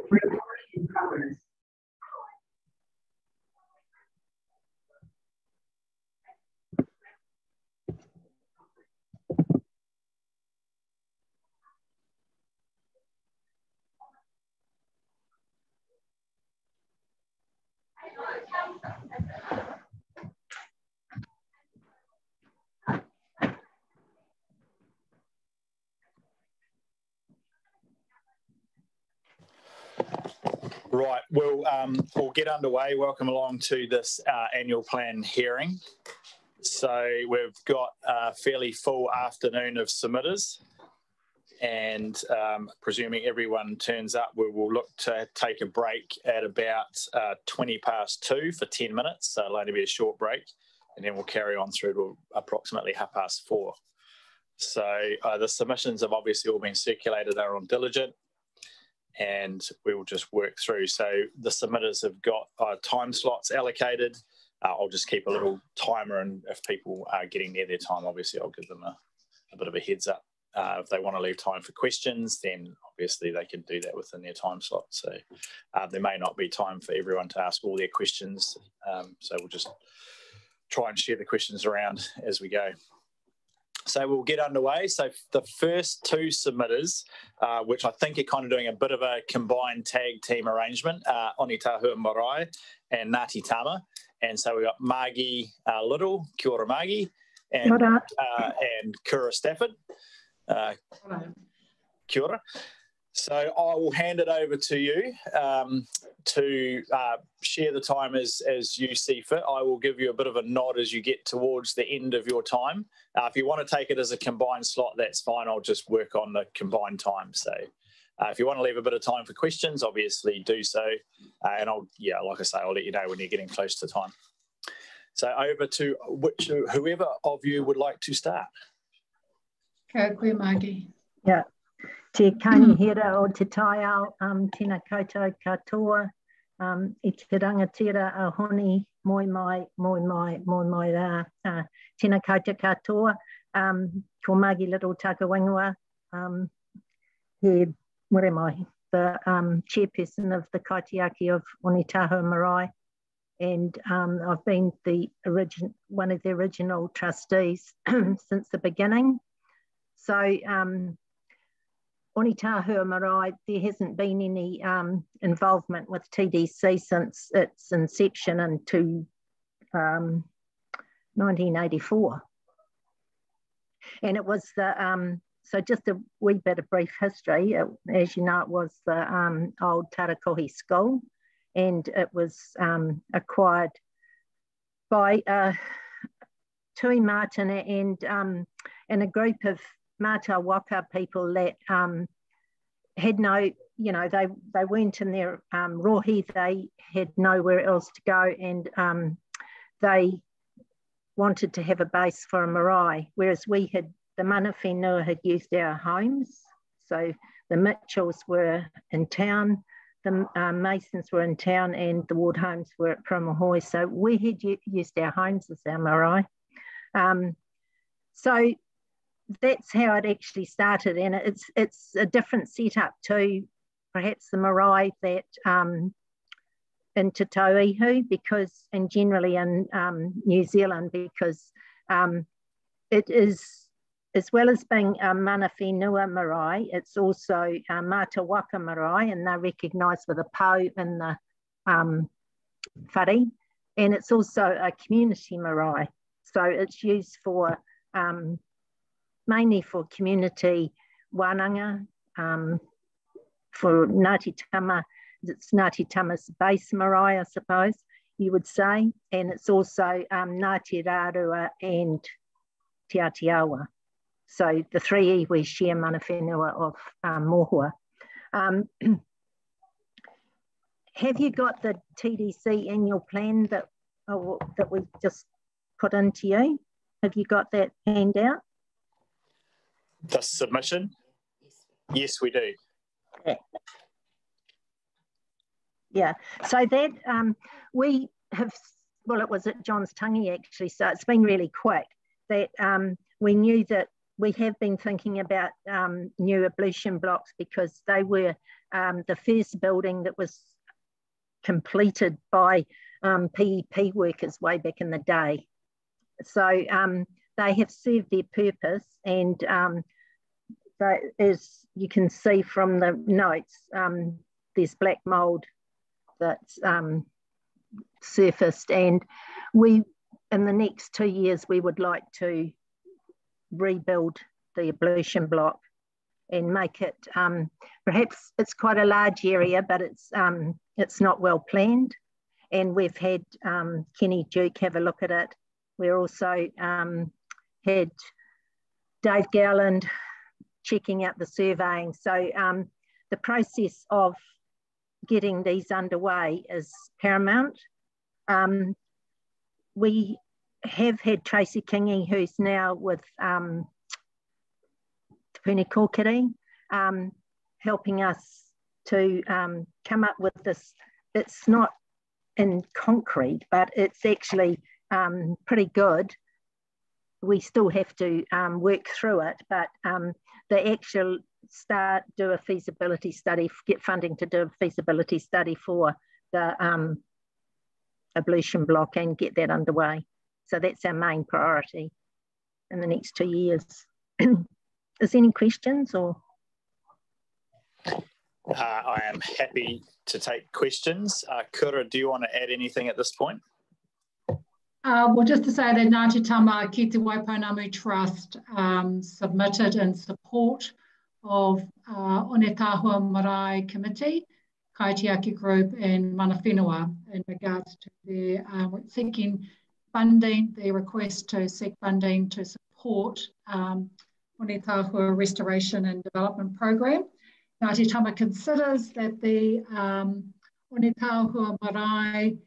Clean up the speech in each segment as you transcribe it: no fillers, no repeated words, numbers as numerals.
Recording in progress. Right, we'll get underway. Welcome along to this annual plan hearing. So we've got a fairly full afternoon of submitters, and presuming everyone turns up, we will look to take a break at about 2:20 for 10 minutes. So it'll only be a short break, and then we'll carry on through to approximately 4:30. So the submissions have obviously all been circulated, they're on Diligent, and we will just work through. So the submitters have got time slots allocated. I'll just keep a little timer, and if people are getting near their time, obviously I'll give them a bit of a heads up. If they want to leave time for questions, then obviously they can do that within their time slot. So there may not be time for everyone to ask all their questions. So we'll just try and share the questions around as we go. So we'll get underway. So the first two submitters, which I think are kind of doing a bit of a combined tag team arrangement, Onitahua Marae and Ngāti Tama. And so we've got Margie Little, kia ora Margie, and Kura Stafford. Kia ora. So I will hand it over to you to share the time as you see fit. I will give you a bit of a nod as you get towards the end of your time. If you want to take it as a combined slot, that's fine. I'll just work on the combined time. So if you want to leave a bit of time for questions, obviously do so. And like I say, I'll let you know when you're getting close to time. So over to whoever of you would like to start. Ka koe, Margie. Yeah. Te kanihira o te taiao, tēnā koutou katoa, I te rangatira a honi, moi mai rā, tēnā koutou katoa, ko Margie Little Takawangua, the chairperson of the Kaitiaki of Onitahua Marae, and I've been one of the original trustees since the beginning. So Onitahua Marae, there hasn't been any involvement with TDC since its inception in 1984. And it was so just a wee bit of brief history. As you know, it was the old Tarakohi School, and it was acquired by Tui Martin and a group of Mata Waka people that had no, they weren't in their rohi, they had nowhere else to go, and they wanted to have a base for a marae, whereas the mana whenua had used our homes. So the Mitchells were in town, the Masons were in town, and the Ward homes were at Prumahoe. So we had used our homes as our marae. So that's how it actually started, and it's a different setup to perhaps the marae that in Te Tauihu, and generally in New Zealand, because it is, as well as being a mana whenua marae, it's also a mata waka marae, and they're recognised with a pau in the whare, and it's also a community marae. So it's used for mainly for community wānanga, for Ngāti Tama. It's Ngāti Tama's base marae, I suppose you would say, and it's also Ngāti Rārua and Te Atiawa. So the three iwi share mana whenua of Mohua. Have you got the TDC annual plan that we just put into you? Have you got that handout? The submission? Yes, we do. Yeah. So that we have, well, it was at John's Tangi actually, so it's been really quick that we knew that we have been thinking about new ablution blocks because they were the first building that was completed by PEP workers way back in the day. So they have served their purpose, and as you can see from the notes, there's black mould that's surfaced, and in the next 2 years we would like to rebuild the ablution block and make it, perhaps it's quite a large area, but it's not well planned. And we've had Kenny Duke have a look at it. We're also had Dave Gowland checking out the surveying. So the process of getting these underway is paramount. We have had Tracy Kingy, who's now with Te Puni Kōkiri, helping us to come up with this. It's not in concrete, but it's actually pretty good. We still have to work through it, but the actual do a feasibility study, get funding to do a feasibility study for the ablution block and get that underway. So that's our main priority in the next 2 years. Is there any questions or? I am happy to take questions. Kura, do you want to add anything at this point? Well, just to say that Ngāti Tama ki te Waipounamu Trust submitted in support of One Tahua Marae Committee, Kaitiaki Group and Mana Whenua in regards to their seeking funding, their request to seek funding to support One Tahua Restoration and Development Program. Ngāti Tama considers that the One Tahua Marae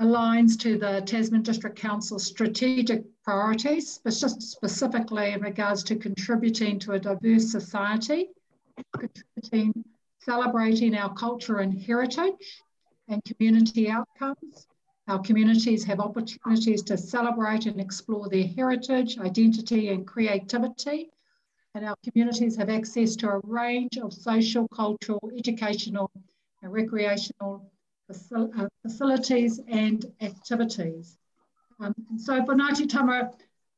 aligns to the Tasman District Council's strategic priorities, but just specifically in regards to contributing to a diverse society, celebrating our culture and heritage and community outcomes. Our communities have opportunities to celebrate and explore their heritage, identity and creativity, and our communities have access to a range of social, cultural, educational and recreational facilities and activities. And so for Ngāti Tama,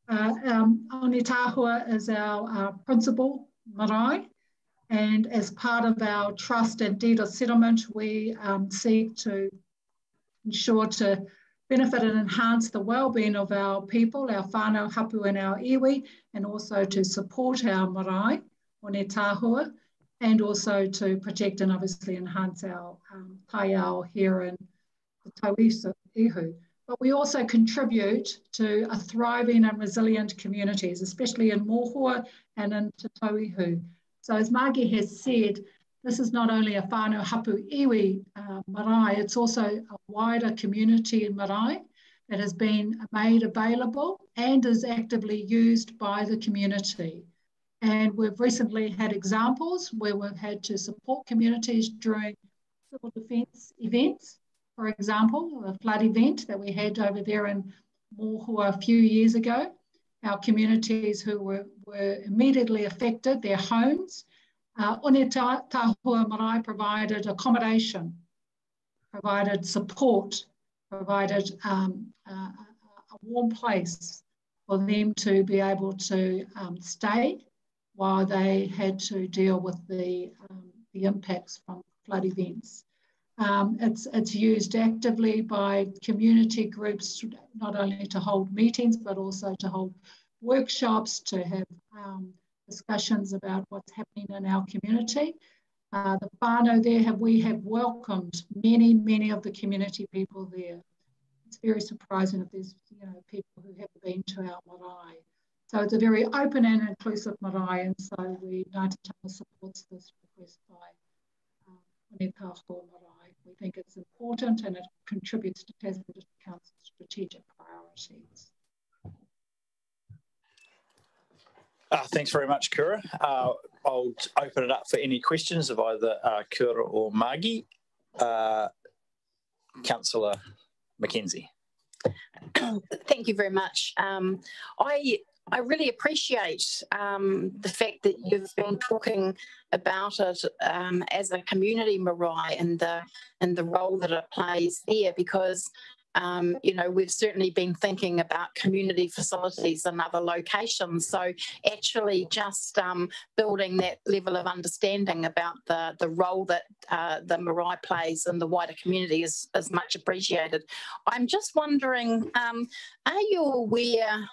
One Tahua is our principal marae, and as part of our trust and deed of settlement, we seek to ensure to benefit and enhance the well-being of our people, our whānau hapu and our iwi, and also to support our marae, One Tahua, and also to protect and obviously enhance our taiao here in the Tauihu. But we also contribute to a thriving and resilient communities, especially in Mohua and in Te Tauihu. So as Margie has said, this is not only a whānau hapu iwi marae, it's also a wider community marae that has been made available and is actively used by the community. And we've recently had examples where we've had to support communities during civil defence events. For example, a flood event that we had over there in Mohua a few years ago. Our communities who were immediately affected, their homes, One Tahua Marae provided accommodation, provided support, provided a warm place for them to be able to stay while they had to deal with the impacts from flood events. It's used actively by community groups, not only to hold meetings, but also to hold workshops, to have discussions about what's happening in our community. The whānau there, we have welcomed many of the community people there. It's very surprising if there's people who haven't been to our marae. So it's a very open and inclusive marae, and so Ngāti Tama supports this request by One Tahua Marae. We think it's important and it contributes to Tasman District Council's strategic priorities. Thanks very much, Kura. I'll open it up for any questions of either Kura or Margie. Councillor Mackenzie. Thank you very much. I really appreciate the fact that you've been talking about it as a community marae and the role that it plays there, because you know, we've certainly been thinking about community facilities in other locations. So actually just building that level of understanding about the role that the marae plays in the wider community is much appreciated. I'm just wondering, are you aware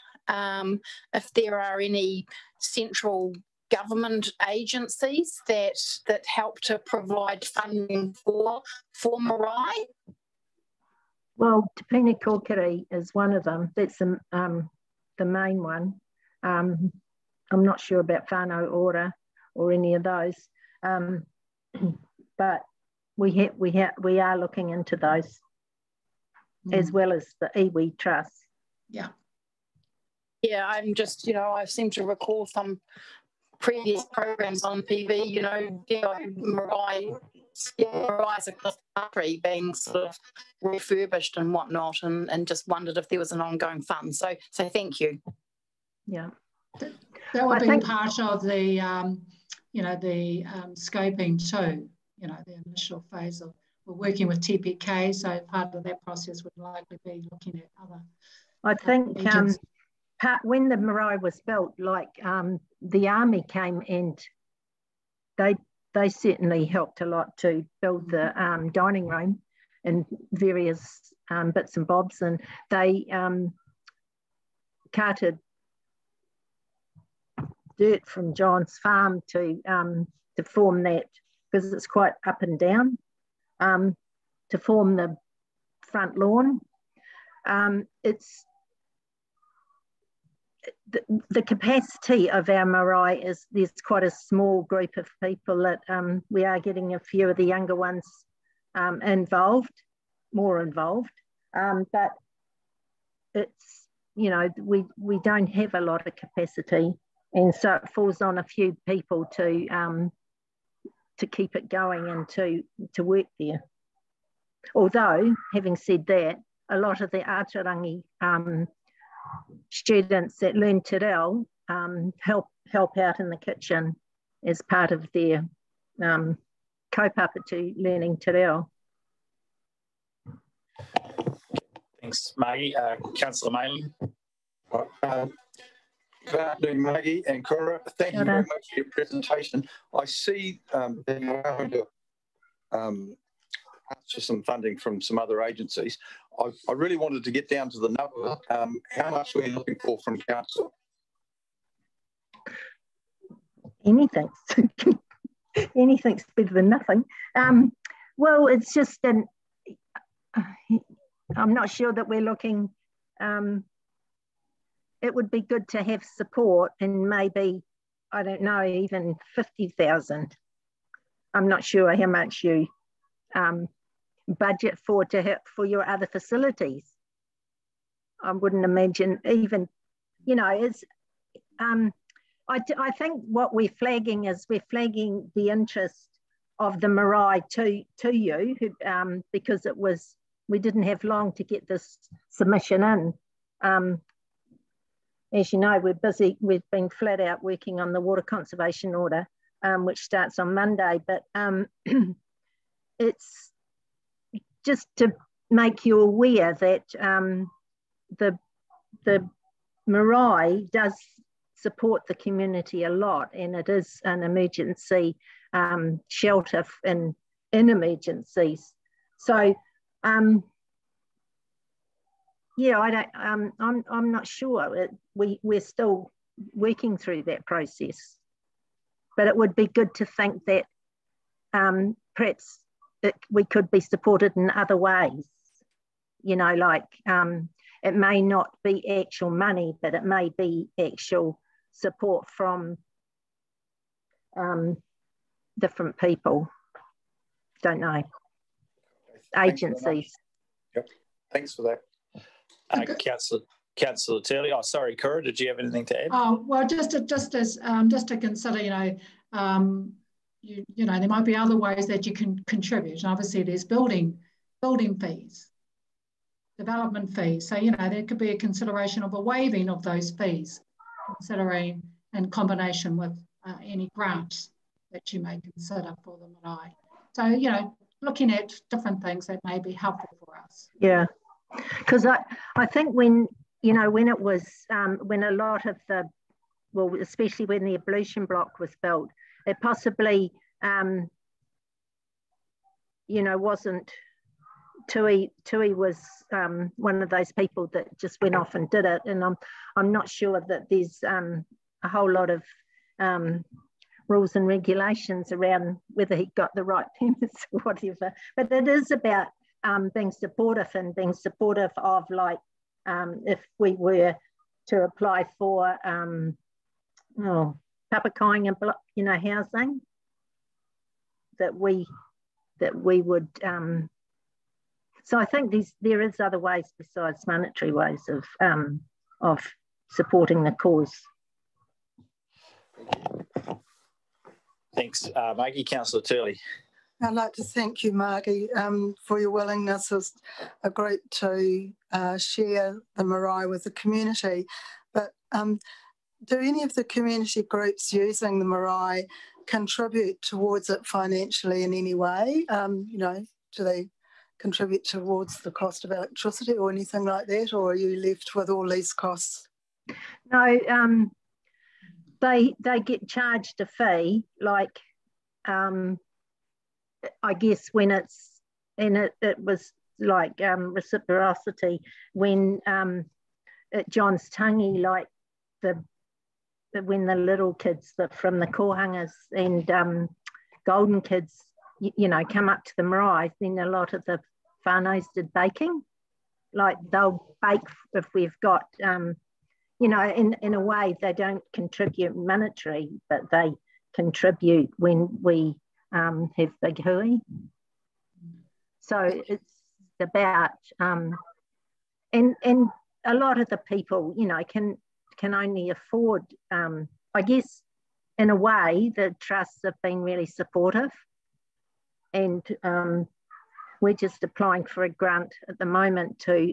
if there are any central government agencies that help to provide funding for marae? Well, Te Puna Kōkiri is one of them. That's the main one. I'm not sure about Whānau Ora or any of those, but we are looking into those, as well as the iwi Trust. Yeah. Yeah, I'm just, you know, I seem to recall some previous programs on TV, you know, marae across the country being sort of refurbished and whatnot, and just wondered if there was an ongoing fund. So thank you. Yeah, that would be part of the, you know, the scoping too. You know, the initial phase of we're working with TPK, so part of that process would likely be looking at other. I think when the marae was built, like the army came and they certainly helped a lot to build the dining room and various bits and bobs, and they carted dirt from John's farm to form that, because it's quite up and down, to form the front lawn. It's the capacity of our marae is there's quite a small group of people that we are getting a few of the younger ones more involved, but it's, you know, we don't have a lot of capacity, and so it falls on a few people to keep it going and to work there. Although, having said that, a lot of the Ātarangi students that learn Te Reo help out in the kitchen as part of their kaupapa to learning Te Reo. Thanks, Margie. Councillor Mayling. Good afternoon, Margie and Cora. Thank you very much for your presentation. I see that you're going to ask for some funding from some other agencies. I really wanted to get down to the number. How much are we looking for from council? Anything. Anything's better than nothing. Well, it's just I'm not sure that we're looking. It would be good to have support, and maybe, I don't know, even 50,000. I'm not sure how much you budget for your other facilities. I wouldn't imagine even, you know, it's, I think what we're flagging is we're flagging the interest of the marae to you, because we didn't have long to get this submission in. As you know, we're busy, we've been flat out working on the water conservation order, which starts on Monday, but it's just to make you aware that the marae does support the community a lot, and it is an emergency shelter in emergencies. So yeah, I'm not sure. We're still working through that process, but it would be good to think that perhaps we could be supported in other ways. You know, like it may not be actual money, but it may be actual support from different people. Don't know. Agencies. Yep. Thanks for that. Councillor Turley. Oh, sorry, Cora, did you have anything to add? Oh, well, just to consider, you know, you know, there might be other ways that you can contribute. And obviously, there's building fees. development fees. So, you know, there could be a consideration of a waiving of those fees, considering in combination with any grants that you may consider for the marae. So, you know, looking at different things that may be helpful for us. Yeah, because I think when, you know, when it was, when a lot of the, well, especially when the ablution block was built, it possibly, you know, wasn't, Tui was one of those people that just went off and did it. And I'm not sure that there's a whole lot of rules and regulations around whether he got the right permits or whatever. But it is about being supportive and being supportive of, like, if we were to apply for Papakainga, you know, housing, that we would. So I think there is other ways besides monetary ways of supporting the cause. Thanks, Margie. Councillor Turley. I'd like to thank you, Margie, for your willingness as a group to share the marae with the community. But do any of the community groups using the marae contribute towards it financially in any way? You know, do they contribute towards the cost of electricity or anything like that, or are you left with all these costs? No, they get charged a fee, like I guess when it's, and it was like reciprocity when at John's Tangi, like when the little kids from the kohangas and golden kids, you know, come up to the marae, then a lot of the whānaus did baking. Like they'll bake if we've got, you know, in a way they don't contribute monetary, but they contribute when we have big hui. So it's about, and a lot of the people, you know, can only afford, I guess, in a way, the trusts have been really supportive. And we're just applying for a grant at the moment to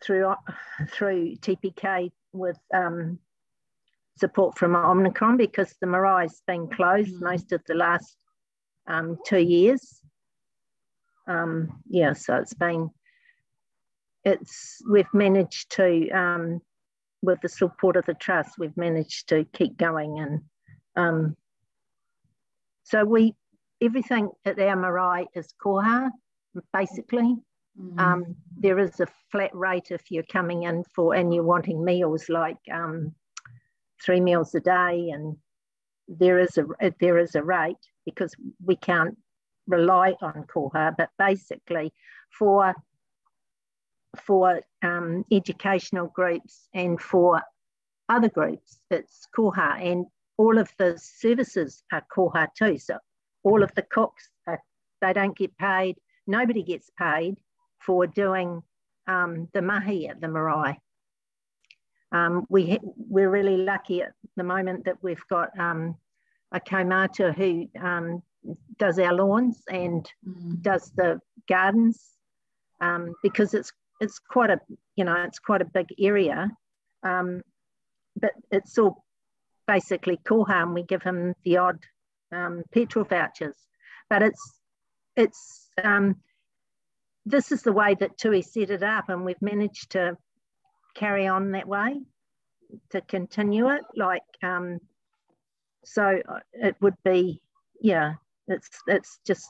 through TPK with support from Omnicom, because the marae's been closed most of the last 2 years. Yeah, so we've managed to, with the support of the trust, we've managed to keep going. And so everything at our marae is koha, basically. There is a flat rate if you're coming in and you're wanting meals, like 3 meals a day, and there is a rate, because we can't rely on koha, but basically for educational groups and for other groups, it's koha, and all of the services are koha too. So all of the cooks, they don't get paid. Nobody gets paid for doing the mahi at the marae. We're really lucky at the moment that we've got a kaumātua who does our lawns and does the gardens, because it's quite a big area, but it's all basically koha, and we give him the odd petrol vouchers. But this is the way that Tui set it up, and we've managed to carry on that way, to continue it. Like, so it would be, yeah, it's just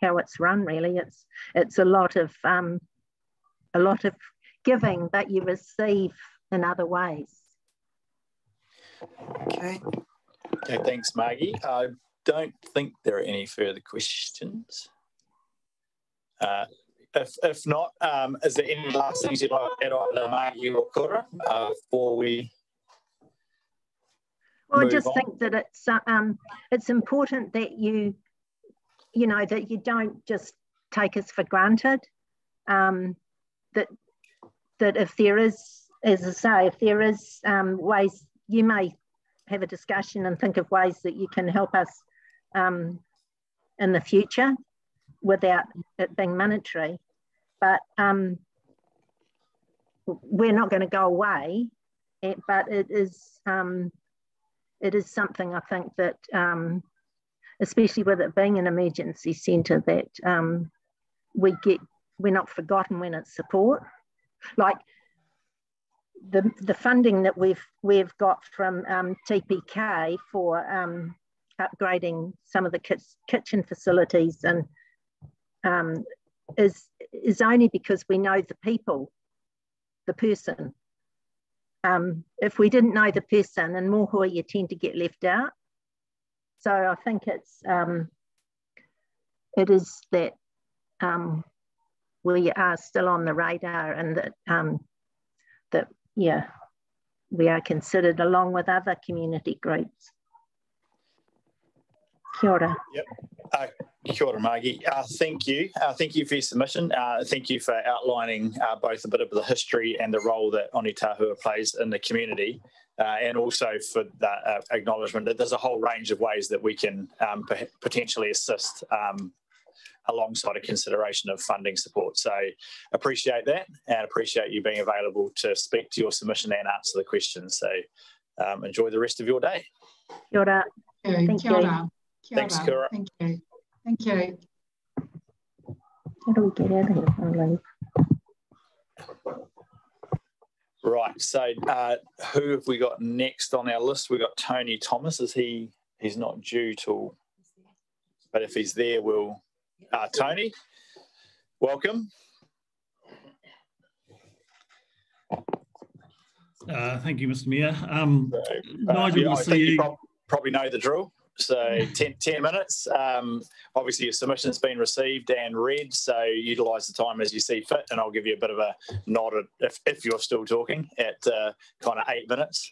how it's run, really. It's a lot of giving, but you receive in other ways. Okay. Okay, thanks, Margie. I don't think there are any further questions. If not, is there any last things you'd like to add on, Margie or Kura, before we Well, I just think that it's important that you know, that you don't just take us for granted. That if there is, as I say, if there is ways, you may have a discussion and think of ways that you can help us in the future without it being monetary. but we're not going to go away. But it is something I think that, especially with it being an emergency centre, that we're not forgotten when it's support. Like the funding that we've got from TPK for upgrading some of the kitchen facilities and is only because we know the person. If we didn't know the person, in Mōhoi you tend to get left out. So I think it is that we are still on the radar, and that we are considered along with other community groups. Kia ora. Yep. Kia ora, Margie. Thank you. Thank you for your submission. Thank you for outlining both a bit of the history and the role that Oni Tahua plays in the community, and also for the acknowledgement that there's a whole range of ways that we can potentially assist alongside a consideration of funding support. So appreciate that, and appreciate you being available to speak to your submission and answer the questions. So enjoy the rest of your day. Kia ora. Thank you. Thanks, Kura. Thank you. Thank you. How do we get out of here? I'll leave. Right, so who have we got next on our list? We've got Tony Thomas. He's not due till, but if he's there, we'll... Tony, welcome. Thank you, Mr. Mayor. Nigel, I think you probably know the drill. So 10 minutes. Obviously, your submission's been received and read, so utilise the time as you see fit, and I'll give you a bit of a nod if you're still talking at kind of 8 minutes.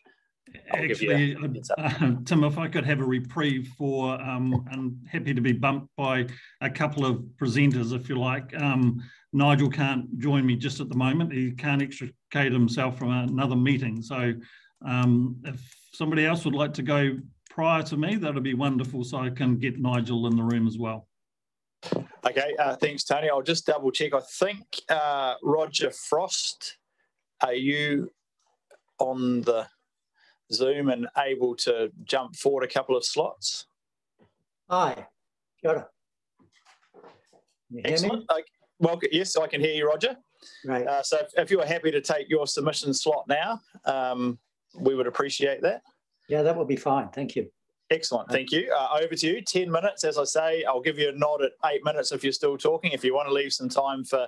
Actually, Tim, if I could have a reprieve for, I'm happy to be bumped by a couple of presenters, if you like. Nigel can't join me just at the moment. He can't extricate himself from another meeting. So if somebody else would like to go prior to me, that would be wonderful, so I can get Nigel in the room as well. Okay, thanks, Tony. I'll just double check. I think Roger Frost, are you on the Zoom and able to jump forward a couple of slots? Hi, kia ora. You hear Excellent. me? Welcome. Yes, I can hear you, Roger. Right. So if you are happy to take your submission slot now, we would appreciate that. Yeah, that will be fine. Thank you. Excellent. Thank you. Over to you. 10 minutes, as I say. I'll give you a nod at 8 minutes if you're still talking. If you want to leave some time for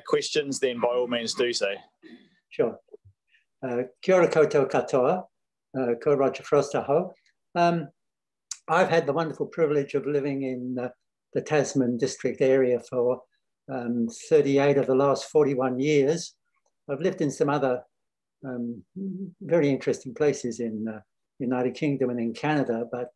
questions, then by all means do so. Sure. Kia ora koutou katoa. Ko Roger Frost aho. I've had the wonderful privilege of living in the Tasman district area for 38 of the last 41 years. I've lived in some other very interesting places in United Kingdom and in Canada, but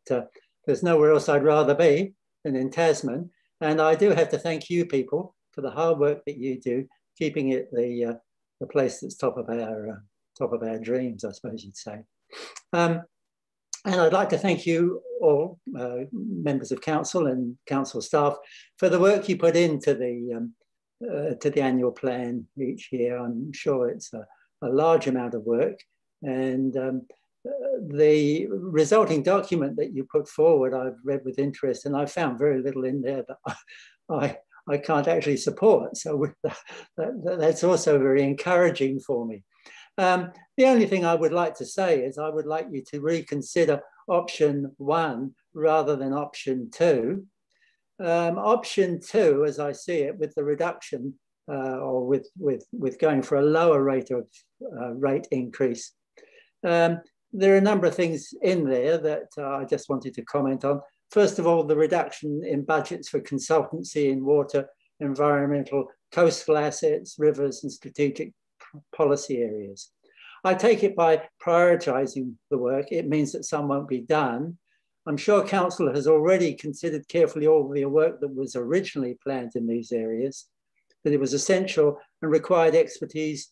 there's nowhere else I'd rather be than in Tasman. And I do have to thank you people for the hard work that you do, keeping it the place that's top of our dreams, I suppose you'd say. And I'd like to thank you all, members of council and council staff, for the work you put into the annual plan each year. I'm sure it's a large amount of work, and the resulting document that you put forward I've read with interest, and I found very little in there that I can't actually support. So that's also very encouraging for me. The only thing I would like to say is I would like you to reconsider option 1 rather than option 2. Option 2, as I see it, with the reduction or with going for a lower rate of rate increase, there are a number of things in there that I just wanted to comment on. First of all, the reduction in budgets for consultancy in water, environmental, coastal assets, rivers, and strategic policy areas. I take it by prioritising the work, it means that some won't be done. I'm sure council has already considered carefully all the work that was originally planned in these areas, that it was essential and required expertise,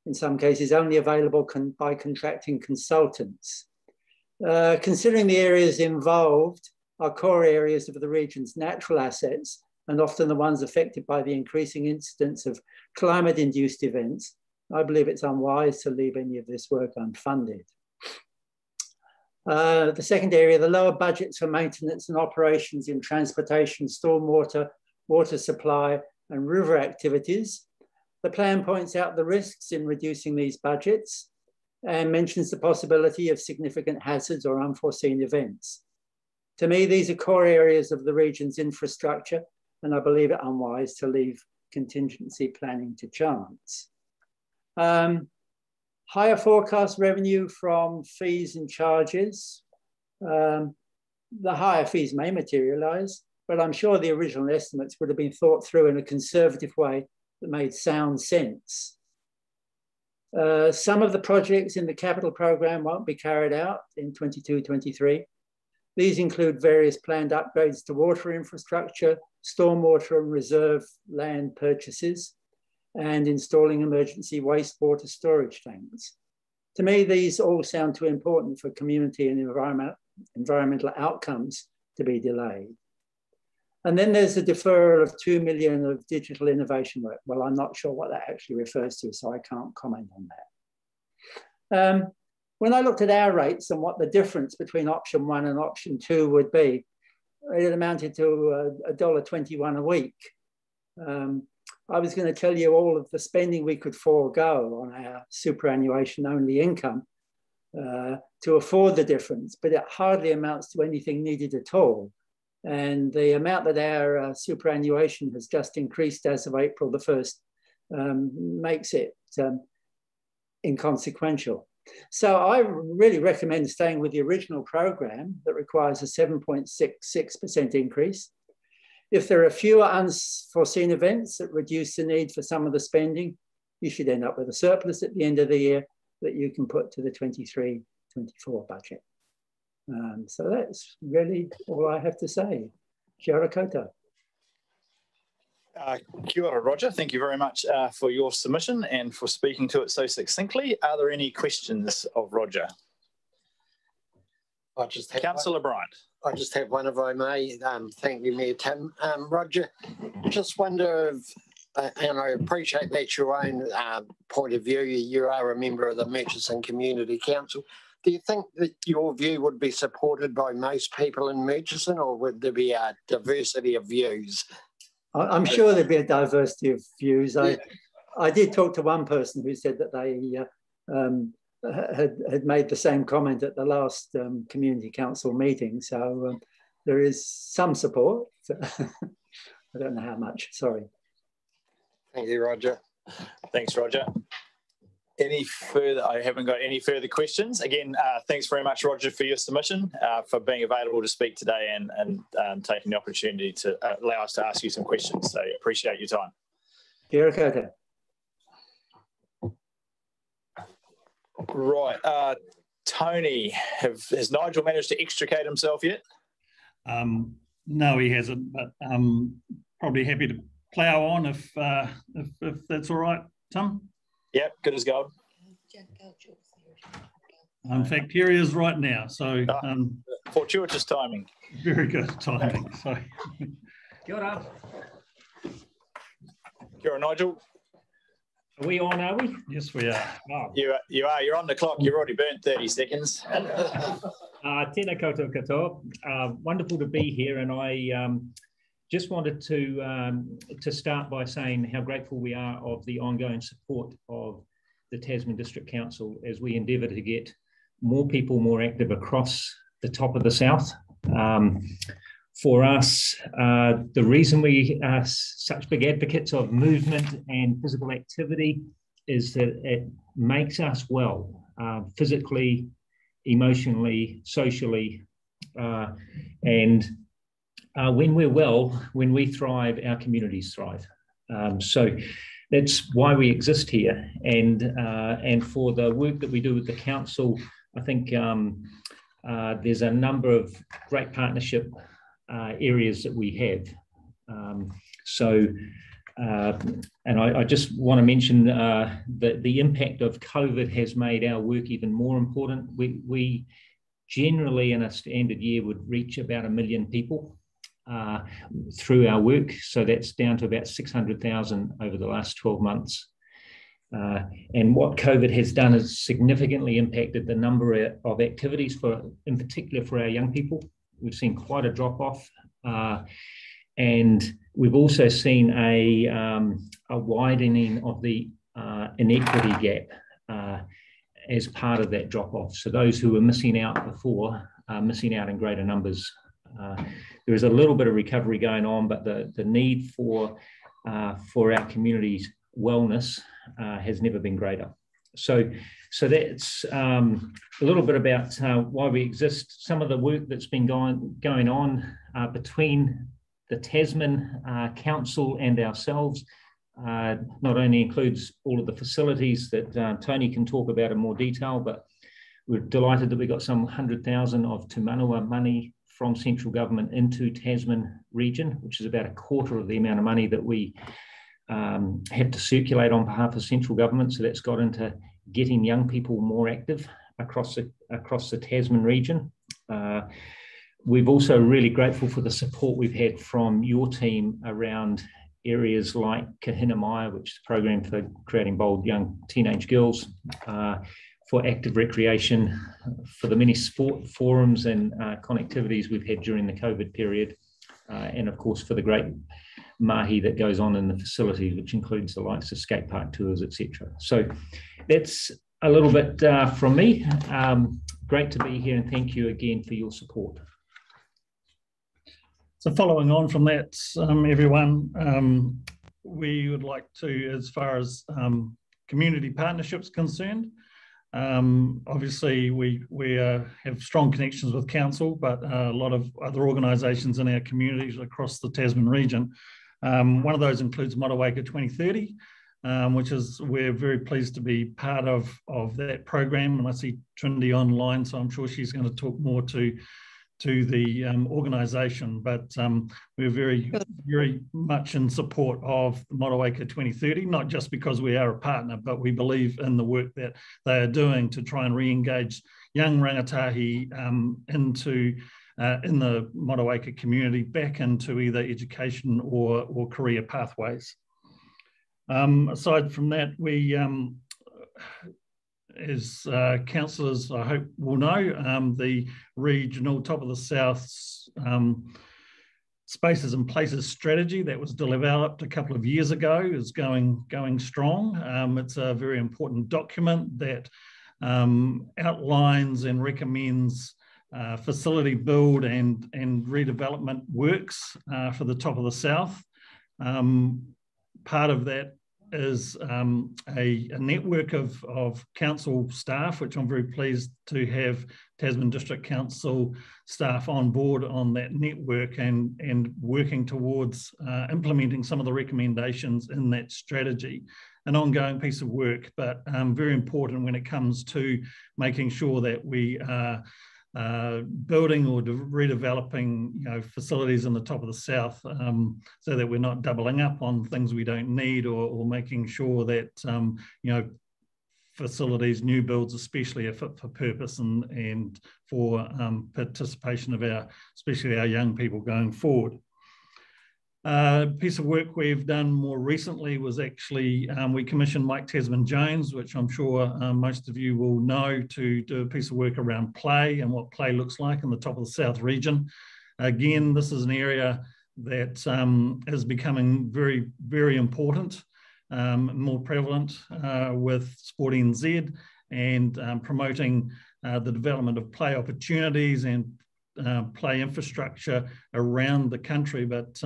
in some cases only available by contracting consultants. Considering the areas involved are core areas of the region's natural assets and often the ones affected by the increasing incidence of climate-induced events, I believe it's unwise to leave any of this work unfunded. The second area, the lower budgets for maintenance and operations in transportation, stormwater, water supply, and river activities. The plan points out the risks in reducing these budgets and mentions the possibility of significant hazards or unforeseen events. To me, these are core areas of the region's infrastructure, and I believe it unwise to leave contingency planning to chance. Higher forecast revenue from fees and charges. The higher fees may materialise, but I'm sure the original estimates would have been thought through in a conservative way that made sound sense. Some of the projects in the capital programme won't be carried out in 22-23. These include various planned upgrades to water infrastructure, stormwater and reserve land purchases, and installing emergency wastewater storage tanks. To me, these all sound too important for community and environmental outcomes to be delayed. And then there's a deferral of 2 million of digital innovation work. Well, I'm not sure what that actually refers to, so I can't comment on that. When I looked at our rates and what the difference between option 1 and option 2 would be, it amounted to $1.21 a week. I was going to tell you all of the spending we could forego on our superannuation only income to afford the difference, but it hardly amounts to anything needed at all. And the amount that our superannuation has just increased as of April the 1st makes it inconsequential. So I really recommend staying with the original program that requires a 7.66% increase. If there are fewer unforeseen events that reduce the need for some of the spending, you should end up with a surplus at the end of the year that you can put to the 23-24 budget. So that's really all I have to say. Kia ora koutou. Kia ora, Roger. Thank you very much for your submission and for speaking to it so succinctly. Are there any questions of Roger? Councillor Bryant. I just have one, if I may. Thank you, Mayor Tim. Roger, just wonder if, and I appreciate that's your own point of view, you are a member of the Murchison Community Council. Do you think that your view would be supported by most people in Murchison, or would there be a diversity of views? I'm sure there'd be a diversity of views. I did talk to one person who said that they had made the same comment at the last community council meeting. So there is some support. I don't know how much, sorry. Thank you, Roger. Thanks, Roger. Any further? I haven't got any further questions. Again, thanks very much, Roger, for your submission, for being available to speak today and taking the opportunity to allow us to ask you some questions. So appreciate your time. Kia ora koutou. Right. Tony, has Nigel managed to extricate himself yet? No, he hasn't, but probably happy to plough on if that's all right, Tim. Yep, good as gold. In fact, here he is right now. So fortuitous timing. Very good timing. So. Kia ora. Kia ora, Nigel. Are we on, are we? Yes, we are. Oh. You are. You're on the clock. You've already burnt 30 seconds. Tēnā koutou katoa. Wonderful to be here, and I just wanted to start by saying how grateful we are of the ongoing support of the Tasman District Council as we endeavour to get more people more active across the top of the south. For us, the reason we are such big advocates of movement and physical activity is that it makes us well, physically, emotionally, socially, and when we're well, when we thrive, our communities thrive. So that's why we exist here. And for the work that we do with the council, I think there's a number of great partnership areas that we have. And I just want to mention that the impact of COVID has made our work even more important. We generally in a standard year would reach about 1 million people. through our work. So that's down to about 600,000 over the last 12 months. And what COVID has done is significantly impacted the number of activities in particular for our young people. We've seen quite a drop off. And we've also seen a widening of the inequity gap as part of that drop off. So those who were missing out before are missing out in greater numbers. There is a little bit of recovery going on, but the need for our community's wellness has never been greater. So that's a little bit about why we exist. Some of the work that's been going on between the Tasman Council and ourselves not only includes all of the facilities that Tony can talk about in more detail, but we're delighted that we got some 100,000 of Te Manawa money from central government into Tasman region, which is about a quarter of the amount of money that we have to circulate on behalf of central government. So that's got into getting young people more active across the Tasman region. We're also really grateful for the support we've had from your team around areas like Kahina Maya, which is a program for creating bold young teenage girls, for active recreation, for the many sport forums and connectivities we've had during the COVID period, and of course for the great mahi that goes on in the facilities, which includes the likes of skate park tours, etc. So that's a little bit from me. Great to be here, and thank you again for your support. So following on from that, everyone, we would like to, as far as community partnerships concerned, obviously we have strong connections with council, but a lot of other organisations in our communities across the Tasman region. One of those includes Motueka 2030, which is, we're very pleased to be part of that program. And I see Trinity online, so I'm sure she's going to talk more to the organisation, but we're very, very much in support of Motueka 2030, not just because we are a partner, but we believe in the work that they are doing to try and re-engage young rangatahi in the Motueka community back into either education or career pathways. Aside from that, we as councillors, I hope will know, the regional Top of the South Spaces and Places strategy that was developed a couple of years ago is going strong. It's a very important document that outlines and recommends facility build and redevelopment works for the Top of the South. Part of that is a network of council staff, which I'm very pleased to have Tasman District Council staff on board on that network and working towards implementing some of the recommendations in that strategy. An ongoing piece of work, but very important when it comes to making sure that we are building or redeveloping, facilities in the Top of the South, so that we're not doubling up on things we don't need, or making sure that facilities, new builds especially, are fit for purpose and for participation of especially our young people going forward. A piece of work we've done more recently was actually, we commissioned Mike Tasman-Jones, which I'm sure most of you will know, to do a piece of work around play and what play looks like in the Top of the South region. Again, this is an area that is becoming very, very important, more prevalent with Sport NZ, and promoting the development of play opportunities and play infrastructure around the country. But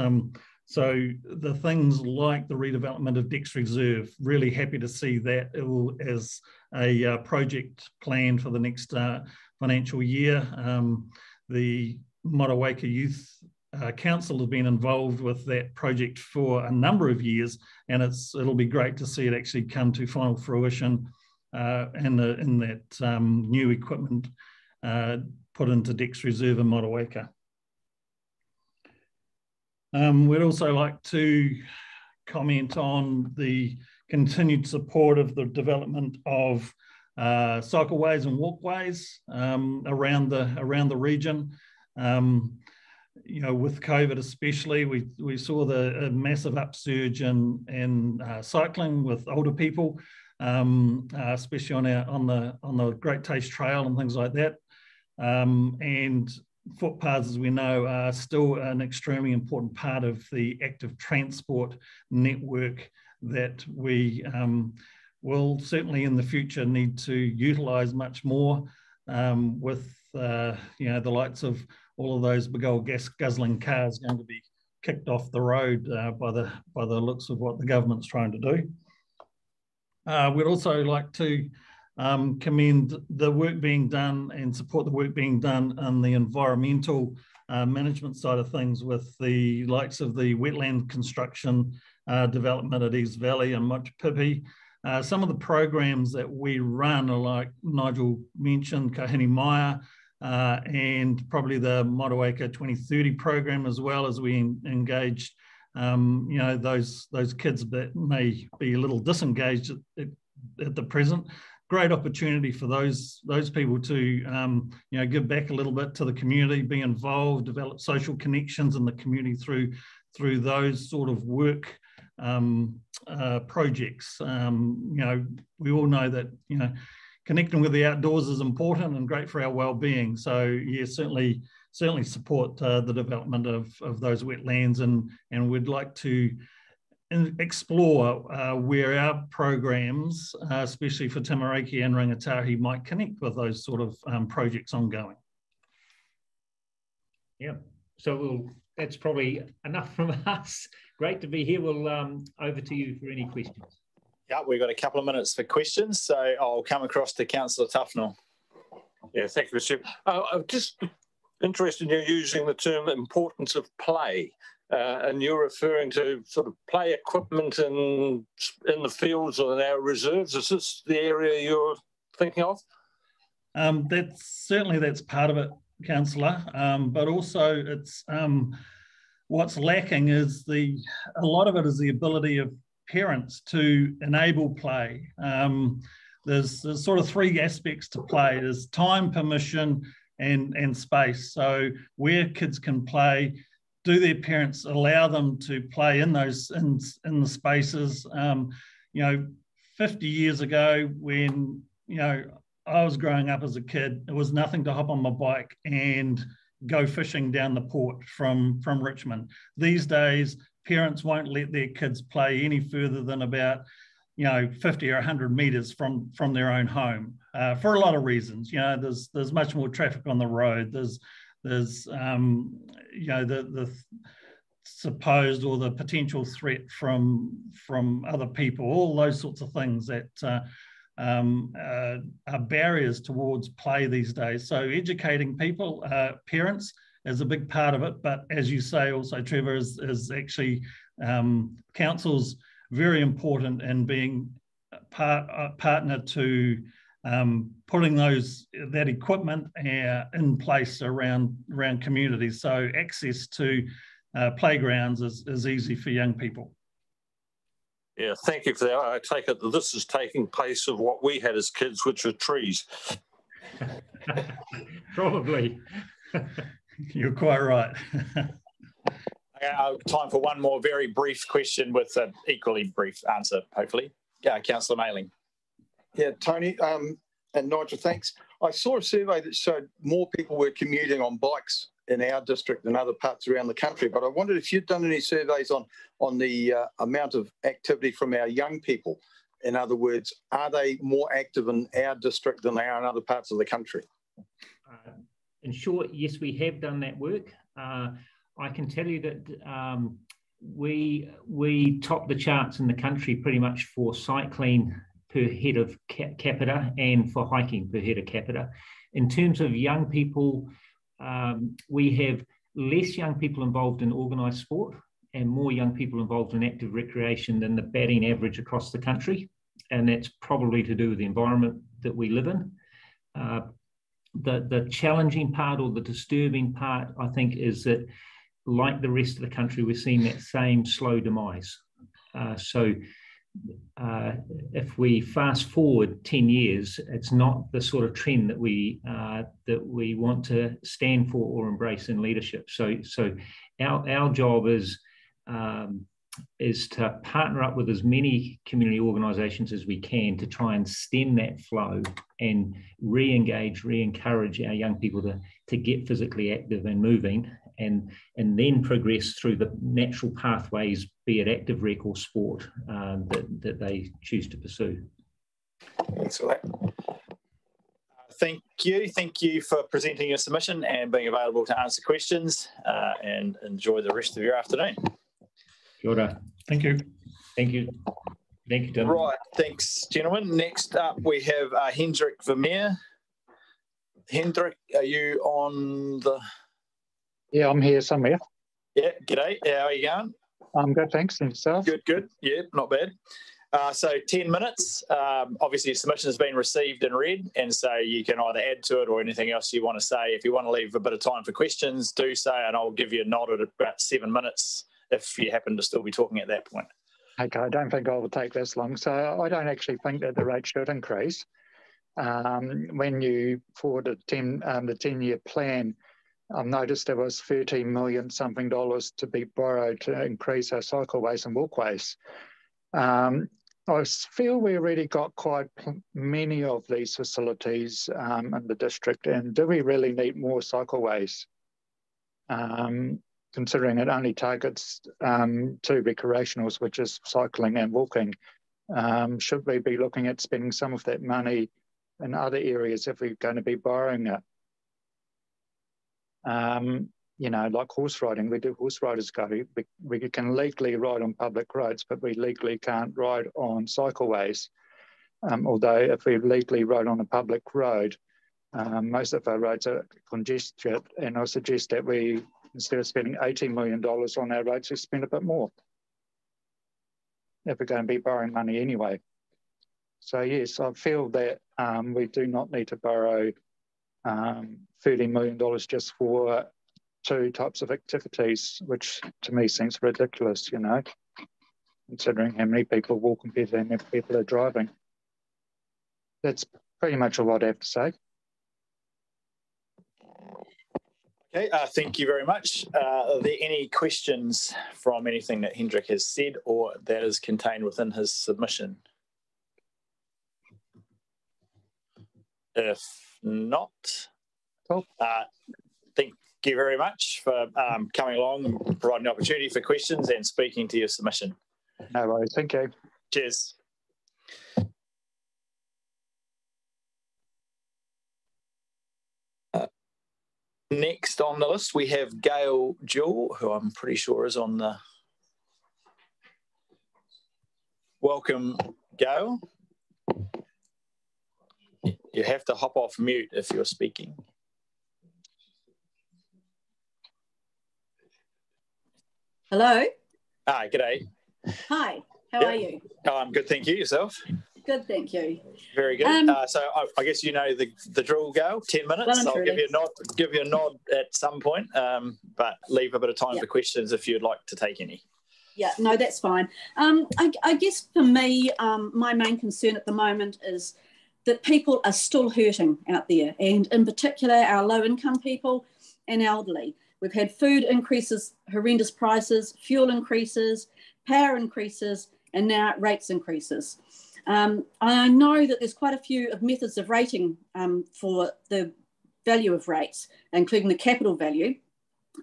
so the things like the redevelopment of Dex Reserve, really happy to see that as a project planned for the next financial year. The Motueka Youth Council has been involved with that project for a number of years, and it'll be great to see it actually come to final fruition in that new equipment put into Dex Reserve in Motueka. We'd also like to comment on the continued support of the development of cycleways and walkways around the region. you know, with COVID especially, we saw a massive upsurge in cycling with older people, especially on the Great Taste Trail and things like that. And footpaths, as we know, are still an extremely important part of the active transport network that we will certainly in the future need to utilise much more, with you know, the likes of all of those big old gas guzzling cars going to be kicked off the road by the looks of what the government's trying to do. We'd also like to commend the work being done and support the work being done on the environmental management side of things, with the likes of the wetland construction development at East Valley and Motupipi. Some of the programs that we run are, like Nigel mentioned, Kahini Maya, and probably the Motueka 2030 program, as well as we engaged you know, those kids that may be a little disengaged at the present. Great opportunity for those people to you know, give back a little bit to the community, be involved, develop social connections in the community through those sort of work projects. You know, we all know that, you know, connecting with the outdoors is important and great for our well-being. So yeah, certainly support the development of those wetlands, and we'd like to explore where our programs, especially for Tamariki and Rangatahi, might connect with those sort of projects ongoing. Yeah, so that's probably enough from us. Great to be here. We'll over to you for any questions. Yeah, we've got a couple of minutes for questions, so I'll come across to Councillor Tufnell. Yeah, thank you, Mr. I'm just interested in you using the term importance of play, and you're referring to sort of play equipment in the fields or in our reserves. Is this the area you're thinking of? That's part of it, Councillor, but also it's what's lacking is a lot of it is the ability of parents to enable play. There's sort of three aspects to play. There's time, permission, and space. So where kids can play, do their parents allow them to play in those in the spaces? You know, 50 years ago, when, you know, I was growing up as a kid, it was nothing to hop on my bike and go fishing down the port from Richmond. These days, parents won't let their kids play any further than about, you know, 50 or 100 metres from their own home, for a lot of reasons. You know, there's much more traffic on the road. There's you know, the supposed or the potential threat from other people, all those sorts of things that are barriers towards play these days. So educating people, parents, is a big part of it. But as you say, also, Trevor, is actually council's very important in being partner to putting that equipment in place around communities, so access to playgrounds is easy for young people. Yeah, thank you for that. I take it that this is taking place of what we had as kids, which were trees. Probably. You're quite right. Time for one more very brief question with an equally brief answer, hopefully. Councillor Mailing. Yeah, Tony and Nigel, thanks. I saw a survey that showed more people were commuting on bikes in our district than other parts around the country, but I wondered if you'd done any surveys on the amount of activity from our young people. In other words, are they more active in our district than they are in other parts of the country? In short, yes, we have done that work. I can tell you that we top the charts in the country pretty much for cycling per head of capita and for hiking per head of capita. In terms of young people, we have less young people involved in organised sport and more young people involved in active recreation than the batting average across the country. And that's probably to do with the environment that we live in. The challenging part, or the disturbing part, I think, is that like the rest of the country, we're seeing that same slow demise. So if we fast forward 10 years, it's not the sort of trend that we want to stand for or embrace in leadership. So our job is to partner up with as many community organisations as we can to try and stem that flow and re-engage, re-encourage our young people to get physically active and moving, and then progress through the natural pathways, be it active rec or sport, that they choose to pursue. Excellent. Thank you for presenting your submission and being available to answer questions, and enjoy the rest of your afternoon. Kia ora. Thank you. Thank you. Thank you, Tim. Right, thanks, gentlemen. Next up, we have Hendrik Vermeer. Hendrik, are you on the... Yeah, I'm here somewhere. Yeah, g'day. How are you going? I'm good, thanks. And yourself? Good. Yeah, not bad. So 10 minutes. Obviously, your submission has been received and read, and so you can either add to it or anything else you want to say. If you want to leave a bit of time for questions, do so, and I'll give you a nod at about 7 minutes if you happen to still be talking at that point. Okay, I don't think I will take this long. So I don't actually think that the rate should increase. When you forwarded the 10-year plan, I've noticed there was $13 million something to be borrowed to increase our cycleways and walkways. I feel we already got quite many of these facilities in the district, and do we really need more cycleways? Considering it only targets 2 recreationals, which is cycling and walking, should we be looking at spending some of that money in other areas if we're going to be borrowing it? You know, like horse riding, we do horse riders go. We can legally ride on public roads, but we legally can't ride on cycleways. Although if we legally ride on a public road, most of our roads are congested, and I suggest that we, instead of spending $18 million on our roads, we spend a bit more if we're going to be borrowing money anyway. So yes, I feel that we do not need to borrow $30 million just for 2 types of activities, which to me seems ridiculous, you know, considering how many people walk compared to how many people are driving. That's pretty much all I'd have to say. Okay, thank you very much. Are there any questions from anything that Hendrik has said or that is contained within his submission? If not, cool. Thank you very much for coming along and providing the opportunity for questions and speaking to your submission. No worries, thank you. Cheers. Next on the list, we have Gail Jewell, who I'm pretty sure is on the... Welcome, Gail. You have to hop off mute if you're speaking. Hello. Hi, g'day. Hi, how are you? Oh, I'm good, thank you. Yourself? Good, thank you. Very good. So I guess you know the drill, Gail. 10 minutes. Well, I'll give you a nod at some point, but leave a bit of time for questions if you'd like to take any. Yeah, no, that's fine. I guess for me, my main concern at the moment is that people are still hurting out there, and in particular our low-income people and elderly. We've had food increases, horrendous prices, fuel increases, power increases, and now rates increases. I know that there's quite a few of methods of rating for the value of rates, including the capital value.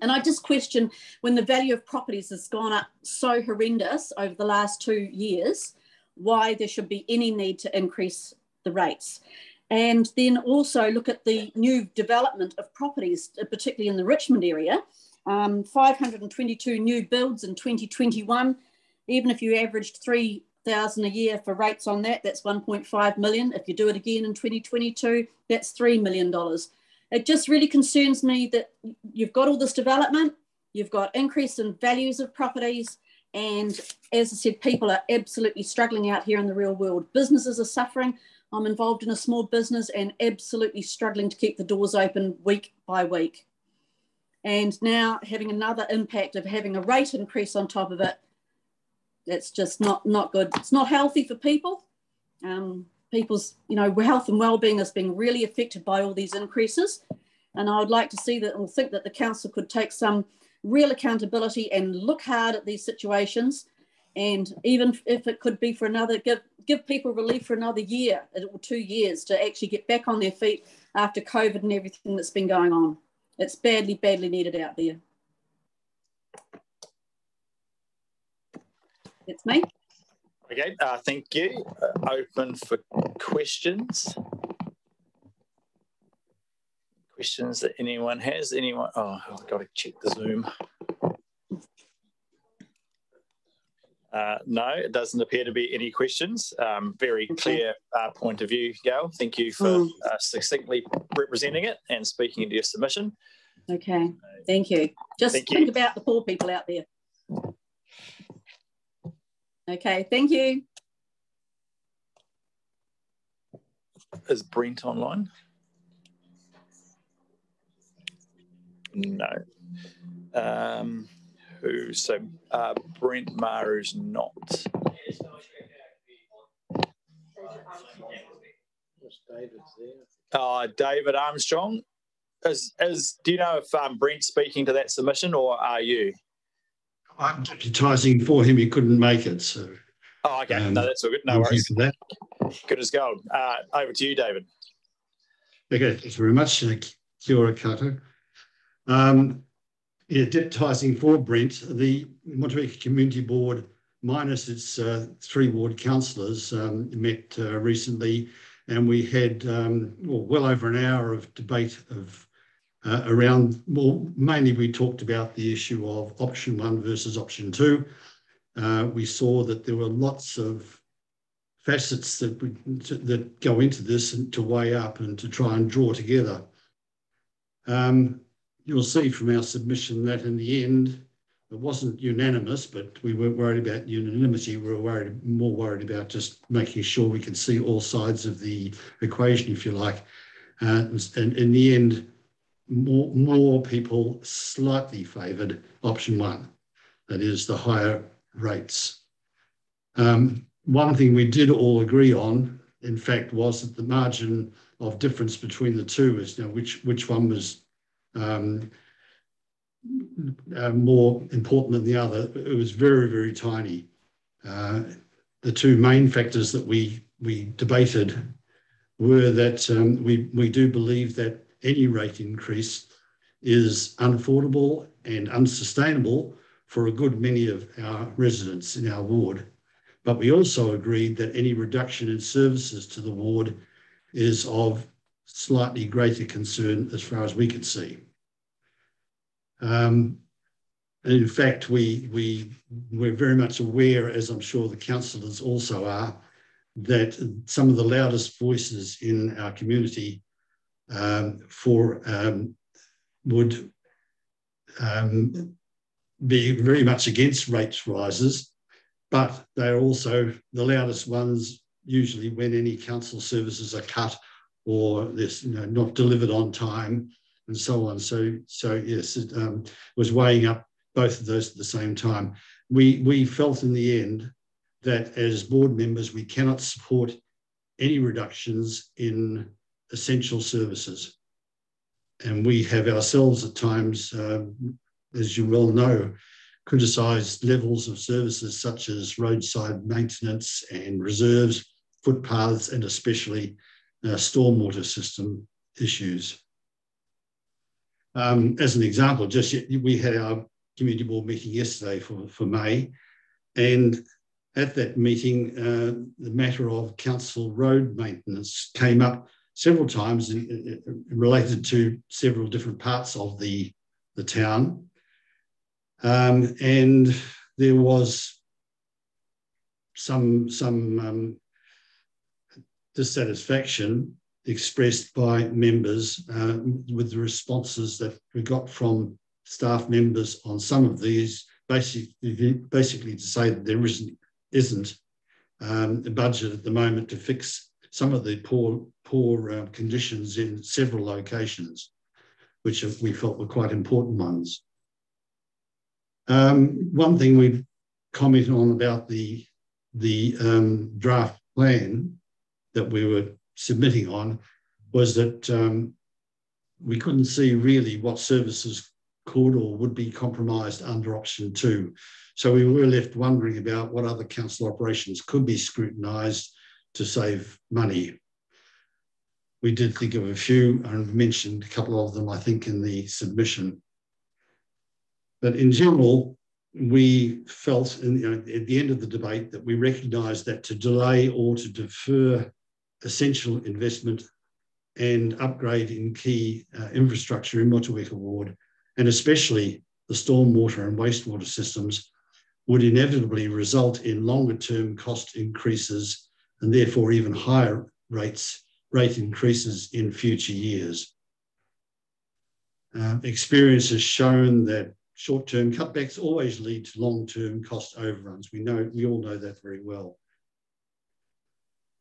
And I just question, when the value of properties has gone up so horrendous over the last 2 years, why there should be any need to increase the rates. And then also look at the new development of properties, particularly in the Richmond area. 522 new builds in 2021. Even if you averaged 3,000 a year for rates on that, that's 1.5 million. If you do it again in 2022, that's $3 million. It just really concerns me that you've got all this development, you've got increase in values of properties, and as I said, people are absolutely struggling out here in the real world. Businesses are suffering. I'm involved in a small business and absolutely struggling to keep the doors open week by week. And now having another impact of having a rate increase on top of it, It's just not good. It's not healthy for people. People's, health and well-being is being really affected by all these increases. And I would like to see that, or think that the council could take some real accountability and look hard at these situations. And even if it could be for another, give people relief for another year or 2 years to actually get back on their feet after COVID and everything that's been going on. It's badly, badly needed out there. That's me. Okay, thank you. Open for questions. Questions that anyone has? Anyone? Oh, I've got to check the Zoom. No, it doesn't appear to be any questions. Very clear point of view, Gail. Thank you for succinctly representing it and speaking to your submission. Okay, thank you. Just think about the poor people out there. Okay, thank you. Is Brent online? No. So Brent Maru's not. David Armstrong. Do you know if Brent's speaking to that submission, or are you? I'm deputising for him. He couldn't make it, so. Oh, okay. No, that's all good. No worries. For that. Good as gold. Over to you, David. Okay, thanks very much. Kia ora koutou. Deputising for Brent, the Motueka Community Board, minus its 3 ward councillors, met recently, and we had well over an hour of debate around, well, mainly we talked about the issue of option 1 versus option 2. We saw that there were lots of facets that go into this and to weigh up and to try and draw together. You'll see from our submission that in the end, it wasn't unanimous, but we weren't worried about unanimity. We were more worried about just making sure we could see all sides of the equation, if you like. And in the end, more people slightly favoured option 1, that is the higher rates. One thing we did all agree on, in fact, was that the margin of difference between the two is which one was more important than the other. It was very, very tiny. The 2 main factors that we debated were that we do believe that any rate increase is unaffordable and unsustainable for a good many of our residents in our ward. But we also agreed that any reduction in services to the ward is of slightly greater concern as far as we could see. And in fact, we're very much aware, as I'm sure the councillors also are, that some of the loudest voices in our community would be very much against rates rises, but they're also the loudest ones usually when any council services are cut or they're not delivered on time and so on. So yes, it was weighing up both of those at the same time. We felt in the end that as board members, we cannot support any reductions in essential services. And we have ourselves at times, as you well know, criticised levels of services such as roadside maintenance and reserves, footpaths, and especially stormwater system issues. As an example, we had our community board meeting yesterday for May, and at that meeting, the matter of council road maintenance came up several times related to several different parts of the town. And there was some dissatisfaction expressed by members with the responses that we got from staff members on some of these, basically to say that there isn't a budget at the moment to fix some of the poor conditions in several locations, which we felt were quite important ones. One thing we comment on about the draft plan that we were submitting on was that we couldn't see really what services could or would be compromised under option 2. So we were left wondering about what other council operations could be scrutinised to save money. We did think of a few and mentioned a couple of them, I think, in the submission. But in general, we felt at the end of the debate that we recognised that to delay or to defer essential investment and upgrade in key infrastructure in Motueka Ward, and especially the stormwater and wastewater systems, would inevitably result in longer-term cost increases and therefore even higher rate increases in future years. Experience has shown that short-term cutbacks always lead to long-term cost overruns. We all know that very well.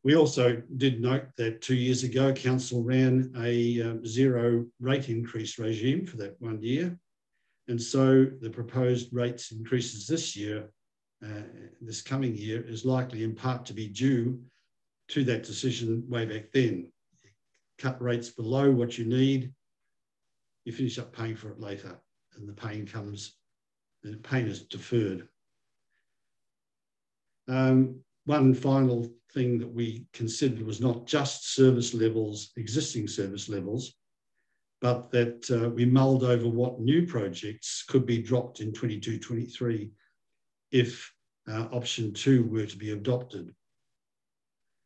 We also did note that 2 years ago, Council ran a zero rate increase regime for that 1 year. And so the proposed rates increases this year, this coming year, is likely in part to be due to that decision way back then. Cut rates below what you need, you finish up paying for it later, and the pain is deferred. One final thing that we considered was not just service levels, existing service levels, but that we mulled over what new projects could be dropped in 22-23 if option 2 were to be adopted.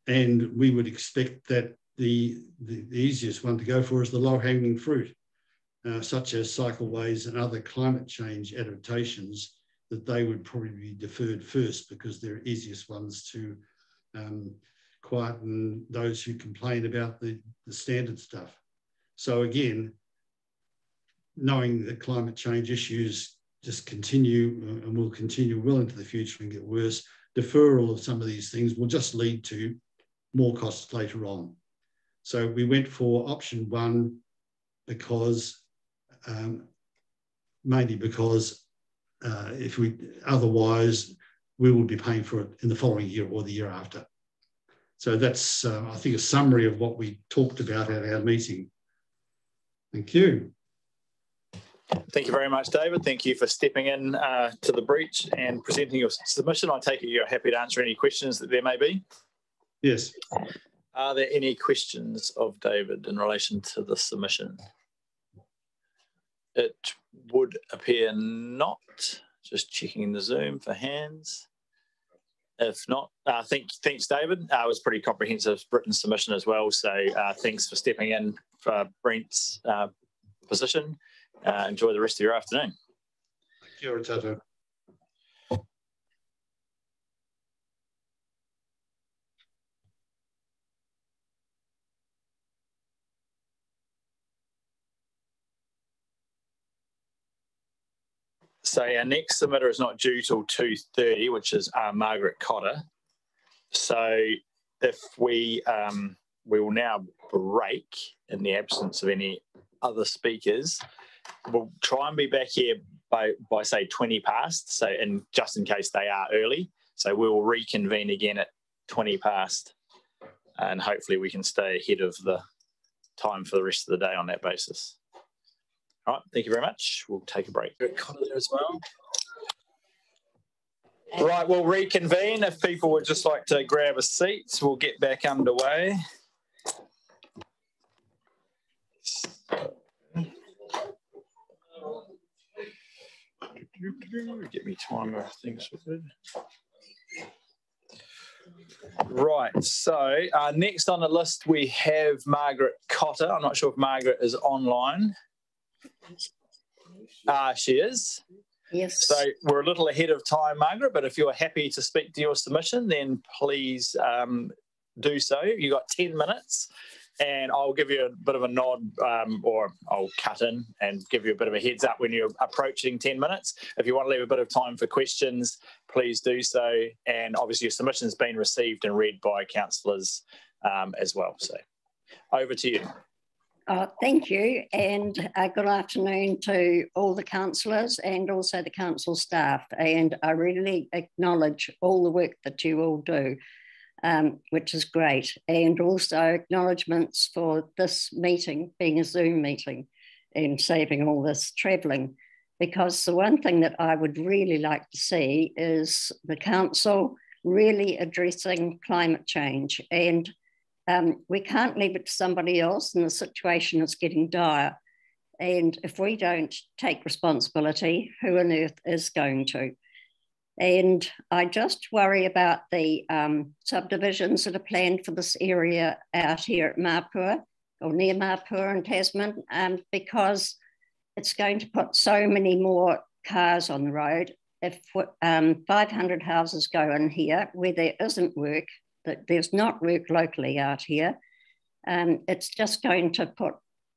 And we would expect that the easiest one to go for is the low-hanging fruit, such as cycleways and other climate change adaptations, that they would probably be deferred first because they're easiest ones to quieten those who complain about the standard stuff. So again, knowing that climate change issues just continue and will continue well into the future and get worse, deferral of some of these things will just lead to more costs later on. So we went for option 1 because, mainly because otherwise we will be paying for it in the following year or the year after. So that's, I think, a summary of what we talked about at our meeting. Thank you. Thank you very much, David. Thank you for stepping in to the breach and presenting your submission. I take it you're happy to answer any questions that there may be. Yes. Are there any questions of David in relation to the submission? It would appear not. Just checking the Zoom for hands. If not, thanks, David. It was a pretty comprehensive written submission as well. So thanks for stepping in for Brent's position. Enjoy the rest of your afternoon. Thank you, Tato. So our next submitter is not due till 2:30, which is Margaret Cotter. So if we will now break in the absence of any other speakers. We'll try and be back here by say 20 past. So, and just in case they are early, so we will reconvene again at 20 past, and hopefully we can stay ahead of the time for the rest of the day on that basis. All right, thank you very much. We'll take a break. Cotter there as well. Right, we'll reconvene. If people would just like to grab a seat, we'll get back underway. Get me timer, things are good. Right, so next on the list we have Margaret Cotter. I'm not sure if Margaret is online. She is. Yes. So we're a little ahead of time, Margaret, but if you're happy to speak to your submission, then please do so. You've got 10 minutes. And I'll give you a bit of a nod, or I'll cut in and give you a bit of a heads up when you're approaching 10 minutes. If you want to leave a bit of time for questions, please do so. And obviously your submission's been received and read by councillors as well. So over to you. Thank you, and good afternoon to all the councillors and also the council staff. And I really acknowledge all the work that you all do, which is great. And also acknowledgements for this meeting being a Zoom meeting and saving all this travelling. Because the one thing that I would really like to see is the council really addressing climate change. And we can't leave it to somebody else, and the situation is getting dire. And if we don't take responsibility, who on earth is going to? And I just worry about the subdivisions that are planned for this area out here at Mapua, or near Mapua in Tasman, because it's going to put so many more cars on the road. If 500 houses go in here where there isn't work, that there's not work locally out here, it's just going to put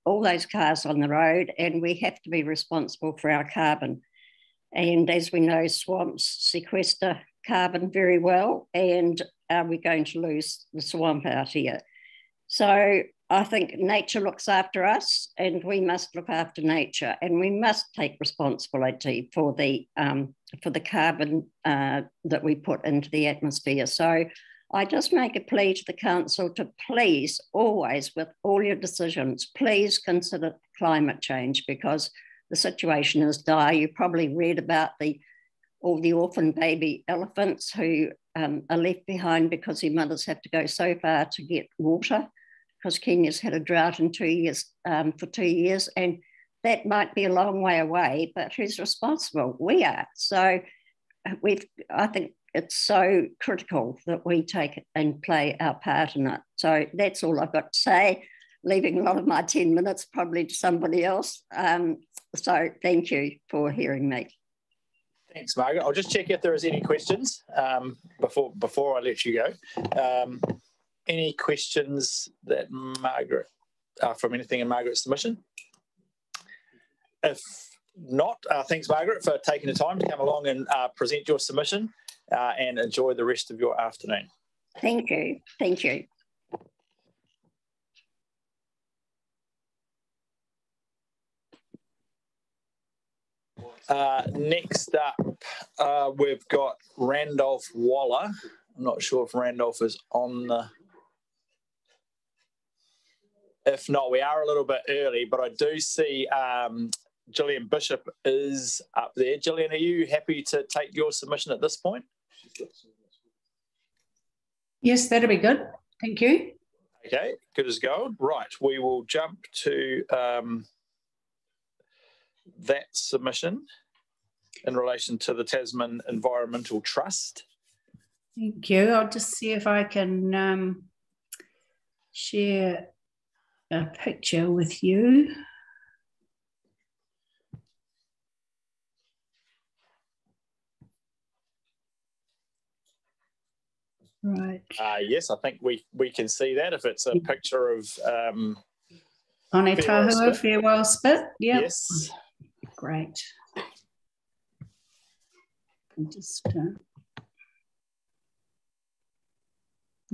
all those cars on the road, and we have to be responsible for our carbon. And as we know, swamps sequester carbon very well, and we're going to lose the swamp out here. So I think nature looks after us, and we must look after nature, and we must take responsibility for the carbon that we put into the atmosphere. So I just make a plea to the council to please, always with all your decisions, please consider climate change, because the situation is dire. You probably read about all the orphan baby elephants who are left behind because their mothers have to go so far to get water, because Kenya's had a drought in 2 years, for 2 years, and that might be a long way away, but who's responsible? We are. So I think it's so critical that we take and play our part in it. So that's all I've got to say, leaving a lot of my 10 minutes probably to somebody else. So thank you for hearing me. Thanks, Margaret. I'll just check if there is any questions before I let you go. Any questions that Margaret, from anything in Margaret's submission? If not, thanks, Margaret, for taking the time to come along and present your submission, and enjoy the rest of your afternoon. Thank you. Thank you. Next up, we've got Randolph Waller. I'm not sure if Randolph is on the... If not, we are a little bit early, but I do see Gillian Bishop is up there. Gillian, are you happy to take your submission at this point? Yes, that'll be good. Thank you. Okay, good as gold. Right, we will jump to that submission in relation to the Tasman Environmental Trust. Thank you. I'll just see if I can share a picture with you. Right. Yes, I think we can see that if it's a picture of Onetahua Farewell Spit. Yep. Yes. Great. Just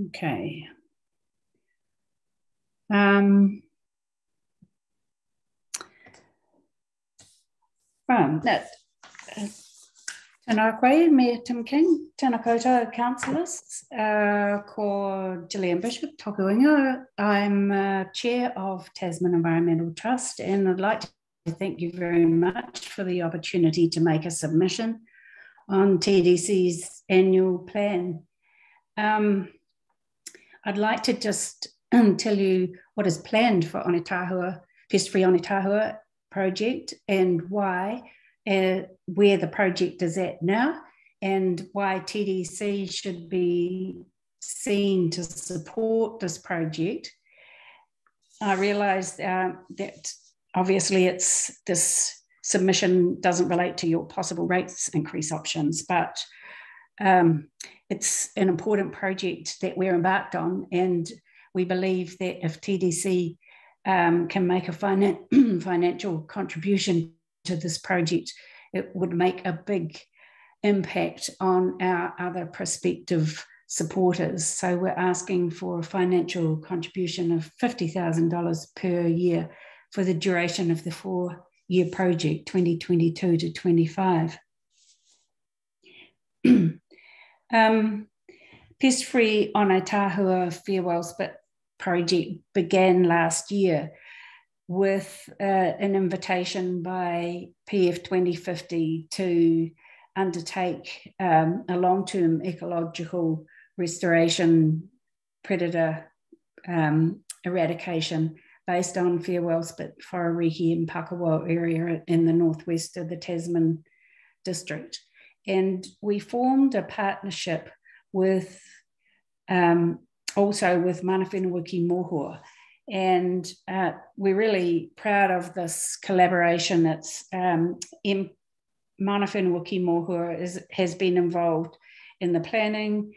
okay. From that, tēnā koe, me Tim King, tēnā koutou councillors, ko Gillian Bishop, tōku ingoa. I'm Chair of Tasman Environmental Trust, and I'd like to thank you very much for the opportunity to make a submission on TDC's annual plan. I'd like to just tell you what is planned for Onetahua, Pest Free Onetahua project, and why, where the project is at now, and why TDC should be seen to support this project. I realise that obviously this submission doesn't relate to your possible rates increase options, but it's an important project that we're embarked on, and we believe that if TDC can make a financial contribution to this project, it would make a big impact on our other prospective supporters. So we're asking for a financial contribution of $50,000 per year for the duration of the 4-year project, 2022 to 25. Pest-free Onetahua Farewell Spit project began last year with an invitation by PF 2050 to undertake a long-term ecological restoration predator eradication based on farewell spit, Whauriki and Pakawa area in the northwest of the Tasman district. And we formed a partnership with also with Mana Whenua ki Mohua. And we're really proud of this collaboration. It's Mana Whenua ki Mohua has been involved in the planning,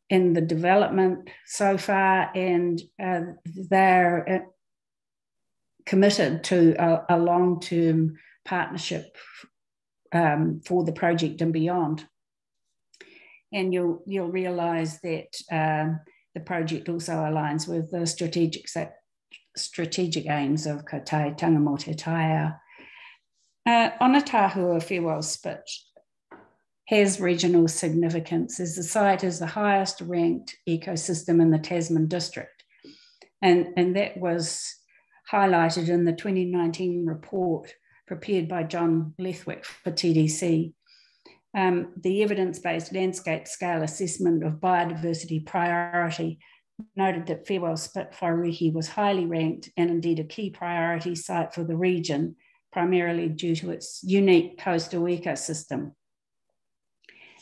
in the development so far, and they're committed to a long-term partnership for the project and beyond. And you'll realise that the project also aligns with the strategic aims of Ko Taitanga Mō Te Taia. Onetahua Farewell Spit has regional significance as the site is the highest ranked ecosystem in the Tasman district. And that was highlighted in the 2019 report prepared by John Lethwick for TDC. The evidence-based landscape scale assessment of biodiversity priority noted that Farewell Spit Whauriki was highly ranked and indeed a key priority site for the region, primarily due to its unique coastal ecosystem.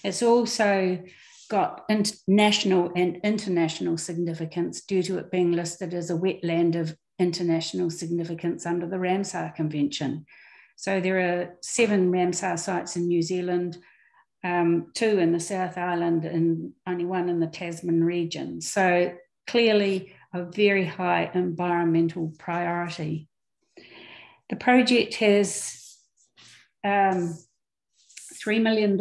It's also got national and international significance due to it being listed as a wetland of international significance under the Ramsar Convention. So there are 7 Ramsar sites in New Zealand, 2 in the South Island and only 1 in the Tasman region. So clearly a very high environmental priority. The project has $3 million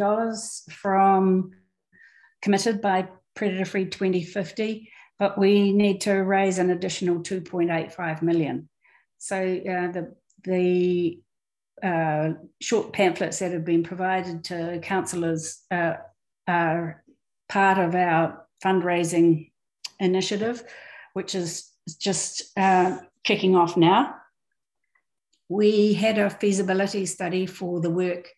committed by Predator Free 2050, but we need to raise an additional 2.85 million. So the short pamphlets that have been provided to councillors are part of our fundraising initiative, which is just kicking off now. We had a feasibility study for the work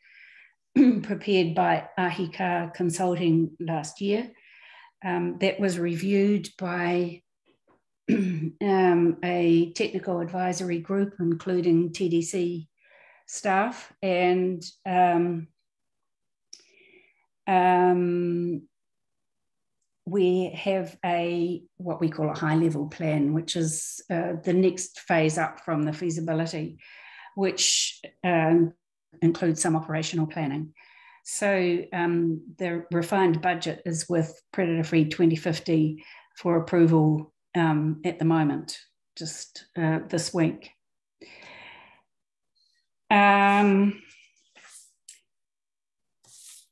prepared by Ahika Consulting last year. That was reviewed by a technical advisory group, including TDC staff, and we have what we call a high-level plan, which is the next phase up from the feasibility, which includes some operational planning. So the refined budget is with Predator Free 2050 for approval at the moment, just this week.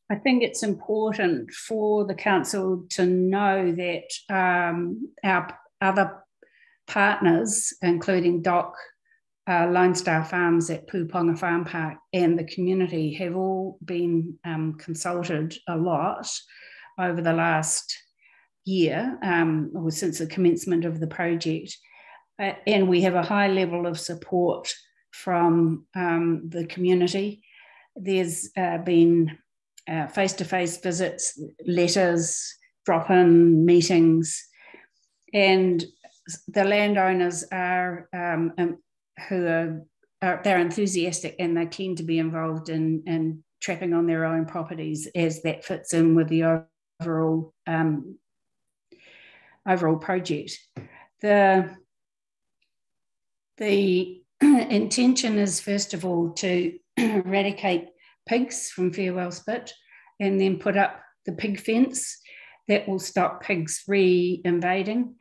I think it's important for the council to know that our other partners, including DOC, Lone Star Farms at Puponga Farm Park, and the community have all been consulted a lot over the last year, or since the commencement of the project. And we have a high level of support from the community. There's been face-to-face visits, letters, drop-in meetings, and the landowners are they're enthusiastic and they're keen to be involved in trapping on their own properties, as that fits in with the overall project. The intention is, first of all, to eradicate pigs from Farewell Spit and then put up the pig fence that will stop pigs re-invading,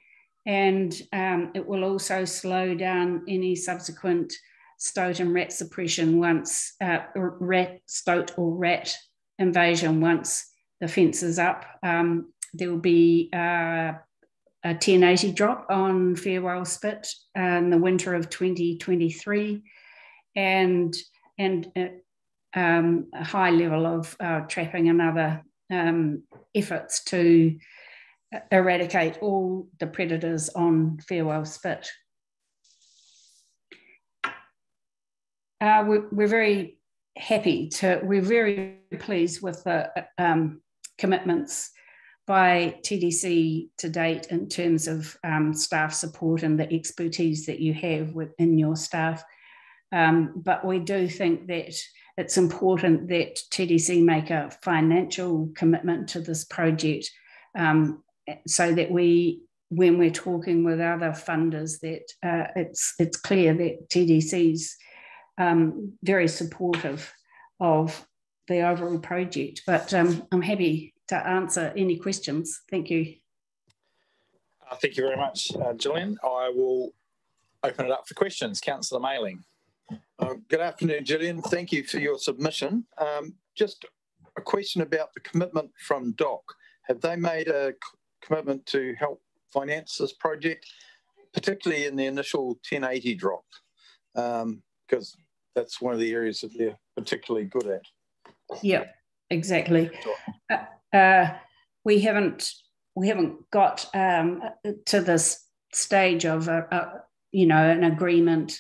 and it will also slow down any subsequent stoat and rat suppression once stoat or rat invasion once the fence is up. there will be a 1080 drop on Farewell Spit in the winter of 2023, and a high level of trapping and other efforts to eradicate all the predators on Farewell Spit. We're very happy we're very pleased with the commitments by TDC to date in terms of staff support and the expertise that you have within your staff. But we do think that it's important that TDC make a financial commitment to this project, so that when we're talking with other funders, that it's clear that TDC's very supportive of the overall project. But I'm happy to answer any questions. Thank you. Thank you very much, Gillian. I will open it up for questions. Councillor Mailing. Good afternoon, Gillian. Thank you for your submission. Just a question about the commitment from DOC. Have they made a commitment to help finance this project, particularly in the initial 1080 drop? Because that's one of the areas that they're particularly good at. Yeah, exactly. We haven't got to this stage of an agreement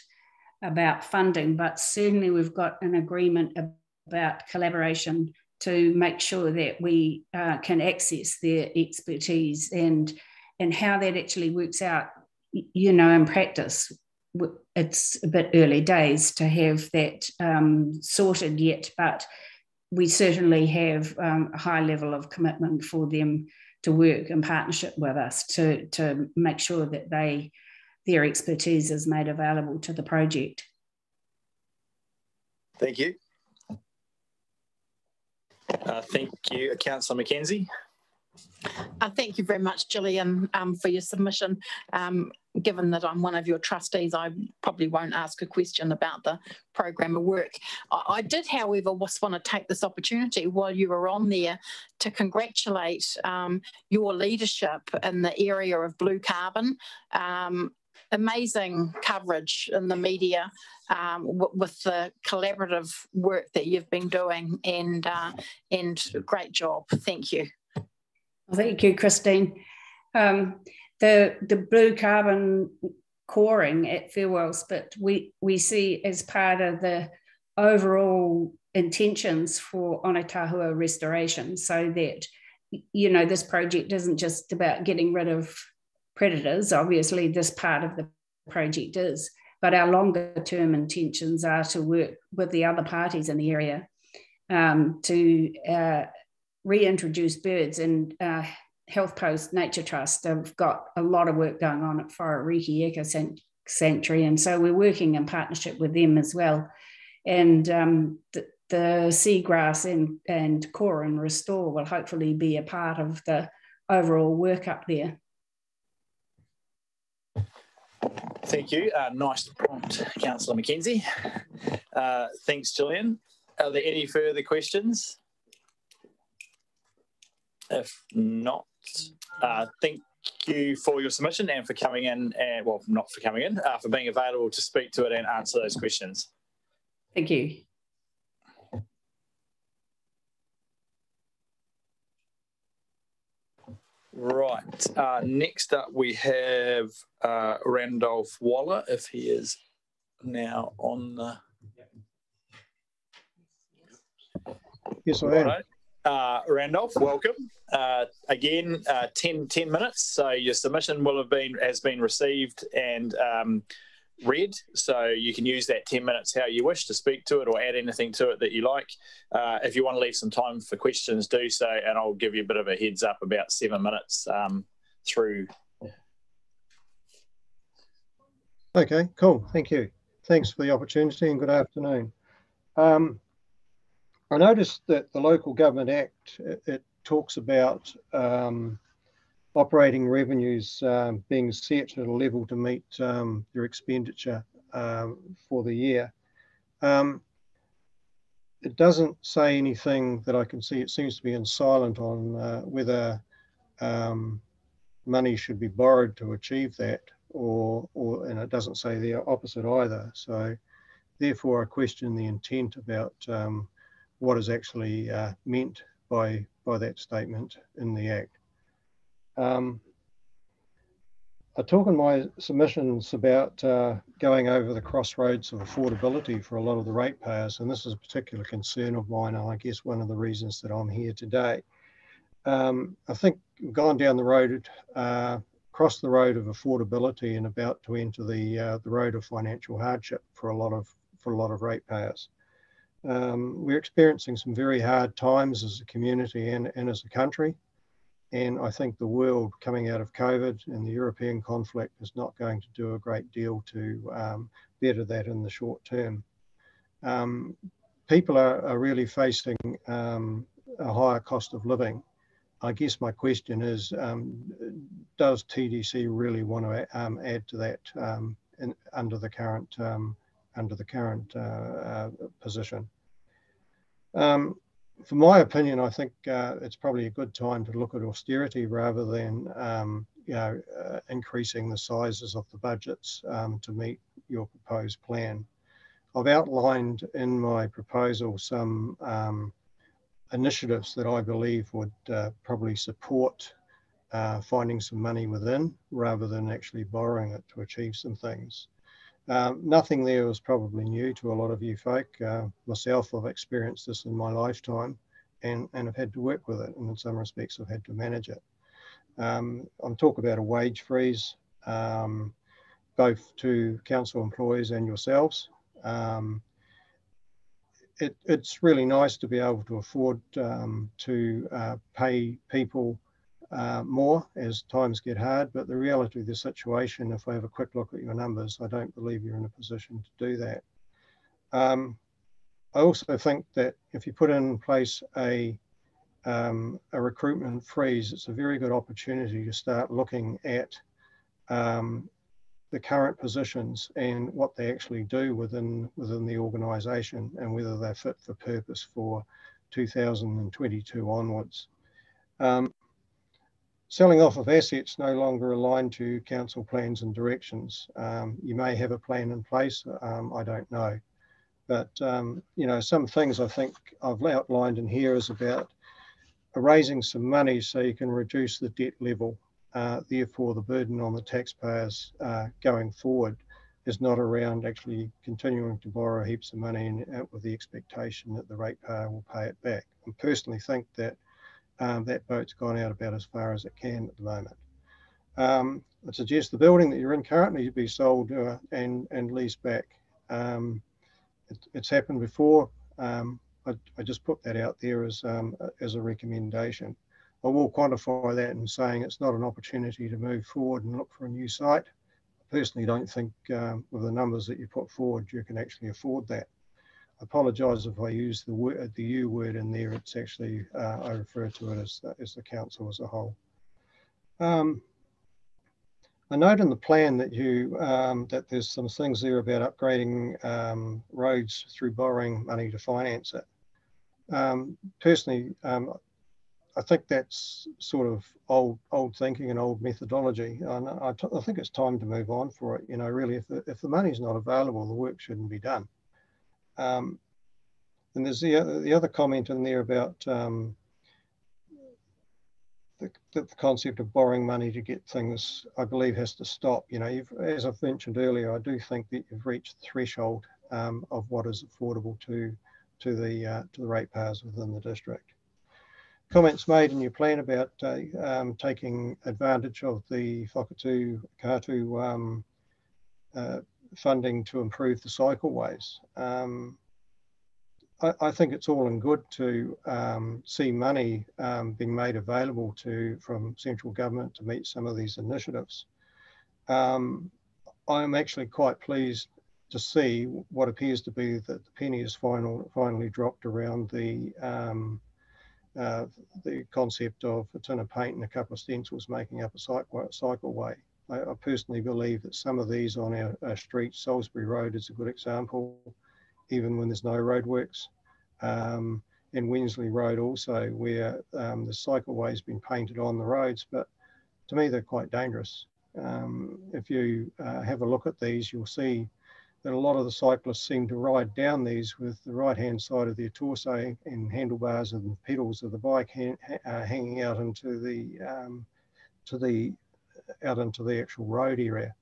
about funding, but certainly we've got an agreement about collaboration to make sure that we can access their expertise, and how that actually works out, in practice. It's a bit early days to have that sorted yet, but we certainly have a high level of commitment for them to work in partnership with us to make sure that their expertise is made available to the project. Thank you. Thank you, Councillor McKenzie. Thank you very much, Gillian, for your submission. Given that I'm one of your trustees, I probably won't ask a question about the program of work. I did, however, just want to take this opportunity while you were on there to congratulate your leadership in the area of blue carbon. Amazing coverage in the media with the collaborative work that you've been doing, and great job. Thank you. Thank you, Christine. The blue carbon coring at Farewell Spit, we see as part of the overall intentions for Onetahua restoration, so that, this project isn't just about getting rid of predators. Obviously, this part of the project is, but our longer term intentions are to work with the other parties in the area to reintroduce birds. And Health Post Nature Trust have got a lot of work going on at Whaririki Eco Sanctuary, and so we're working in partnership with them as well. And the seagrass and core and restore will hopefully be a part of the overall work up there. Thank you. Nice prompt, Councillor McKenzie. Thanks, Gillian. Are there any further questions? If not, thank you for your submission and for coming in, and well, not for coming in, for being available to speak to it and answer those questions. Thank you. Right. Next up, we have Randolph Waller, if he is now on the. Yes, I am. Right. Randolph, welcome. Again, 10 minutes. So your submission has been received and read. So you can use that 10 minutes how you wish to speak to it or add anything to it that you like. If you want to leave some time for questions, do so, and I'll give you a bit of a heads up about 7 minutes through. Okay, cool. Thank you. Thanks for the opportunity and good afternoon. I noticed that the Local Government Act, it talks about operating revenues being set at a level to meet their expenditure for the year. It doesn't say anything that I can see. It seems to be in silent on whether money should be borrowed to achieve that, and it doesn't say the opposite either. So therefore I question the intent about what is actually meant by that statement in the Act. I talk in my submissions about going over the crossroads of affordability for a lot of the ratepayers, and this is a particular concern of mine, and I guess one of the reasons that I'm here today. I think we've gone down the road, crossed the road of affordability, and about to enter the road of financial hardship for a lot of ratepayers. We're experiencing some very hard times as a community and as a country. And I think the world coming out of COVID and the European conflict is not going to do a great deal to better that in the short term. People are really facing a higher cost of living. I guess my question is, does TDC really want to add to that under the current position? For my opinion, I think it's probably a good time to look at austerity rather than increasing the sizes of the budgets to meet your proposed plan. I've outlined in my proposal some initiatives that I believe would probably support finding some money within rather than actually borrowing it to achieve some things. Nothing there was probably new to a lot of you folk. Myself, I've experienced this in my lifetime and have had to work with it, and in some respects I've had to manage it. I'm talking about a wage freeze, both to council employees and yourselves. It's really nice to be able to afford to pay people more as times get hard, but the reality of the situation, if I have a quick look at your numbers, I don't believe you're in a position to do that. I also think that if you put in place a recruitment freeze, it's a very good opportunity to start looking at the current positions and what they actually do within the organisation and whether they're fit for purpose for 2022 onwards. Selling off of assets no longer aligned to council plans and directions. You may have a plan in place, I don't know. But, you know, some things I think I've outlined in here is about raising some money so you can reduce the debt level. Therefore, the burden on the taxpayers going forward is not around actually continuing to borrow heaps of money and, with the expectation that the ratepayer will pay it back. I personally think that that boat's gone out about as far as it can at the moment. I suggest the building that you're in currently be sold and leased back. It's happened before. I just put that out there as a recommendation. I will quantify that in saying it's not an opportunity to move forward and look for a new site. I personally don't think with the numbers that you put forward, you can actually afford that. I apologise if I use the U word in there. It's actually, I refer to it as the council as a whole. I note in the plan that that there's some things there about upgrading roads through borrowing money to finance it. Personally, I think that's sort of old thinking and old methodology. And I think it's time to move on for it. You know, really, if the money's not available, the work shouldn't be done. And there's the other comment in there about the concept of borrowing money to get things, I believe, has to stop. You know, as I've mentioned earlier, I do think that you've reached the threshold of what is affordable to the ratepayers within the district. Comments made in your plan about taking advantage of the Whakatū Kātu funding to improve the cycleways. I think it's all in good to see money being made available from central government to meet some of these initiatives. I'm actually quite pleased to see what appears to be that the penny has finally dropped around the concept of a tin of paint and a couple of stencils making up a cycleway. I personally believe that some of these on our streets, Salisbury Road is a good example, even when there's no roadworks. and Wensley Road also, where the cycleway has been painted on the roads, but to me they're quite dangerous. If you have a look at these, you'll see that a lot of the cyclists seem to ride down these with the right-hand side of their torso and handlebars and pedals of the bike hanging out into the actual road area.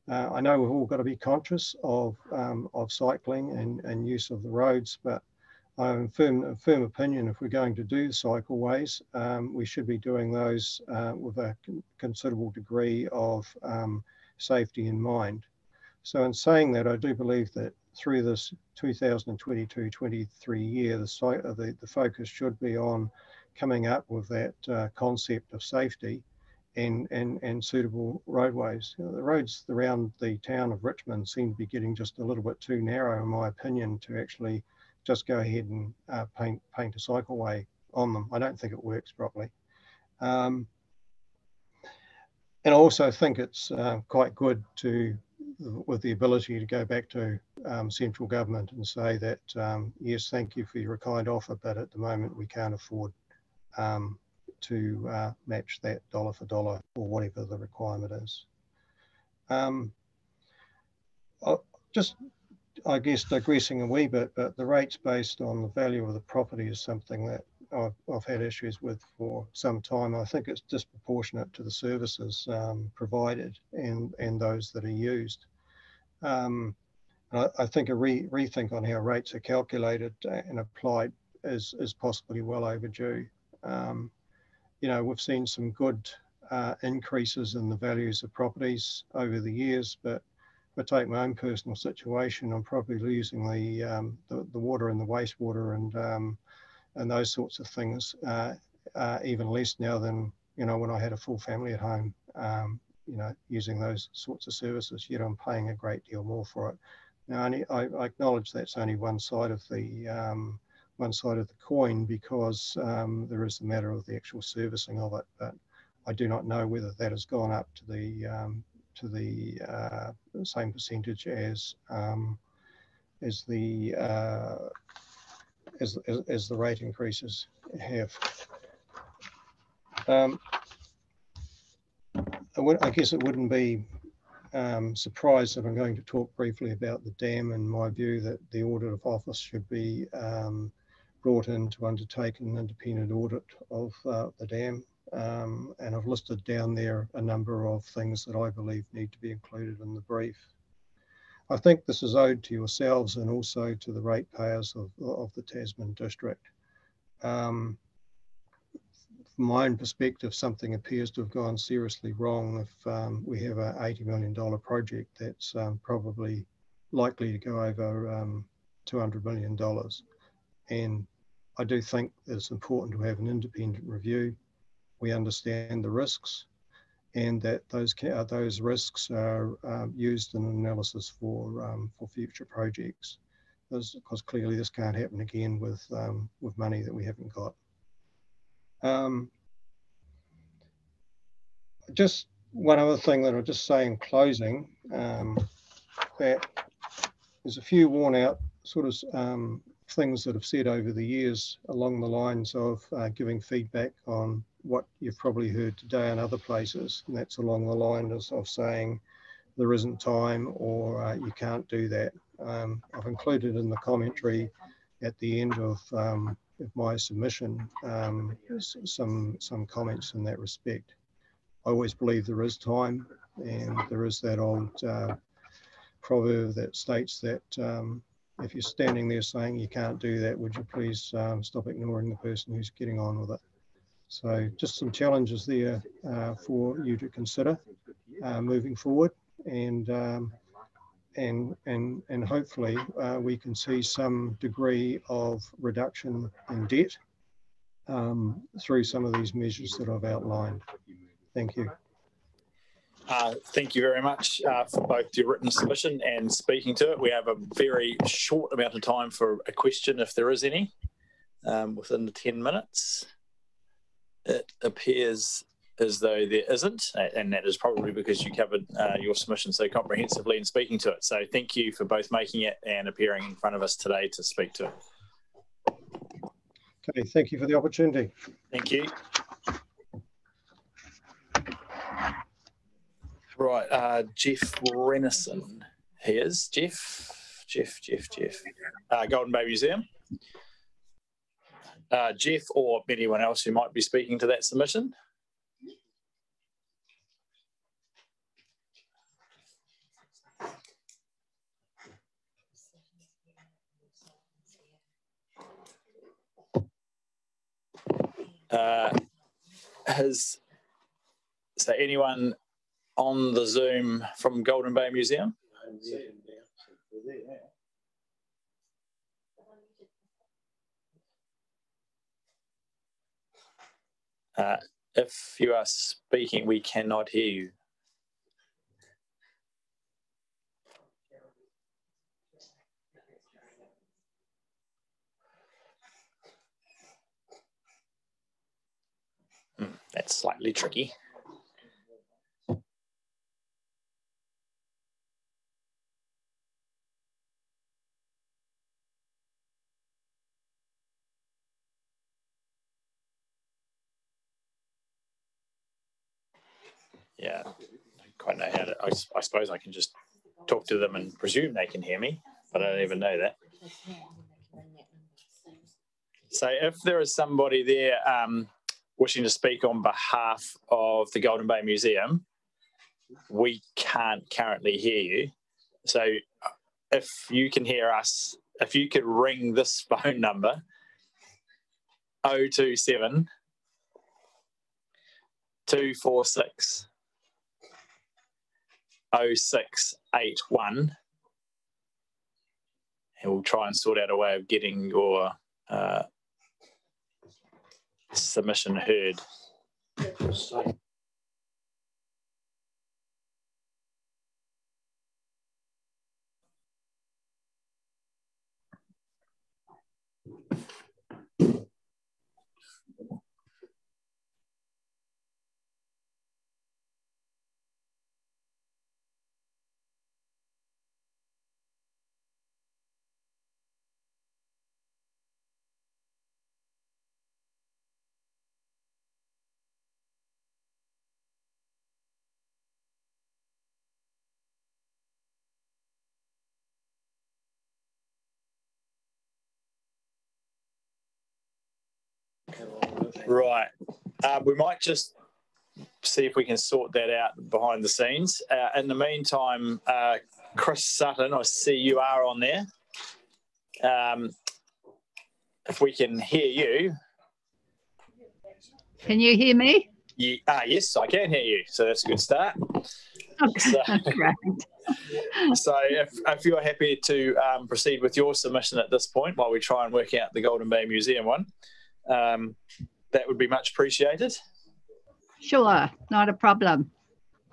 I know we've all got to be conscious of cycling and use of the roads, but I'm firm opinion if we're going to do cycleways, we should be doing those with a considerable degree of safety in mind. So in saying that, I do believe that through this 2022-23 year, the focus should be on coming up with that concept of safety and suitable roadways. You know, the roads around the town of Richmond seem to be getting just a little bit too narrow, in my opinion, to actually just go ahead and paint a cycleway on them. I don't think it works properly. And I also think it's quite good with the ability to go back to central government and say that, yes, thank you for your kind offer, but at the moment we can't afford to match that dollar for dollar or whatever the requirement is. Just, I guess, digressing a wee bit, but the rates based on the value of the property is something that I've had issues with for some time. I think it's disproportionate to the services provided and those that are used. I think a rethink on how rates are calculated and applied is possibly well overdue. You know, we've seen some good increases in the values of properties over the years, but if I take my own personal situation, I'm probably losing the water and the wastewater and those sorts of things even less now than, you know, when I had a full family at home, you know, using those sorts of services, yet I'm paying a great deal more for it. Now, I acknowledge that's only one side of the coin, because there is the matter of the actual servicing of it, but I do not know whether that has gone up to the same percentage as the rate increases have. I guess it wouldn't be surprised if I'm going to talk briefly about the dam, and my view that the audit of office should be brought in to undertake an independent audit of the dam. And I've listed down there a number of things that I believe need to be included in the brief. I think this is owed to yourselves and also to the ratepayers of the Tasman district. From my own perspective, something appears to have gone seriously wrong if we have an $80 million project that's probably likely to go over $200 million. And I do think that it's important to have an independent review. We understand the risks, and that those risks are used in analysis for future projects, because clearly this can't happen again with money that we haven't got. Just one other thing that I'll just say in closing, that there's a few worn out sort of things that I've said over the years along the lines of giving feedback on what you've probably heard today in other places, and that's along the lines of saying there isn't time or you can't do that. I've included in the commentary at the end of my submission some comments in that respect. I always believe there is time, and there is that old proverb that states that if you're standing there saying you can't do that, would you please stop ignoring the person who's getting on with it. So just some challenges there for you to consider moving forward, and hopefully we can see some degree of reduction in debt through some of these measures that I've outlined. Thank you. Thank you very much for both your written submission and speaking to it. We have a very short amount of time for a question, if there is any, within the 10 minutes. It appears as though there isn't, and that is probably because you covered your submission so comprehensively and speaking to it. So thank you for both making it and appearing in front of us today to speak to it. Okay, thank you for the opportunity. Thank you. Right, Jeff Renison. Here's Jeff. Golden Bay Museum. Jeff or anyone else who might be speaking to that submission. So anyone on the Zoom from Golden Bay Museum? If you are speaking, we cannot hear you. That's slightly tricky. Yeah, I don't quite know how to. I suppose I can just talk to them and presume they can hear me, but I don't even know that. So if there is somebody there wishing to speak on behalf of the Golden Bay Museum, we can't currently hear you. So if you can hear us, if you could ring this phone number, 027 246 0681, and we'll try and sort out a way of getting your submission heard. Right. We might just see if we can sort that out behind the scenes. In the meantime, Chris Sutton, I see you are on there. If we can hear you. Can you hear me? Yes, I can hear you. So that's a good start. Okay, so, great. So if you're happy to proceed with your submission at this point while we try and work out the Golden Bay Museum one, that would be much appreciated. Sure, not a problem.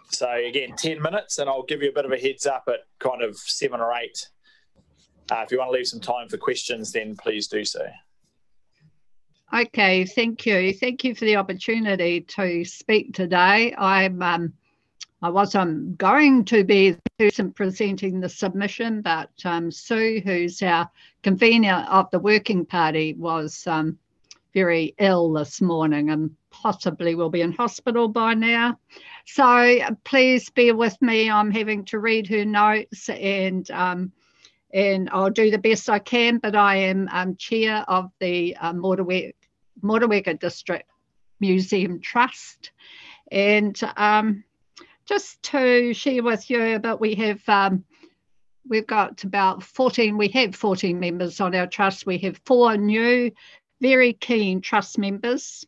So again, 10 minutes, and I'll give you a bit of a heads up at kind of 7 or 8. If you want to leave some time for questions, then please do so. Okay, thank you. Thank you for the opportunity to speak today. I wasn't going to be the person presenting the submission, but Sue, who's our convener of the Working Party, was very ill this morning and possibly will be in hospital by now. So please bear with me. I'm having to read her notes and I'll do the best I can, but I am chair of the Motueka District Museum Trust. And just to share with you, but we've got about 14, we have 14 members on our trust. We have 4 new, very keen trust members.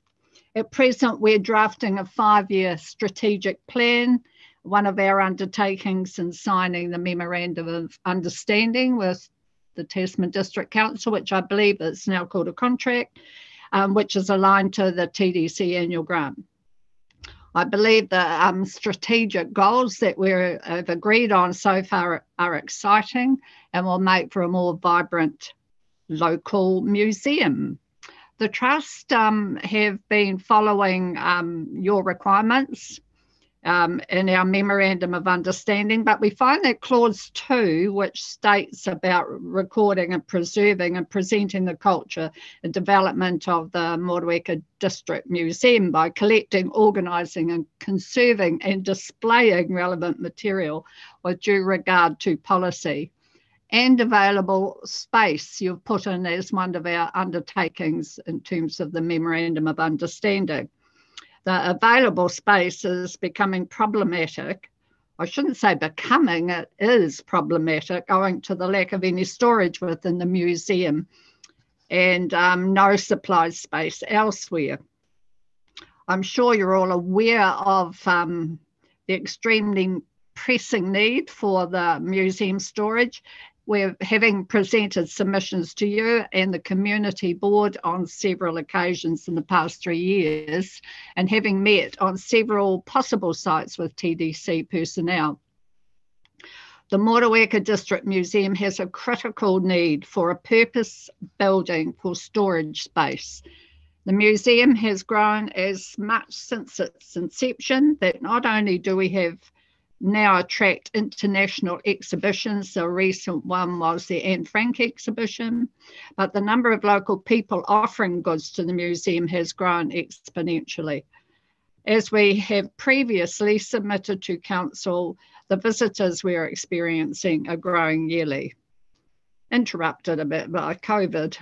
At present, we're drafting a 5-year strategic plan. One of our undertakings in signing the Memorandum of Understanding with the Tasman District Council, which I believe is now called a contract, which is aligned to the TDC annual grant. I believe the strategic goals that we've agreed on so far are exciting and will make for a more vibrant local museum. The Trust have been following your requirements in our Memorandum of Understanding, but we find that Clause 2, which states about recording and preserving and presenting the culture and development of the Motueka District Museum by collecting, organising and conserving and displaying relevant material with due regard to policy and available space, you've put in as one of our undertakings in terms of the Memorandum of Understanding. The available space is becoming problematic. I shouldn't say becoming, it is problematic owing to the lack of any storage within the museum and no supply space elsewhere. I'm sure you're all aware of the extremely pressing need for the museum storage. We're having presented submissions to you and the community board on several occasions in the past 3 years and having met on several possible sites with TDC personnel. The Motueka District Museum has a critical need for a purpose building for storage space. The museum has grown as much since its inception that not only do we have now attract international exhibitions. The recent one was the Anne Frank exhibition, but the number of local people offering goods to the museum has grown exponentially. As we have previously submitted to Council, the visitors we're experiencing are growing yearly. Interrupted a bit by COVID.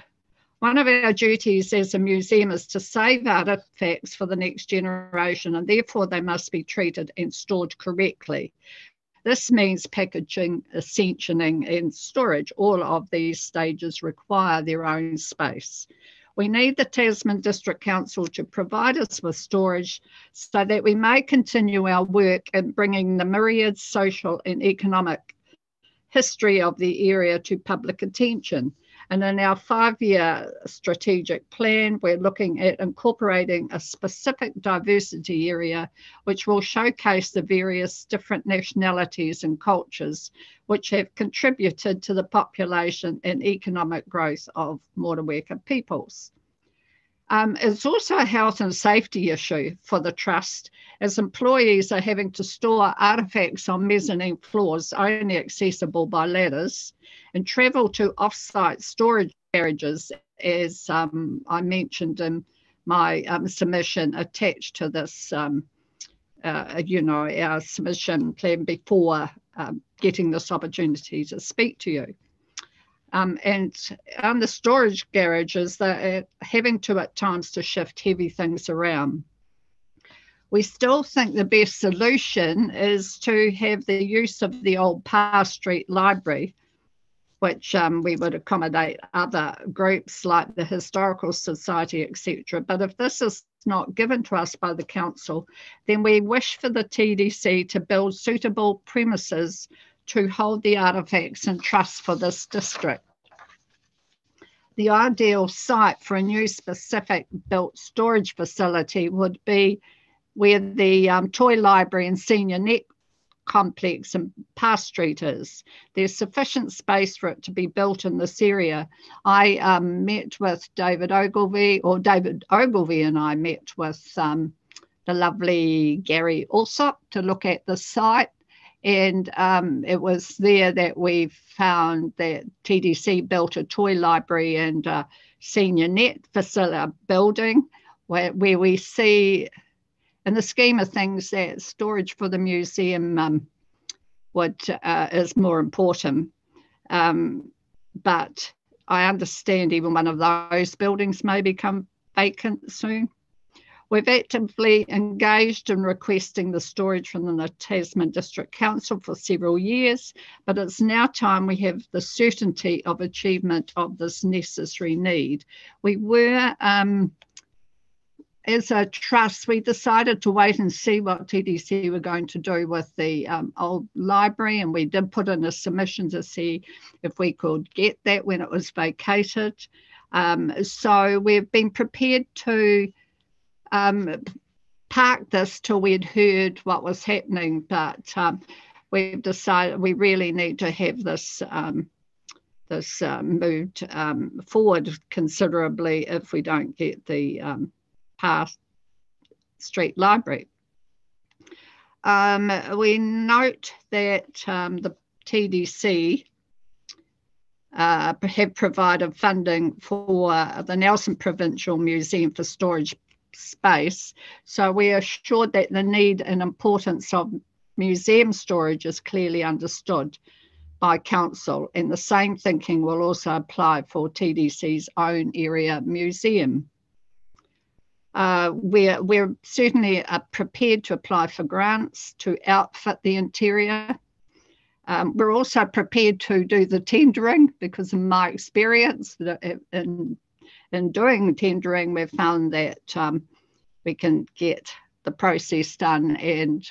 One of our duties as a museum is to save artefacts for the next generation, and therefore they must be treated and stored correctly. This means packaging, essentialing and storage. All of these stages require their own space. We need the Tasman District Council to provide us with storage so that we may continue our work in bringing the myriad social and economic history of the area to public attention. And in our 5-year strategic plan, we're looking at incorporating a specific diversity area, which will showcase the various different nationalities and cultures which have contributed to the population and economic growth of Motueka peoples. It's also a health and safety issue for the Trust, as employees are having to store artefacts on mezzanine floors only accessible by ladders and travel to off-site storage garages, as I mentioned in my submission attached to this, our submission plan before getting this opportunity to speak to you. And on the storage garages, they're having to at times to shift heavy things around. We still think the best solution is to have the use of the old Parr Street Library, which we would accommodate other groups like the Historical Society, etc. But if this is not given to us by the council, then we wish for the TDC to build suitable premises to hold the artefacts in trust for this district. The ideal site for a new specific built storage facility would be where the Toy Library and Senior Net complex in Parr Street is. There's sufficient space for it to be built in this area. I met with David Ogilvie and I met with the lovely Gary Alsop to look at the site. And it was there that we found that TDC built a toy library and a senior net facility building where we see, in the scheme of things, that storage for the museum is more important. But I understand even one of those buildings may become vacant soon. We've actively engaged in requesting the storage from the Tasman District Council for several years, but it's now time we have the certainty of achievement of this necessary need. We were, as a trust, we decided to wait and see what TDC were going to do with the old library, and we did put in a submission to see if we could get that when it was vacated. So we've been prepared to park this till we'd heard what was happening, but we've decided we really need to have this moved forward considerably if we don't get the Parr Street Library. We note that the TDC have provided funding for the Nelson Provincial Museum for storage space. So we are assured that the need and importance of museum storage is clearly understood by Council, and the same thinking will also apply for TDC's own area museum. We're certainly prepared to apply for grants to outfit the interior. We're also prepared to do the tendering, because in my experience in doing tendering, we've found that we can get the process done and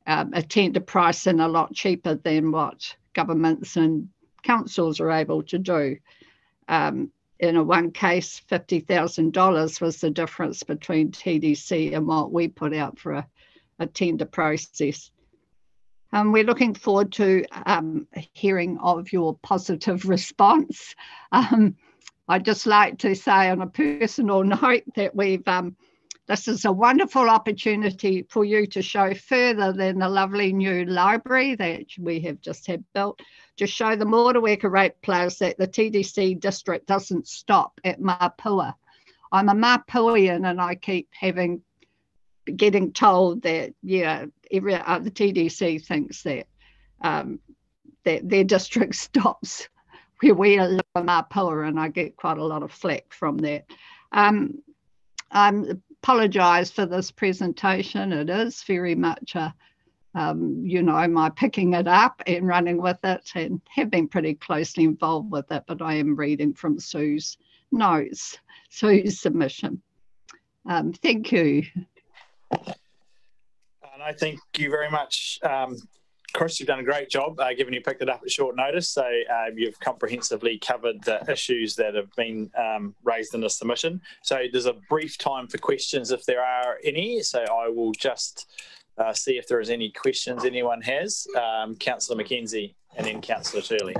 a tender price in a lot cheaper than what governments and councils are able to do. In one case, $50,000 was the difference between TDC and what we put out for a tender process. We're looking forward to hearing of your positive response. I'd just like to say on a personal note that this is a wonderful opportunity for you to show further than the lovely new library that we have just had built, to show the Motueka ratepayers that the TDC district doesn't stop at Mapua. I'm a Mapuian, and I keep getting told that, yeah, the TDC thinks that that their district stops where we live in Mapua, and I get quite a lot of flack from that. I apologise for this presentation. It is very much my picking it up and running with it, and have been pretty closely involved with it, but I am reading from Sue's notes, Sue's submission. Thank you. And I thank you very much, Chris. You've done a great job, given you picked it up at short notice. So you've comprehensively covered the issues that have been raised in the submission. So there's a brief time for questions if there are any. So I will just see if there is any questions anyone has. Councillor McKenzie and then Councillor Turley.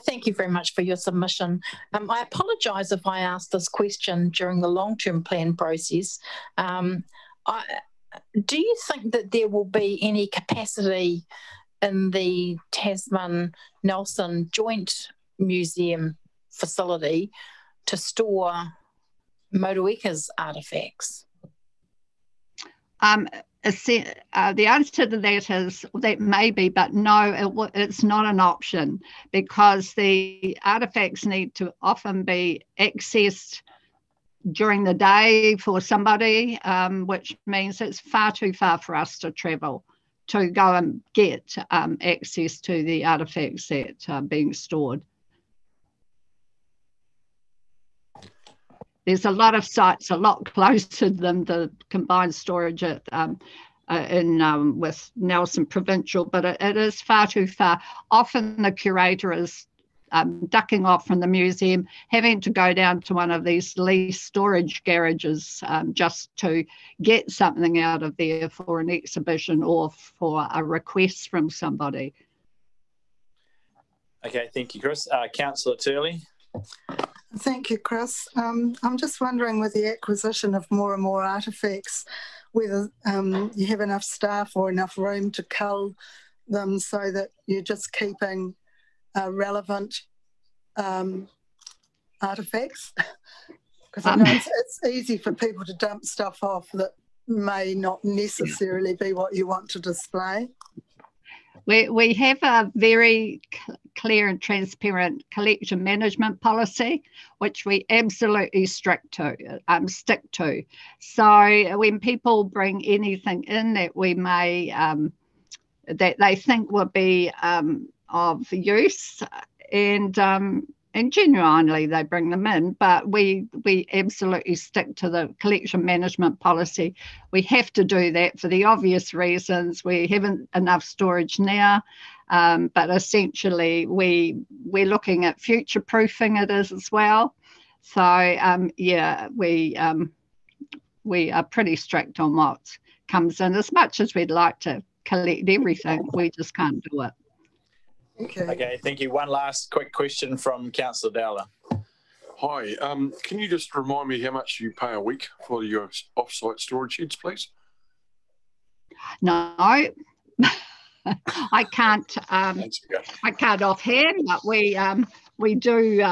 Thank you very much for your submission. I apologise if I asked this question during the long-term plan process. Do you think that there will be any capacity in the Tasman Nelson Joint Museum facility to store Motueka's artefacts? The answer to that is that maybe, but no, it's not an option, because the artefacts need to often be accessed during the day for somebody, which means it's far too far for us to travel to go and get access to the artefacts that are being stored. There's a lot of sites a lot closer than the combined storage at, with Nelson Provincial, but it is far too far. Often the curator is ducking off from the museum, having to go down to one of these lease storage garages just to get something out of there for an exhibition or for a request from somebody. Okay, thank you, Chris. Councillor Turley. Thank you, Chris. I'm just wondering, with the acquisition of more and more artefacts, whether you have enough staff or enough room to cull them so that you're just keeping relevant artefacts, because I know it's easy for people to dump stuff off that may not necessarily be what you want to display. We have a very clear and transparent collection management policy, which we absolutely stick to. So when people bring anything in that we may that they think will be of use, and genuinely they bring them in, but we absolutely stick to the collection management policy. We have to do that for the obvious reasons. We haven't enough storage now, but essentially we're looking at future proofing it as well. So yeah, we are pretty strict on what comes in. As much as we'd like to collect everything, we just can't do it. Okay, thank you. One last quick question from Councillor Dowler. Hi, can you just remind me how much you pay a week for your off-site storage heads, please? No, I can't. I can't offhand, but we do.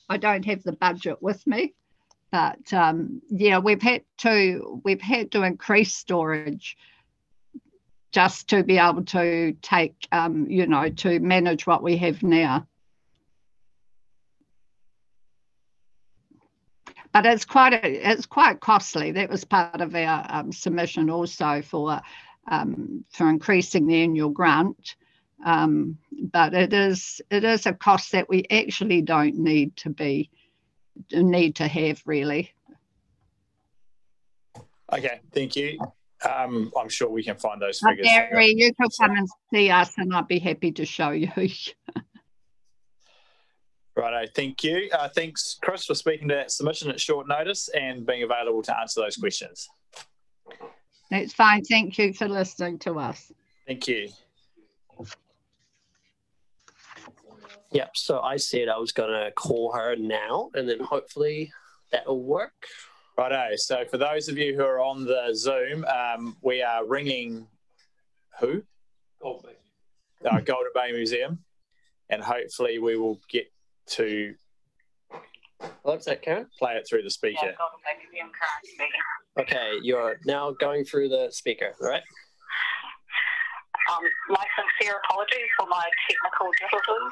I don't have the budget with me, but yeah, we've had to increase storage just to be able to take, you know, to manage what we have now. But it's quite costly. That was part of our submission also for increasing the annual grant. But it is a cost that we actually don't need to have really. Okay, thank you. I'm sure we can find those figures. Gary, you can come and see us and I'd be happy to show you. Righto, thank you. Thanks, Chris, for speaking to that submission at short notice and being available to answer those questions. That's fine. Thank you for listening to us. Thank you. Yep, so I said I was going to call her now and then hopefully that will work. Righto, so for those of you who are on the Zoom, we are ringing who? Golden Bay Museum, and hopefully we will get to what's that, Karen? Play it through the speaker. Yeah, Golden Bay Museum current speaker. Okay, you're now going through the speaker, right? My sincere apologies for my technical difficulties.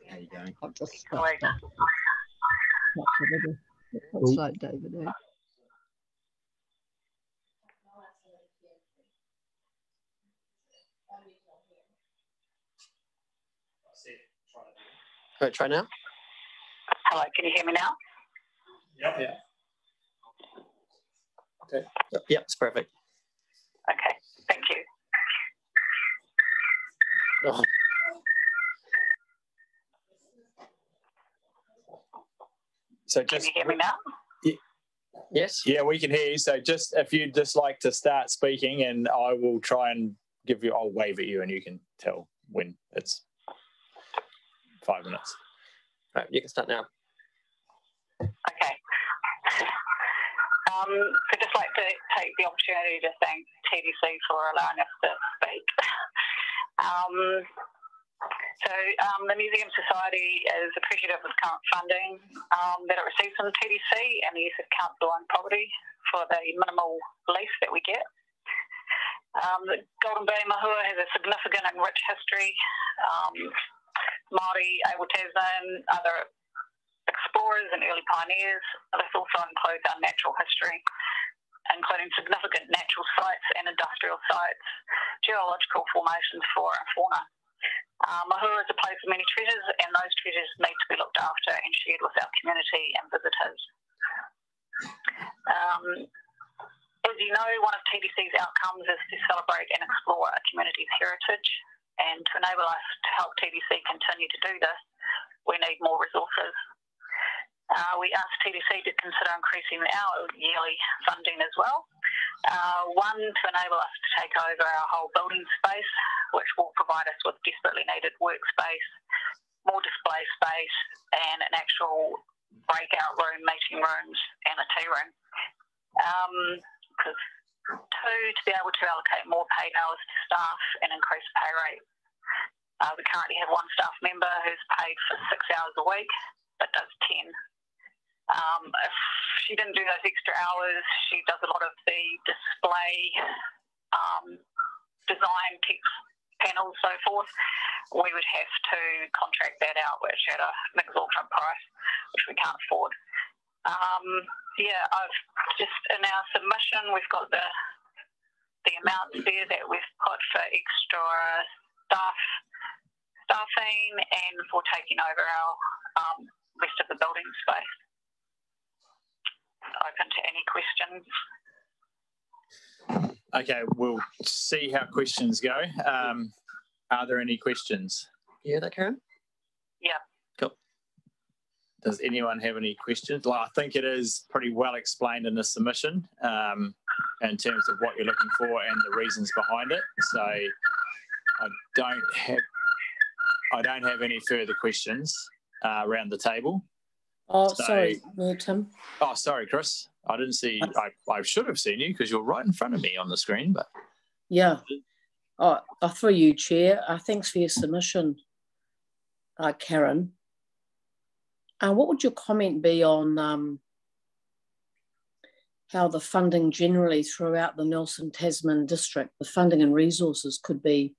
How you going? I'll just stop that. Looks like David. All right, try now. Hello, can you hear me now? Yep. Yeah. Okay. Yep, it's perfect. Okay, thank you. Oh. So just, can you hear me now? Yes. Yeah, we can hear you. So just if you'd just like to start speaking, and I will try and I'll wave at you and you can tell when it's 5 minutes. All right, you can start now. Okay. I'd just like to take the opportunity to thank TDC for allowing us to speak. The Museum Society is appreciative of current funding that it receives from the TDC and the use of council-owned property for the minimal lease that we get. The Golden Bay Mahua has a significant and rich history. Māori, Abel Tasman, other explorers and early pioneers. This also includes our natural history, including significant natural sites and industrial sites, geological formations, flora and fauna. Mahua is a place of many treasures, and those treasures need to be looked after and shared with our community and visitors. As you know, one of TDC's outcomes is to celebrate and explore a community's heritage, and to enable us to help TDC continue to do this, we need more resources. We asked TDC to consider increasing our yearly funding as well. One, to enable us to take over our whole building space, which will provide us with desperately needed workspace, more display space, and an actual breakout room, meeting rooms, and a tea room. Because two, to be able to allocate more paid hours to staff and increase pay rate. We currently have one staff member who's paid for 6 hours a week, but does 10. If she didn't do those extra hours, she does a lot of the display, design, text panels, so forth. We would have to contract that out, which at an exorbitant price, which we can't afford. I've just in our submission, we've got the amounts there that we've put for extra staffing and for taking over our rest of the building space. Open to any questions. Okay, we'll see how questions go. Are there any questions? Yeah, that Karen? Yeah. Cool. Does anyone have any questions? Well, I think it is pretty well explained in the submission in terms of what you're looking for and the reasons behind it. So I don't have any further questions around the table. Oh, sorry, Tim. Oh, sorry, Chris. I didn't see. I should have seen you because you're right in front of me on the screen. But yeah, through you, Chair. Thanks for your submission, Karen. What would your comment be on how the funding generally throughout the Nelson Tasman district, the funding and resources could be